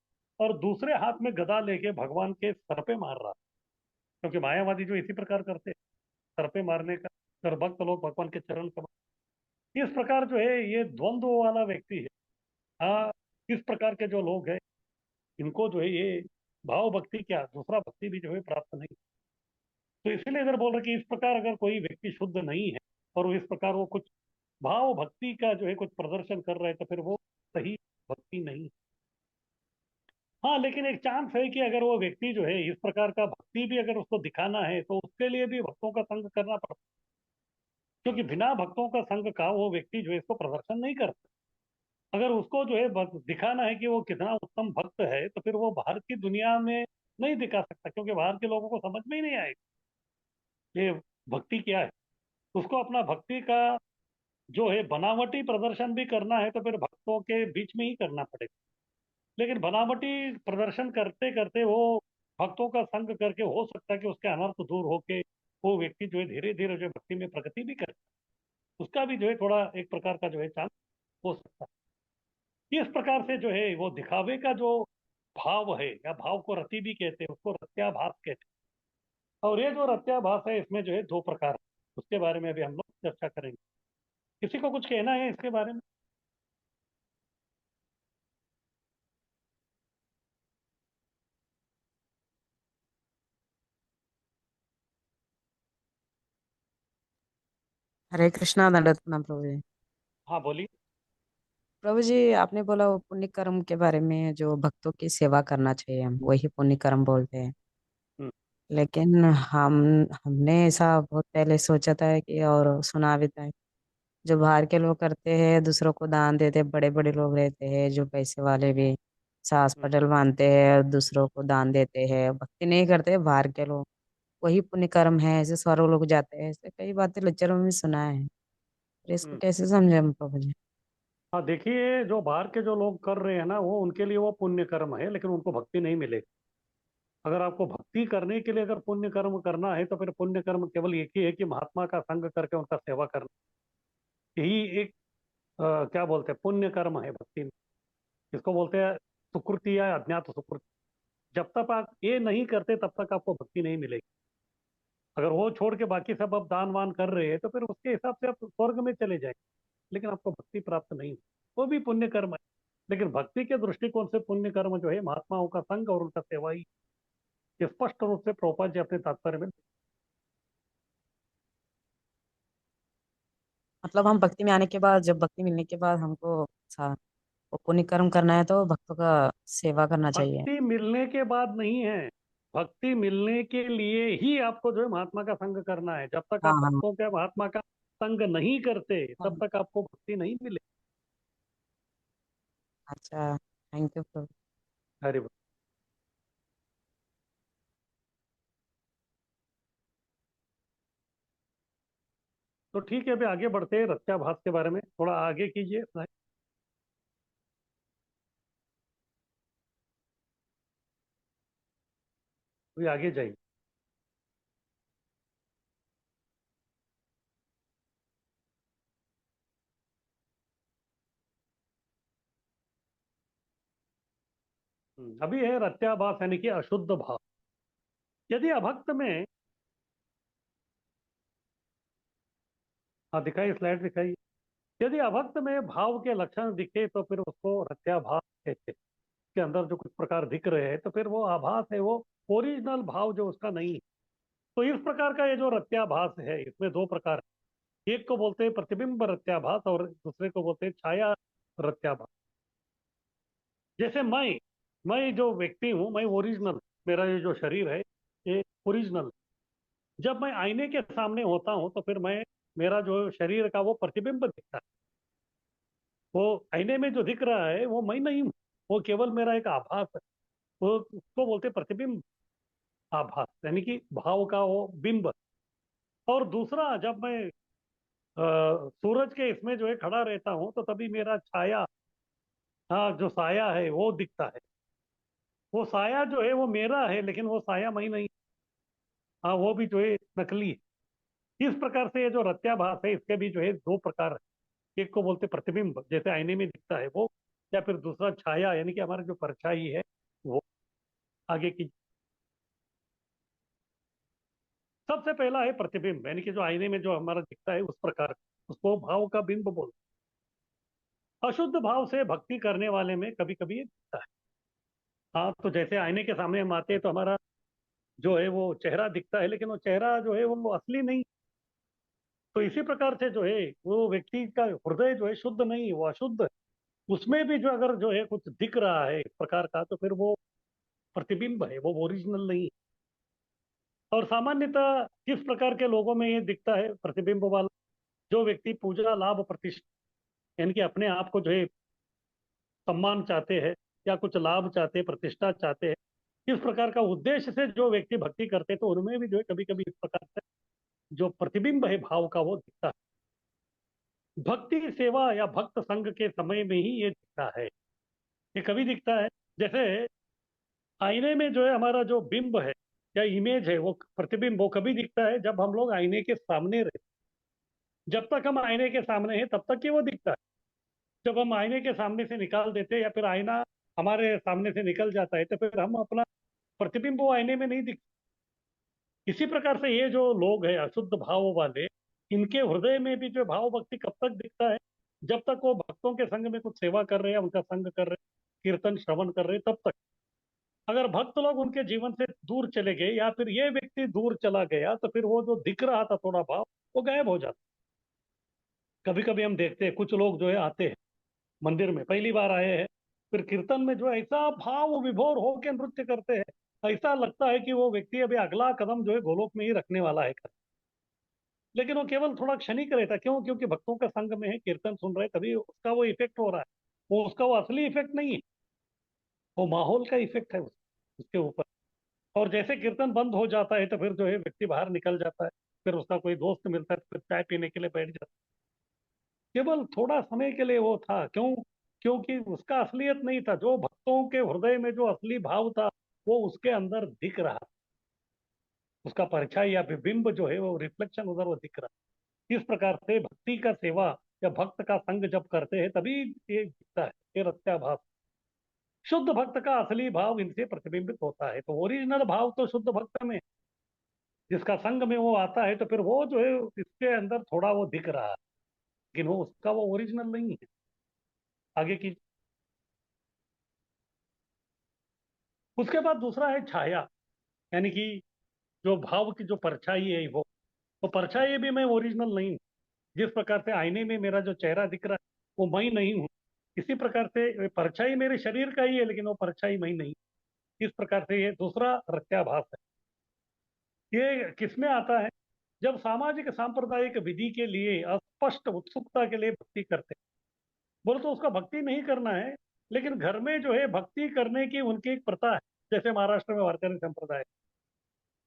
और दूसरे हाथ में गदा लेके भगवान के सर पे मार रहा है, क्योंकि मायावादी जो इसी प्रकार करते हैं, सर पे मारने का, और भक्त लोग भगवान के चरण कमल, इस प्रकार जो है ये द्वंद्व वाला व्यक्ति है। हाँ, इस प्रकार के जो लोग हैं इनको जो है ये भाव भक्ति क्या दूसरा भक्ति भी जो है प्राप्त नहीं। तो इसीलिए इधर बोल रहे कि इस प्रकार अगर कोई व्यक्ति शुद्ध नहीं है और वो इस प्रकार वो कुछ भाव भक्ति का जो है कुछ प्रदर्शन कर रहे हैं तो फिर वो सही भक्ति नहीं। हाँ, लेकिन एक चांस है कि अगर वो व्यक्ति जो है इस प्रकार का भक्ति भी अगर उसको दिखाना है तो उसके लिए भी भक्तों का संग करना पड़ता है, क्योंकि बिना भक्तों का संग का वो व्यक्ति जो है इसको प्रदर्शन नहीं करता। अगर उसको जो है दिखाना है कि वो कितना उत्तम भक्त है तो फिर वो बाहर की दुनिया में नहीं दिखा सकता, क्योंकि बाहर के लोगों को समझ में ही नहीं आएगा ये भक्ति क्या है। उसको अपना भक्ति का जो है बनावटी प्रदर्शन भी करना है तो फिर भक्तों के बीच में ही करना पड़ेगा। लेकिन बनावटी प्रदर्शन करते करते वो भक्तों का संग करके हो सकता है कि उसके अनर्थ दूर होके वो व्यक्ति जो है धीरे धीरे जो है भक्ति में प्रगति भी करे, उसका भी जो है थोड़ा एक प्रकार का जो है चांस हो सकता है। इस प्रकार से जो है वो दिखावे का जो भाव है, या भाव को रति भी कहते हैं, उसको रत्याभास कहते हैं। और ये जो रत्याभास है इसमें जो है दो प्रकार है, उसके बारे में भी हम लोग चर्चा करेंगे। किसी को कुछ कहना है इसके बारे में? हरे कृष्णा दंडवत प्रणाम प्रभु जी। हाँ बोलिए। प्रभु जी, आपने बोला वो पुण्य कर्म के बारे में, जो भक्तों की सेवा करना चाहिए, हम वही पुण्य कर्म बोलते हैं। हम्म। लेकिन हमने ऐसा बहुत पहले सोचा था कि, और सुना भी था, जो बाहर के लोग करते हैं, दूसरों को दान देते, बड़े बड़े लोग रहते हैं जो पैसे वाले भी, सास हम्म। पटल बांधते हैं और दूसरों को दान देते हैं, भक्ति नहीं करते बाहर के लोग, वही पुण्य कर्म है, ऐसे स्वर्ग लोग जाते हैं, ऐसे कई बातें लेक्चरों में सुना है। फिर इसको हम्म। कैसे समझे हम प्रभु जी? हाँ देखिए, जो बाहर के जो लोग कर रहे हैं ना वो उनके लिए वो पुण्य कर्म है, लेकिन उनको भक्ति नहीं मिलेगी। अगर आपको भक्ति करने के लिए अगर पुण्य कर्म करना है तो फिर पुण्य कर्म केवल एक ही है कि महात्मा का संग करके उनका सेवा करना, यही एक क्या बोलते हैं पुण्य कर्म है भक्ति में। इसको बोलते हैं सुकृति या अज्ञात सुकृति। जब तक आप ये नहीं करते तब तक आपको भक्ति नहीं मिलेगी। अगर वो छोड़ के बाकी सब आप दान वान कर रहे हैं तो फिर उसके हिसाब से आप स्वर्ग में चले जाएंगे, लेकिन आपको भक्ति प्राप्त नहीं होगी। वो भी पुण्य कर्म है, लेकिन भक्ति के दृष्टिकोण से पुण्य कर्म जो है महात्माओं का संग और उनका सेवा ही। ये स्पष्ट रूप से प्रभुपाद जी अपने तात्पर्य में। मतलब हम भक्ति में आने के बाद, जब भक्ति मिलने के बाद हमको वो पुण्य कर्म करना है तो भक्तों का सेवा करना चाहिए। भक्ति मिलने के बाद नहीं है, भक्ति मिलने के लिए ही आपको जो है महात्मा का संग करना है। जब तक हाँ आप हाँ भक्तों के महात्मा का संग नहीं करते तब हाँ। तक आपको भक्ति नहीं मिले। अच्छा, थैंक यू प्रभु। हरि बोल। तो ठीक है, अभी आगे बढ़ते हैं, रत्याभास के बारे में थोड़ा आगे कीजिए। अभी आगे जाइए। अभी है रत्याभास यानी कि अशुद्ध भाव। यदि अभक्त में, हाँ दिखाइए, स्लाइड दिखाइए। यदि अभक्त में भाव के लक्षण दिखे तो फिर उसको रत्याभास कहते हैं। के अंदर जो कुछ प्रकार दिख रहे हैं तो फिर वो आभास है, वो ओरिजिनल भाव जो उसका नहीं है। तो इस प्रकार का ये जो रत्याभास है इसमें दो प्रकार है। एक को बोलते हैं प्रतिबिंब रत्याभास और दूसरे को बोलते हैं छाया रत्याभास। जैसे मैं जो व्यक्ति हूँ मैं ओरिजिनल, मेरा ये जो शरीर है ये ओरिजिनल। जब मैं आईने के सामने होता हूँ तो फिर मैं, मेरा जो शरीर का वो प्रतिबिंब दिखता है। वो आईने में जो दिख रहा है वो मैं नहीं हूँ, वो केवल मेरा एक आभास है। वो उसको बोलते हैं प्रतिबिंब, आभास, यानी कि भाव का वो बिंब। और दूसरा, जब मैं सूरज के इसमें जो है खड़ा रहता हूँ तो तभी मेरा छाया, हाँ, जो साया है वो दिखता है। वो साया जो है वो मेरा है, लेकिन वो साया मैं नहीं। हाँ, वो भी जो है नकली है। इस प्रकार से ये जो रत्याभास है इसके भी जो है दो प्रकार है। एक को बोलते प्रतिबिंब, जैसे आईने में दिखता है वो, या फिर दूसरा छाया, यानी कि हमारा जो परछाई है वो। आगे की, सबसे पहला है प्रतिबिंब, यानी कि जो आईने में जो हमारा दिखता है उस प्रकार, उसको भाव का बिंब बोलते हैं। अशुद्ध भाव से भक्ति करने वाले में कभी कभी ये दिखता है। हाँ, तो जैसे आईने के सामने हम आते हैं तो हमारा जो है वो चेहरा दिखता है, लेकिन वो चेहरा जो है वो असली नहीं। तो इसी प्रकार से जो है वो व्यक्ति का हृदय जो है शुद्ध नहीं है, वो अशुद्ध है। उसमें भी जो अगर जो है कुछ दिख रहा है इस प्रकार का, तो फिर वो प्रतिबिंब है, वो ओरिजिनल नहीं है। और सामान्यतः किस प्रकार के लोगों में ये दिखता है प्रतिबिंब वाला? जो व्यक्ति पूजा, लाभ, प्रतिष्ठा, यानी कि अपने आप को जो है सम्मान चाहते हैं, या कुछ लाभ चाहते हैं, प्रतिष्ठा चाहते हैं, इस प्रकार का उद्देश्य से जो व्यक्ति भक्ति करते हैं, तो उनमें भी जो है कभी कभी इस प्रकार से जो प्रतिबिंब है भाव का वो दिखता है। भक्ति सेवा या भक्त संग के समय में ही ये दिखता है। ये कभी दिखता है, जैसे आईने में जो है हमारा जो बिंब है या इमेज है, वो प्रतिबिंब, वो कभी दिखता है जब हम लोग आईने के सामने रहते। जब तक हम आईने के सामने हैं तब तक ही वो दिखता है। जब हम आईने के सामने से निकाल देते हैं या फिर आईना हमारे सामने से निकल जाता है, तो फिर हम अपना प्रतिबिंब वो आईने में नहीं दिख। इसी प्रकार से ये जो लोग हैं अशुद्ध भाव वाले, इनके हृदय में भी जो भाव भक्ति कब तक दिखता है? जब तक वो भक्तों के संग में कुछ सेवा कर रहे हैं, उनका संग कर रहे हैं, कीर्तन श्रवण कर रहे हैं, तब तक। अगर भक्त लोग उनके जीवन से दूर चले गए या फिर ये व्यक्ति दूर चला गया, तो फिर वो जो दिख रहा था थोड़ा भाव, वो गायब हो जाता। कभी कभी हम देखते हैं कुछ लोग जो है आते हैं मंदिर में, पहली बार आए हैं, फिर कीर्तन में जो है ऐसा भाव विभोर होकर नृत्य करते हैं, ऐसा लगता है कि वो व्यक्ति अभी अगला कदम जो है गोलोक में ही रखने वाला है। लेकिन वो केवल थोड़ा क्षणिक रहता है। क्यों? क्योंकि भक्तों का संग में है, कीर्तन सुन रहे हैं, तभी उसका वो इफेक्ट हो रहा है। वो उसका वो असली इफेक्ट नहीं है, वो माहौल का इफेक्ट है उसके ऊपर। और जैसे कीर्तन बंद हो जाता है तो फिर जो है व्यक्ति बाहर निकल जाता है, फिर उसका कोई दोस्त मिलता है तो फिर चाय पीने के लिए बैठ जाता है। केवल थोड़ा समय के लिए वो था। क्यों? क्योंकि उसका असलियत नहीं था। जो भक्तों के हृदय में जो असली भाव था वो उसके अंदर दिख रहा था। उसका परछाई या बिंब जो है वो रिफ्लेक्शन उधर वो दिख रहा है। इस प्रकार से भक्ति का सेवा या भक्त का संग जब करते हैं तभी ये दिखता है, ये रत्याभास। शुद्ध भक्त का असली भाव इनसे प्रतिबिंबित होता है। तो ओरिजिनल भाव तो शुद्ध भक्त में है। जिसका संग में वो आता है तो फिर वो जो है इसके अंदर थोड़ा वो दिख रहा है, लेकिन वो उसका वो ओरिजिनल नहीं है। आगे की, उसके बाद दूसरा है छाया, यानी कि जो भाव की जो परछाई है वो, तो परछाई भी मैं ओरिजिनल नहीं हूँ। जिस प्रकार से आईने में मेरा जो चेहरा दिख रहा है वो मैं नहीं हूँ, इसी प्रकार से परछाई मेरे शरीर का ही है, लेकिन वो परछाई मैं नहीं। इस प्रकार से ये दूसरा रत्याभास है। ये किसमें आता है? जब सामाजिक सांप्रदायिक विधि के लिए अस्पष्ट उत्सुकता के लिए भक्ति करते हैं। बोले तो उसका भक्ति नहीं करना है, लेकिन घर में जो है भक्ति करने की उनकी एक प्रथा है। जैसे महाराष्ट्र में वारकरी संप्रदाय,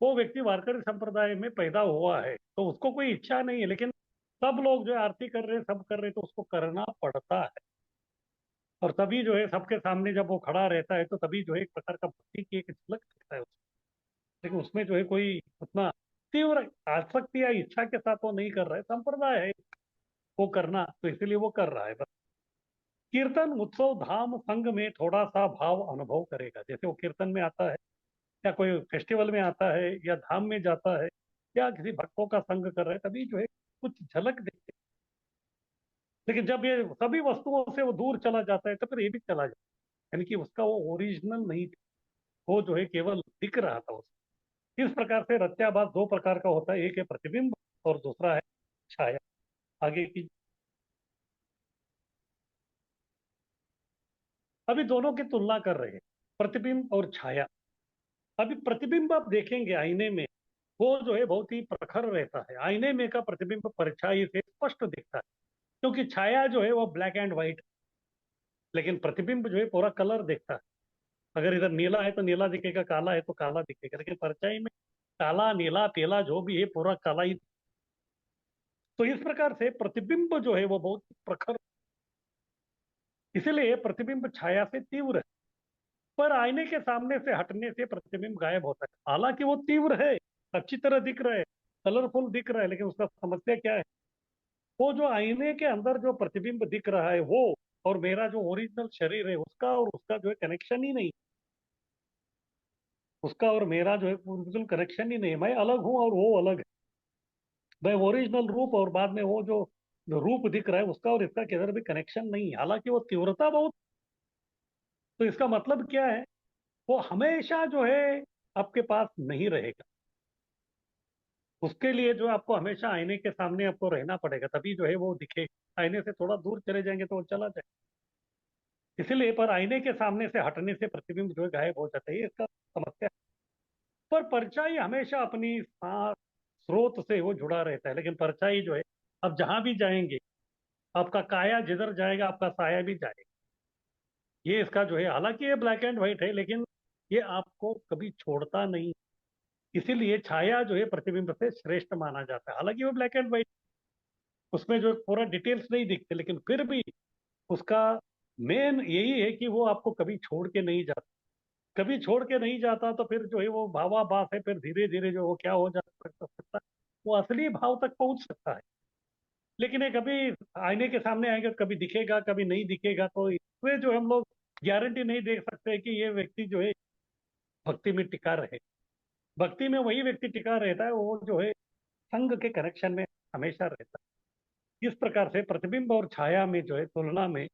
वो व्यक्ति वारकरी संप्रदाय में पैदा हुआ है तो उसको कोई इच्छा नहीं है, लेकिन सब लोग जो है आरती कर रहे हैं, सब कर रहे हैं, तो उसको करना पड़ता है। और तभी जो है सबके सामने जब वो खड़ा रहता है तो तभी जो है एक प्रकार का भक्ति की एक झलक दिखता है उसको। लेकिन उसमें जो है कोई उतना तीव्र आसक्ति या इच्छा के साथ वो नहीं कर रहा है, संप्रदाय है वो करना, तो इसीलिए वो कर रहा है बस। कीर्तन उत्सव धाम संघ में थोड़ा सा भाव अनुभव करेगा। जैसे वो कीर्तन में आता है या कोई फेस्टिवल में आता है या धाम में जाता है या किसी भक्तों का संग कर रहा है, तभी जो है कुछ झलक दिखती है। लेकिन जब ये सभी वस्तुओं से वो दूर चला जाता है तो फिर ये भी चला जाता है, यानी कि उसका वो ओरिजिनल नहीं था। वो जो है केवल दिख रहा था उसको। इस प्रकार से रत्याभास दो प्रकार का होता है, एक है प्रतिबिंब और दूसरा है छाया। आगे की, अभी दोनों की तुलना कर रहे हैं, प्रतिबिंब और छाया। अभी प्रतिबिंब आप देखेंगे आईने में, वो जो है बहुत ही प्रखर रहता है। आईने में का प्रतिबिंब परछाई से स्पष्ट दिखता है, क्योंकि छाया जो है वो ब्लैक एंड व्हाइट, लेकिन प्रतिबिंब जो है पूरा कलर दिखता है। अगर इधर नीला है तो नीला दिखेगा, काला है तो काला दिखेगा, लेकिन परछाई में काला नीला पीला जो भी है पूरा काला ही। तो इस प्रकार से प्रतिबिंब जो है वो बहुत प्रखर, इसलिए प्रतिबिंब छाया से तीव्र है। पर आईने के सामने से हटने से प्रतिबिंब गायब होता है। हालांकि वो तीव्र है, अच्छी तरह दिख रहा है, कलरफुल दिख रहा है, लेकिन उसका समस्या क्या है, वो जो आईने के अंदर जो प्रतिबिंब दिख रहा है वो और मेरा जो ओरिजिनल शरीर है उसका और उसका जो है कनेक्शन ही नहीं। उसका और मेरा जो है बिल्कुल कनेक्शन ही नहीं है। मैं अलग हूँ और वो अलग है। मैं ओरिजिनल रूप और बाद में वो जो रूप दिख रहा है उसका और इसका किधर भी कनेक्शन नहीं है। हालांकि वो तीव्रता बहुत, तो इसका मतलब क्या है, वो हमेशा जो है आपके पास नहीं रहेगा। उसके लिए जो आपको हमेशा आईने के सामने आपको रहना पड़ेगा, तभी जो है वो दिखे। आईने से थोड़ा दूर चले जाएंगे तो वो चला जाए। इसीलिए पर आईने के सामने से हटने से प्रतिबिंब जो है गायब हो जाता है, ये इसका समस्या है। पर परछाई हमेशा अपनी स्रोत से वो जुड़ा रहता है, लेकिन परछाई जो है अब जहां भी जाएंगे, आपका काया जिधर जाएगा आपका साया भी जाएगा। ये इसका जो है, हालांकि ये ब्लैक एंड व्हाइट है, लेकिन ये आपको कभी छोड़ता नहीं। इसीलिए छाया जो है प्रतिबिंब से श्रेष्ठ माना जाता है। हालांकि वो ब्लैक एंड व्हाइट, उसमें जो पूरा डिटेल्स नहीं दिखते, लेकिन फिर भी उसका मेन यही है कि वो आपको कभी छोड़ के नहीं जाता। कभी छोड़ के नहीं जाता तो फिर जो है वो भावाभास है, फिर धीरे धीरे जो वो क्या हो सकता है, वो असली भाव तक पहुंच सकता है। लेकिन ये कभी आईने के सामने आएगा, कभी दिखेगा कभी नहीं दिखेगा, तो इसमें जो हम लोग गारंटी नहीं दे सकते कि ये व्यक्ति जो है भक्ति में टिका रहे। भक्ति में वही व्यक्ति टिका रहता है वो जो है संघ के कनेक्शन में हमेशा रहता है। इस प्रकार से प्रतिबिंब और छाया में जो है तुलना में,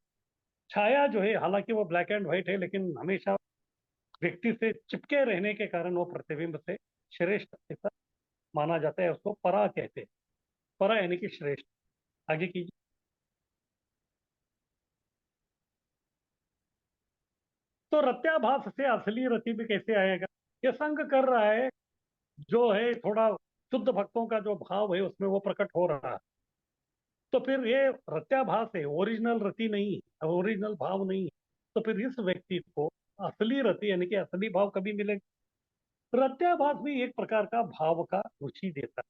छाया जो है हालांकि वो ब्लैक एंड व्हाइट है, लेकिन हमेशा व्यक्ति से चिपके रहने के कारण वो प्रतिबिंब से श्रेष्ठ ऐसा माना जाता है। उसको परा कहते हैं। परा यानी कि श्रेष्ठ। आगे कीजिए। तो रत्याभास से असली रति में कैसे आएगा? ये संग कर रहा है, जो है थोड़ा शुद्ध भक्तों का जो भाव है उसमें वो प्रकट हो रहा है। तो फिर ये रत्याभास है, ओरिजिनल रति नहीं है, ओरिजिनल भाव नहीं है। तो फिर इस व्यक्ति को असली रति यानी कि असली भाव कभी मिलेगा? रत्याभास भी एक प्रकार का भाव का रुचि देता है।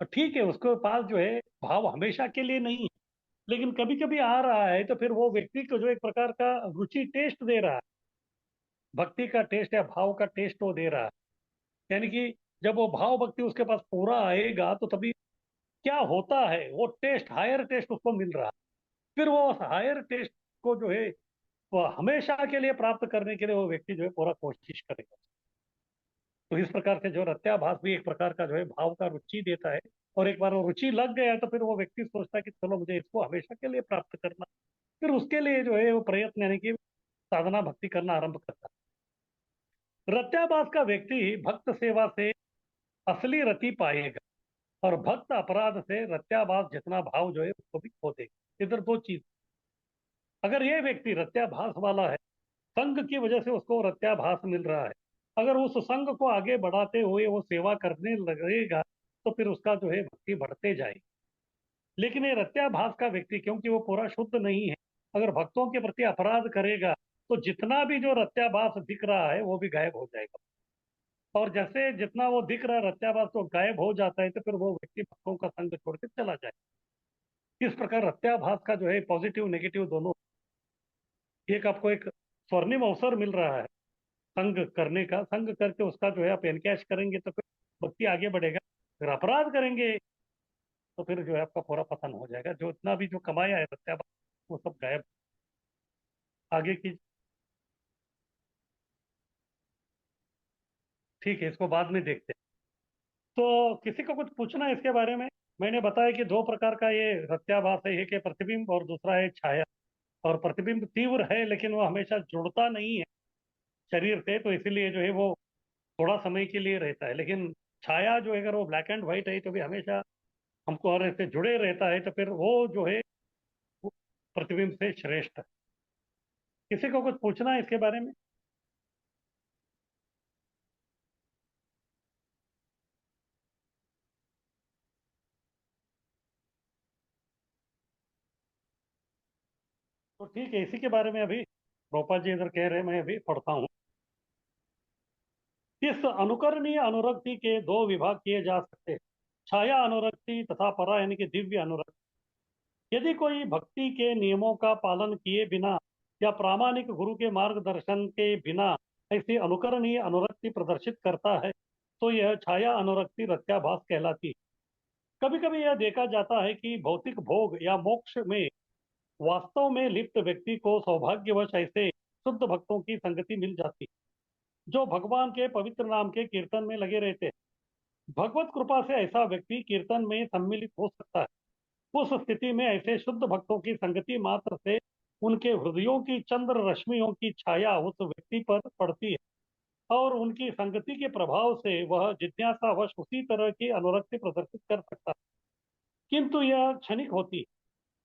और ठीक है, उसके पास जो है भाव हमेशा के लिए नहीं है, लेकिन कभी कभी आ रहा है, तो फिर वो व्यक्ति को जो एक प्रकार का रुचि टेस्ट दे रहा है, भक्ति का टेस्ट या भाव का टेस्ट वो दे रहा है। यानी कि जब वो भाव भक्ति उसके पास पूरा आएगा तो तभी क्या होता है, वो टेस्ट, हायर टेस्ट उसको मिल रहा है। फिर वो हायर टेस्ट को जो है वो हमेशा के लिए प्राप्त करने के लिए वो व्यक्ति जो है पूरा कोशिश करेगा। तो इस प्रकार से जो रत्याभास भी एक प्रकार का जो है भाव का रुचि देता है। और एक बार वो रुचि लग गया तो फिर वो व्यक्ति सोचता है कि चलो मुझे इसको हमेशा के लिए प्राप्त करना। फिर उसके लिए जो है वो प्रयत्न यानी कि साधना भक्ति करना आरंभ करता है। रत्याभास का व्यक्ति ही भक्त सेवा से असली रति पाएगा, और भक्त अपराध से रत्याभास जितना भाव जो है उसको भी खो देगा। इधर दो चीज, अगर ये व्यक्ति रत्याभास वाला है, संघ की वजह से उसको रत्याभास मिल रहा है, अगर उस संघ को आगे बढ़ाते हुए वो सेवा करने लगेगा तो फिर उसका जो है भक्ति बढ़ते जाएगी। लेकिन ये रत्याभास का व्यक्ति, क्योंकि वो पूरा शुद्ध नहीं है, अगर भक्तों के प्रति अपराध करेगा तो जितना भी जो रत्याभास दिख रहा है वो भी गायब हो जाएगा। और जैसे जितना वो दिख रहा है रत्याभास तो गायब हो जाता है, तो फिर वो व्यक्ति भक्तों का संग छोड़ के चला जाए। इस प्रकार रत्याभास का जो है पॉजिटिव नेगेटिव दोनों, एक आपको एक स्वर्णिम अवसर मिल रहा है संग करने का। संग करके उसका जो है आप एनकैश करेंगे तो फिर भक्ति आगे बढ़ेगा। अगर अपराध करेंगे तो फिर जो है आपका पूरा पतन हो जाएगा। जो इतना भी जो कमाया है रत्याभास वो सब गायब। आगे की, ठीक है, इसको बाद में देखते हैं। तो किसी को कुछ पूछना है इसके बारे में? मैंने बताया कि दो प्रकार का ये रत्याभास है, एक है प्रतिबिंब और दूसरा है छाया। और प्रतिबिंब तीव्र है, लेकिन वो हमेशा जुड़ता नहीं है शरीर से, तो इसीलिए जो है वो थोड़ा समय के लिए रहता है। लेकिन छाया जो है अगर वो ब्लैक एंड व्हाइट है तो भी हमेशा हमको और ऐसे जुड़े रहता है, तो फिर वो जो है वो प्रतिबिंब से श्रेष्ठ है। किसी को कुछ पूछना है इसके बारे में? ठीक है, इसी के बारे में अभी रूपा जी इधर कह रहे हैं, मैं अभी पढ़ता हूँ। इस अनुकरणीय अनुरक्ति के दो विभाग किए जा सकते हैं, छाया अनुरक्ति तथा परा यानी कि दिव्य अनुरक्ति। यदि कोई भक्ति के नियमों का पालन किए बिना या प्रामाणिक गुरु के मार्गदर्शन के बिना ऐसी अनुकरणीय अनुरक्ति प्रदर्शित करता है तो यह छाया अनुरक्ति रत्याभास कहलाती है। कभी कभी यह देखा जाता है कि भौतिक भोग या मोक्ष में वास्तव में लिप्त व्यक्ति को सौभाग्यवश ऐसे शुद्ध भक्तों की संगति मिल जाती है जो भगवान के पवित्र नाम के कीर्तन में लगे रहते हैं। भगवत कृपा से ऐसा व्यक्ति कीर्तन में सम्मिलित हो सकता है। उस स्थिति में ऐसे शुद्ध भक्तों की संगति मात्र से उनके हृदयों की चंद्र रश्मियों की छाया उस व्यक्ति पर पड़ती है और उनकी संगति के प्रभाव से वह जिज्ञासावश उसी तरह की अनुरक्ति प्रदर्शित कर सकता है, किंतु यह क्षणिक होती है।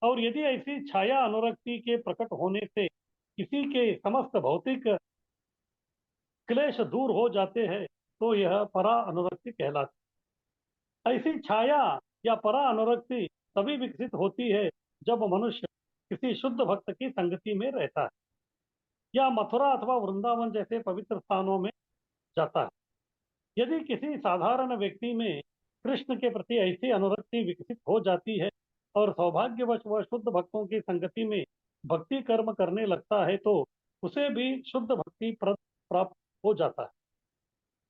और यदि ऐसी छाया अनुरक्ति के प्रकट होने से किसी के समस्त भौतिक क्लेश दूर हो जाते हैं तो यह परा अनुरक्ति कहलाती है। ऐसी छाया या परा अनुरक्ति तभी विकसित होती है जब मनुष्य किसी शुद्ध भक्त की संगति में रहता है या मथुरा अथवा वृंदावन जैसे पवित्र स्थानों में जाता है। यदि किसी साधारण व्यक्ति में कृष्ण के प्रति ऐसी अनुरक्ति विकसित हो जाती है और सौभाग्यवश वह शुद्ध भक्तों की संगति में भक्ति कर्म करने लगता है तो उसे भी शुद्ध भक्ति प्राप्त हो जाता है।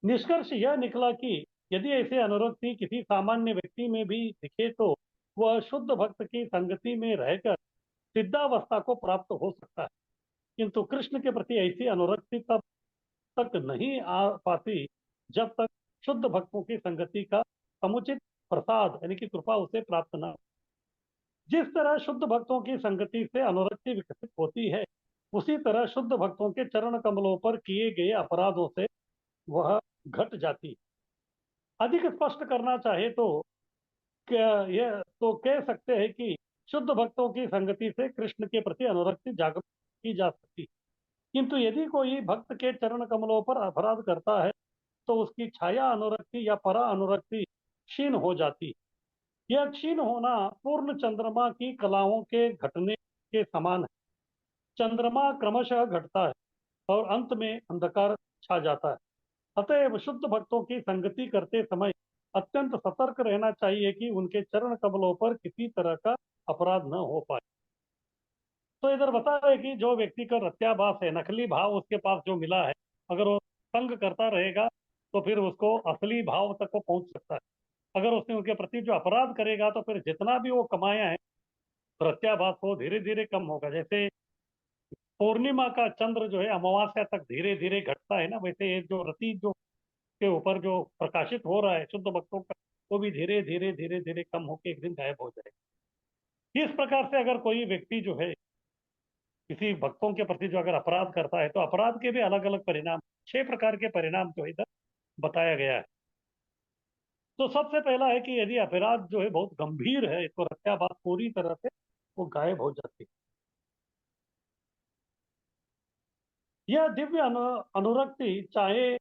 निष्कर्ष यह निकला कि यदि ऐसी अनुरक्ति किसी सामान्य व्यक्ति में भी दिखे तो वह शुद्ध भक्त की संगति में रहकर सिद्धावस्था को प्राप्त हो सकता है, किंतु कृष्ण के प्रति ऐसी अनुरक्ति तब तक नहीं आ पाती जब तक शुद्ध भक्तों की संगति का समुचित प्रसाद यानी कि कृपा उसे प्राप्त न हो। जिस तरह शुद्ध भक्तों की संगति से अनुरक्ति विकसित होती है उसी तरह शुद्ध भक्तों के चरण कमलों पर किए गए अपराधों से वह घट जाती है। अधिक स्पष्ट करना चाहे तो यह तो कह सकते हैं कि शुद्ध भक्तों की संगति से कृष्ण के प्रति अनुरक्ति जागृत की जा सकती है, किंतु यदि कोई भक्त के चरण कमलों पर अपराध करता है तो उसकी छाया अनुरक्ति या परा अनुरक्ति क्षीण हो जाती है। यह क्षीण होना पूर्ण चंद्रमा की कलाओं के घटने के समान है। चंद्रमा क्रमशः घटता है और अंत में अंधकार छा जाता है। अतएव शुद्ध भक्तों की संगति करते समय अत्यंत सतर्क रहना चाहिए कि उनके चरण कमलों पर किसी तरह का अपराध न हो पाए। तो इधर बता रहे कि जो व्यक्ति का रत्याभास है, नकली भाव उसके पास जो मिला है, अगर वो तंग करता रहेगा तो फिर उसको असली भाव तक वो पहुंच सकता है। अगर उसने उनके प्रति जो अपराध करेगा तो फिर जितना भी वो कमाया है प्रत्याभास वो धीरे धीरे कम होगा। जैसे पूर्णिमा का चंद्र जो है अमावस्या तक धीरे धीरे घटता है ना, वैसे ये जो रति जो के ऊपर जो प्रकाशित हो रहा है शुद्ध भक्तों का, वो भी धीरे धीरे धीरे धीरे कम होकर एक दिन गायब हो जाएगा। इस प्रकार से अगर कोई व्यक्ति जो है किसी भक्तों के प्रति जो अगर अपराध करता है तो अपराध के भी अलग अलग परिणाम, 6 प्रकार के परिणाम जो इधर बताया गया है। तो सबसे पहला है कि यदि अपराध जो है बहुत गंभीर है तो रत्याभास पूरी तरह से वो गायब हो जाती है। यह दिव्य अनुरक्ति चाहे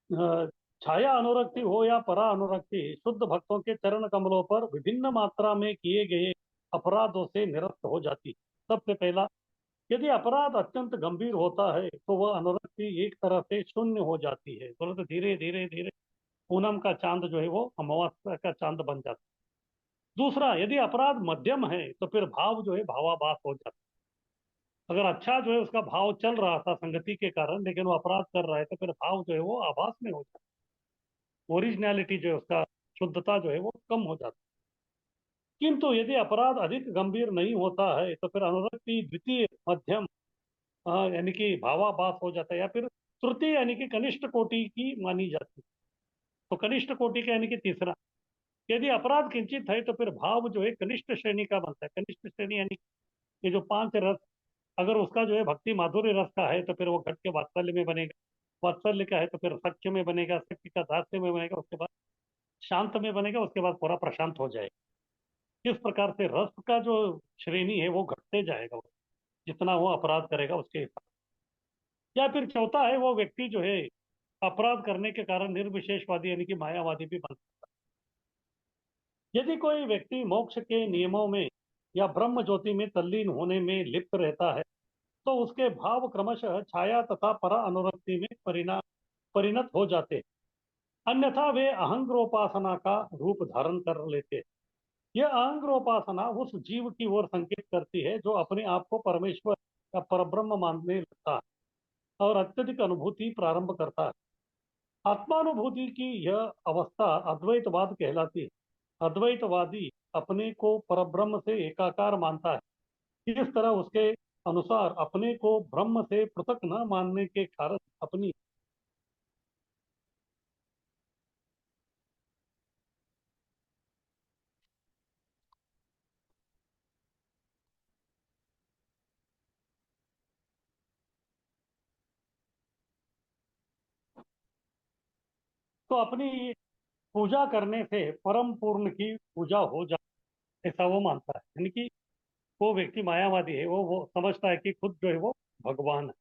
छाया अनुरक्ति हो या परा अनुरक्ति शुद्ध भक्तों के चरण कमलों पर विभिन्न मात्रा में किए गए अपराधों से निरस्त हो जाती है। सबसे पहला, यदि अपराध अत्यंत गंभीर होता है तो वह अनुरक्ति एक तरह से शून्य हो जाती है, तुरंत धीरे धीरे धीरे पूनम का चांद जो है वो अमावस्या का चांद बन जाता है। दूसरा, यदि अपराध मध्यम है तो फिर भाव जो है भावाभास हो जाता है। अगर अच्छा जो है उसका भाव चल रहा था संगति के कारण लेकिन वो अपराध कर रहा है तो फिर भाव जो है वो आभास में हो जाता है, ओरिजिनलिटी जो है उसका शुद्धता जो है वो कम हो जाती है। किंतु यदि अपराध अधिक गंभीर नहीं होता है तो फिर अनुरक्ति द्वितीय मध्यम यानी कि भावाभास हो जाता है या फिर तृतीय यानी कि कनिष्ठ कोटि की मानी जाती है। तो कनिष्ठ कोटि का यानी कि तीसरा, यदि अपराध किंचित है तो फिर भाव जो है कनिष्ठ श्रेणी का बनता है। कनिष्ठ श्रेणी यानी ये जो 5 रस, अगर उसका जो है भक्ति माधुर्य रस का है तो फिर वो घट के वात्सल्य में बनेगा, वात्सल्य का है तो फिर सख्य में बनेगा, सख्य का दास्य में बनेगा, उसके बाद शांत में बनेगा, उसके बाद पूरा प्रशांत हो जाएगा। इस प्रकार से रस का जो श्रेणी है वो घटते जाएगा जितना वो अपराध करेगा उसके हिसाब। या फिर चौथा है, वो व्यक्ति जो है अपराध करने के कारण निर्विशेषवादी यानी कि मायावादी भी बन सकता है। यदि कोई व्यक्ति मोक्ष के नियमों में या ब्रह्म ज्योति में तल्लीन होने में लिप्त रहता है तो उसके भाव क्रमशः छाया तथा परा अनुरक्ति में परिणत हो जाते हैं। अन्यथा वे अहंग्रोपासना का रूप धारण कर लेते हैं। यह अहंग्रोपासना उस जीव की ओर संकेत करती है जो अपने आप को परमेश्वर या परब्रह्म मानने लगता है और अत्यधिक अनुभूति प्रारंभ करता है। आत्मानुभूति की यह अवस्था अद्वैतवाद कहलाती है। अद्वैतवादी अपने को परब्रह्म से एकाकार मानता है। इस तरह उसके अनुसार अपने को ब्रह्म से पृथक न मानने के कारण अपनी अपनी पूजा करने से परम पूर्ण की पूजा हो जाए ऐसा वो मानता है। यानी कि वो व्यक्ति मायावादी है, वो समझता है कि खुद जो है वो भगवान है।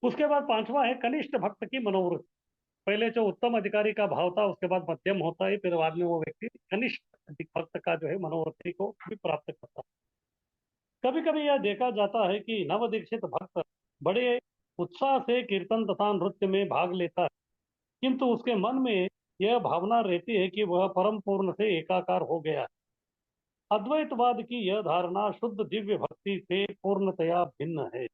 उसके बाद पांचवा है कनिष्ठ भक्त की मनोवृत्ति। पहले जो उत्तम अधिकारी का भाव था, उसके बाद मध्यम होता है, फिर बाद में वो व्यक्ति कनिष्ठ भक्त का जो है मनोवृत्ति को भी प्राप्त करता है। कभी कभी यह देखा जाता है कि नव दीक्षित भक्त बड़े उत्साह से कीर्तन तथा नृत्य में भाग लेता है, किंतु उसके मन में यह भावना रहती है कि वह परम पूर्ण से एकाकार हो गया है। अद्वैतवाद की यह धारणा शुद्ध दिव्य भक्ति से पूर्णतया भिन्न है।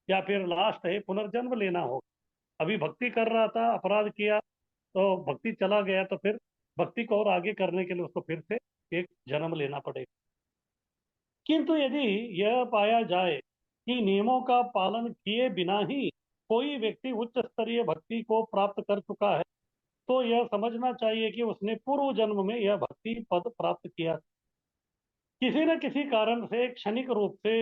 या फिर लास्ट है पुनर्जन्म लेना होगा। अभी भक्ति कर रहा था, अपराध किया तो भक्ति चला गया, तो फिर भक्ति को और आगे करने के लिए उसको फिर से एक जन्म लेना पड़ेगा। किंतु यदि यह पाया जाए कि नियमों का पालन किए बिना ही कोई व्यक्ति उच्च स्तरीय भक्ति को प्राप्त कर चुका है तो यह समझना चाहिए कि उसने पूर्व जन्म में यह भक्ति पद प्राप्त किया। किसी न किसी कारण से क्षणिक रूप से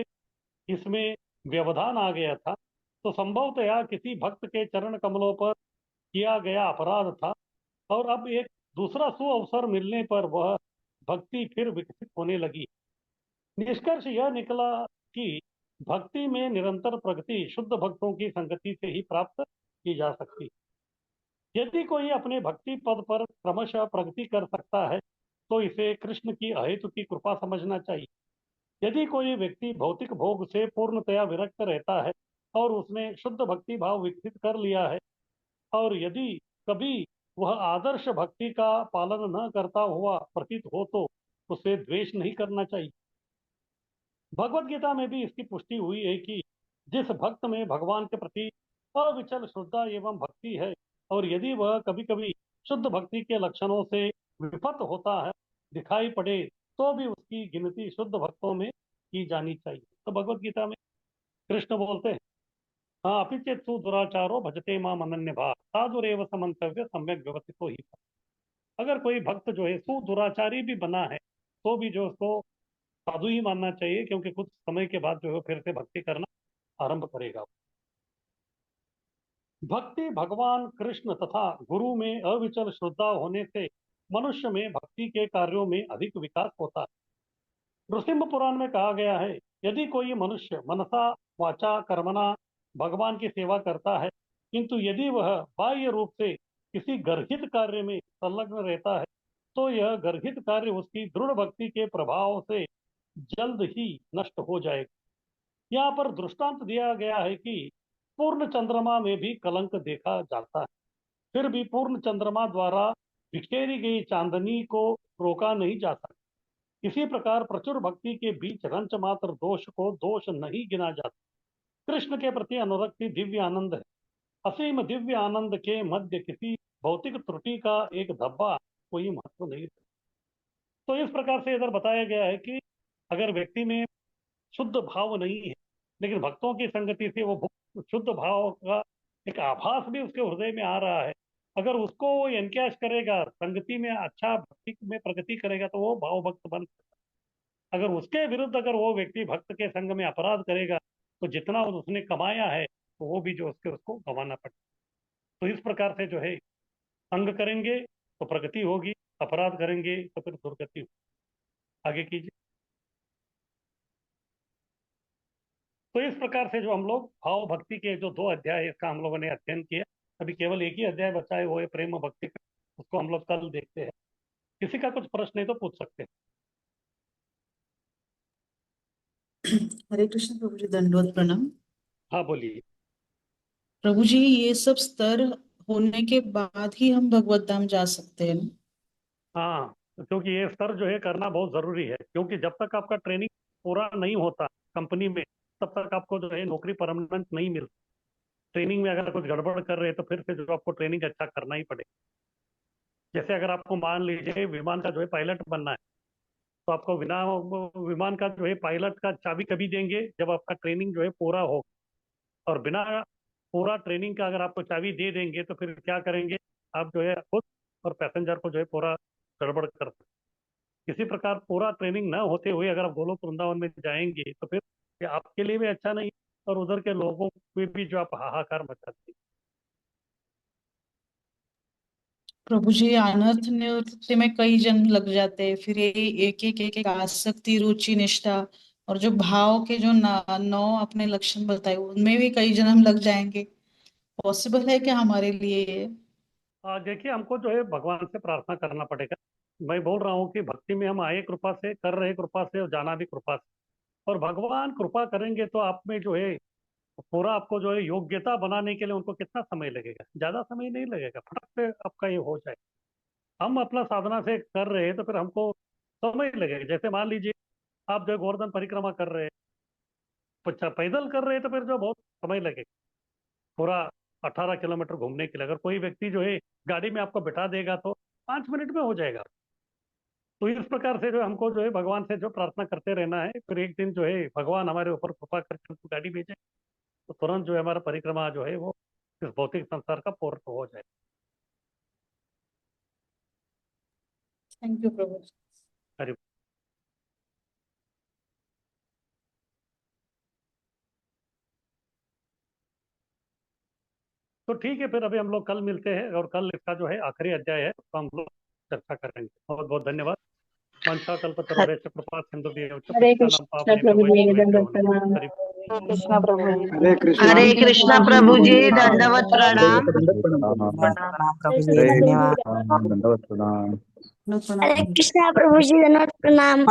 इसमें व्यवधान आ गया था, तो संभवतया किसी भक्त के चरण कमलों पर किया गया अपराध था और अब एक दूसरा सुअवसर मिलने पर वह भक्ति फिर विकसित होने लगी। निष्कर्ष यह निकला कि भक्ति में निरंतर प्रगति शुद्ध भक्तों की संगति से ही प्राप्त की जा सकती है। यदि कोई अपने भक्ति पद पर क्रमशः प्रगति कर सकता है तो इसे कृष्ण की अहेतु की कृपा समझना चाहिए। यदि कोई व्यक्ति भौतिक भोग से पूर्णतया विरक्त रहता है और उसने शुद्ध भक्ति भाव विकसित कर लिया है और यदि कभी वह आदर्श भक्ति का पालन न करता हुआ प्रतीत हो तो उसे द्वेष नहीं करना चाहिए। भगवत गीता में भी इसकी पुष्टि हुई है कि जिस भक्त में भगवान के प्रति अविचल श्रद्धा एवं भक्ति है और यदि वह कभी कभी शुद्ध भक्ति के लक्षणों से विफत होता है दिखाई पड़े तो भी उसकी गिनती शुद्ध भक्तों में की जानी चाहिए। तो भगवत गीता में कृष्ण बोलते हैं, हाँ अपि चेत दुराचारो भजते माम अनन्य भाव साधुरेव समन्तव्य सम्यक व्यवस्थितो ही। अगर कोई भक्त जो है सुदुराचारी भी बना है तो भी जो उसको साधु ही मानना चाहिए, क्योंकि कुछ समय के बाद जो है फिर से भक्ति करना आरंभ करेगा। भक्ति भगवान कृष्ण तथा गुरु में अविचल श्रद्धा होने से मनुष्य में भक्ति के कार्यों में अधिक विकास होता है। नृसिंह पुराण में कहा गया है, यदि कोई मनुष्य मनसा वाचा कर्मणा भगवान की सेवा करता है किंतु यदि वह बाह्य रूप से किसी गर्हित कार्य में संलग्न रहता है तो यह गर्हित कार्य उसकी दृढ़ भक्ति के प्रभाव से जल्द ही नष्ट हो जाएगा। यहाँ पर दृष्टांत दिया गया है कि पूर्ण चंद्रमा में भी कलंक देखा जाता है, फिर भी पूर्ण चंद्रमा द्वारा बिखेरी गई चांदनी को रोका नहीं जा सकता। इसी प्रकार प्रचुर भक्ति के बीच रंच मात्र दोष को दोष नहीं गिना जाता। कृष्ण के प्रति अनुरक्ति दिव्य आनंद है। असीम दिव्य आनंद के मध्य किसी भौतिक त्रुटि का एक धब्बा कोई महत्व नहीं। तो इस प्रकार से इधर बताया गया है कि अगर व्यक्ति में शुद्ध भाव नहीं है लेकिन भक्तों की संगति से वो शुद्ध भाव का एक आभास भी उसके हृदय में आ रहा है, अगर उसको वो एनकैश करेगा, संगति में अच्छा भक्ति में प्रगति करेगा तो वो भाव भक्त बन सकता है। अगर उसके विरुद्ध अगर वो व्यक्ति भक्त के संग में अपराध करेगा तो जितना उसने कमाया है तो वो भी जो उसको गंवाना पड़ेगा। तो इस प्रकार से जो है संग करेंगे तो प्रगति होगी, अपराध करेंगे तो फिर दुर्गति होगी। आगे कीजिए। तो इस प्रकार से जो हम लोग भाव भक्ति के जो 2 अध्याय है इसका हम लोगों ने अध्ययन किया। अभी केवल एक ही अध्याय बचा है, वो है प्रेम भक्ति का। उसको हम लोग कल देखते हैं। किसी का कुछ प्रश्न है तो पूछ सकते हैं। हरे कृष्ण प्रभु जी, दंडवत प्रणाम। हाँ बोलिए। प्रभु जी, ये सब स्तर होने के बाद ही हम भगवत धाम जा सकते हैं ना? हाँ, क्योंकि ये स्तर जो है करना बहुत ज़रूरी है, क्योंकि जब तक आपका ट्रेनिंग पूरा नहीं होता कंपनी में, तब तक आपको जो है नौकरी परमानेंट नहीं मिलती। ट्रेनिंग में अगर कुछ गड़बड़ कर रहे हैं तो फिर से जो आपको ट्रेनिंग अच्छा करना ही पड़ेगा। जैसे अगर आपको मान लीजिए विमान का जो है पायलट बनना है, तो आपको बिना विमान का जो है पायलट का चाबी कभी देंगे जब आपका ट्रेनिंग जो है पूरा हो। और बिना पूरा ट्रेनिंग का अगर आपको चाबी दे देंगे तो फिर क्या करेंगे, आप जो है खुद और पैसेंजर को जो है पूरा गड़बड़ कर सकते हैं। किसी प्रकार पूरा ट्रेनिंग ना होते हुए अगर आप गोलोक वृंदावन में जाएंगे तो फिर ये आपके लिए भी अच्छा नहीं, और उधर के लोगों में भी जो आप हाहाकार मचाते हैं। प्रभु जी, अनर्थ नृत्य में कई जन्म लग जाते हैं, फिर ये एक एक आसक्ति, रुचि, निष्ठा और जो भाव के जो 9 अपने लक्षण बताए, उनमें भी कई जन्म लग जाएंगे। पॉसिबल है क्या हमारे लिए ये? देखिए, हमको जो है भगवान से प्रार्थना करना पड़ेगा। मैं बोल रहा हूँ कि भक्ति में हम आए कृपा से, कर रहे कृपा से, और जाना भी कृपा से। और भगवान कृपा करेंगे तो आप में जो है पूरा, आपको जो है योग्यता बनाने के लिए उनको कितना समय लगेगा? ज्यादा समय नहीं लगेगा, फटक से आपका ये हो जाए। हम अपना साधना से कर रहे हैं तो फिर हमको समय लगेगा। जैसे मान लीजिए आप जो है गोवर्धन परिक्रमा कर रहे हैं, अच्छा पैदल कर रहे हैं तो फिर जो बहुत समय लगेगा पूरा 18 किलोमीटर घूमने के लिए। अगर कोई व्यक्ति जो है गाड़ी में आपको बिठा देगा तो 5 मिनट में हो जाएगा। तो इस प्रकार से जो हमको जो है भगवान से जो प्रार्थना करते रहना है, फिर एक दिन जो है भगवान हमारे ऊपर कृपा करके हमको गाड़ी भेजे, तो तुरंत जो है हमारा परिक्रमा जो है वो इस भौतिक संसार का पूर्ण हो जाए। थैंक यू प्रभु जी। हरि तो ठीक है, फिर अभी हम लोग कल मिलते हैं, और कल इसका जो है आखिरी अध्याय है, तो हम लोग चर्चा करेंगे। बहुत बहुत धन्यवाद। मंशा कल्पतरुभ्यश्च कृपा सिंधुभ्येव च हरे पतितानां कृष्ण पावनेभ्यो प्रभु जी, वैष्णवेभ्यो दंडवत नमः। प्रणाम। हरि कृष्णा प्रभु जी। हरे कृष्णा। हरे कृष्णा प्रभु जी, दंडवत प्रभु प्रणाम। को दंडवत प्रणाम प्रभु। प्रणाम प्रणाम हरे प्रभु जी, कृष्ण प्रभु धन्यवाद। जी। दंडवत प्रणाम। हरे कृष्णा प्रभु जी, धन्यवाद प्रणाम।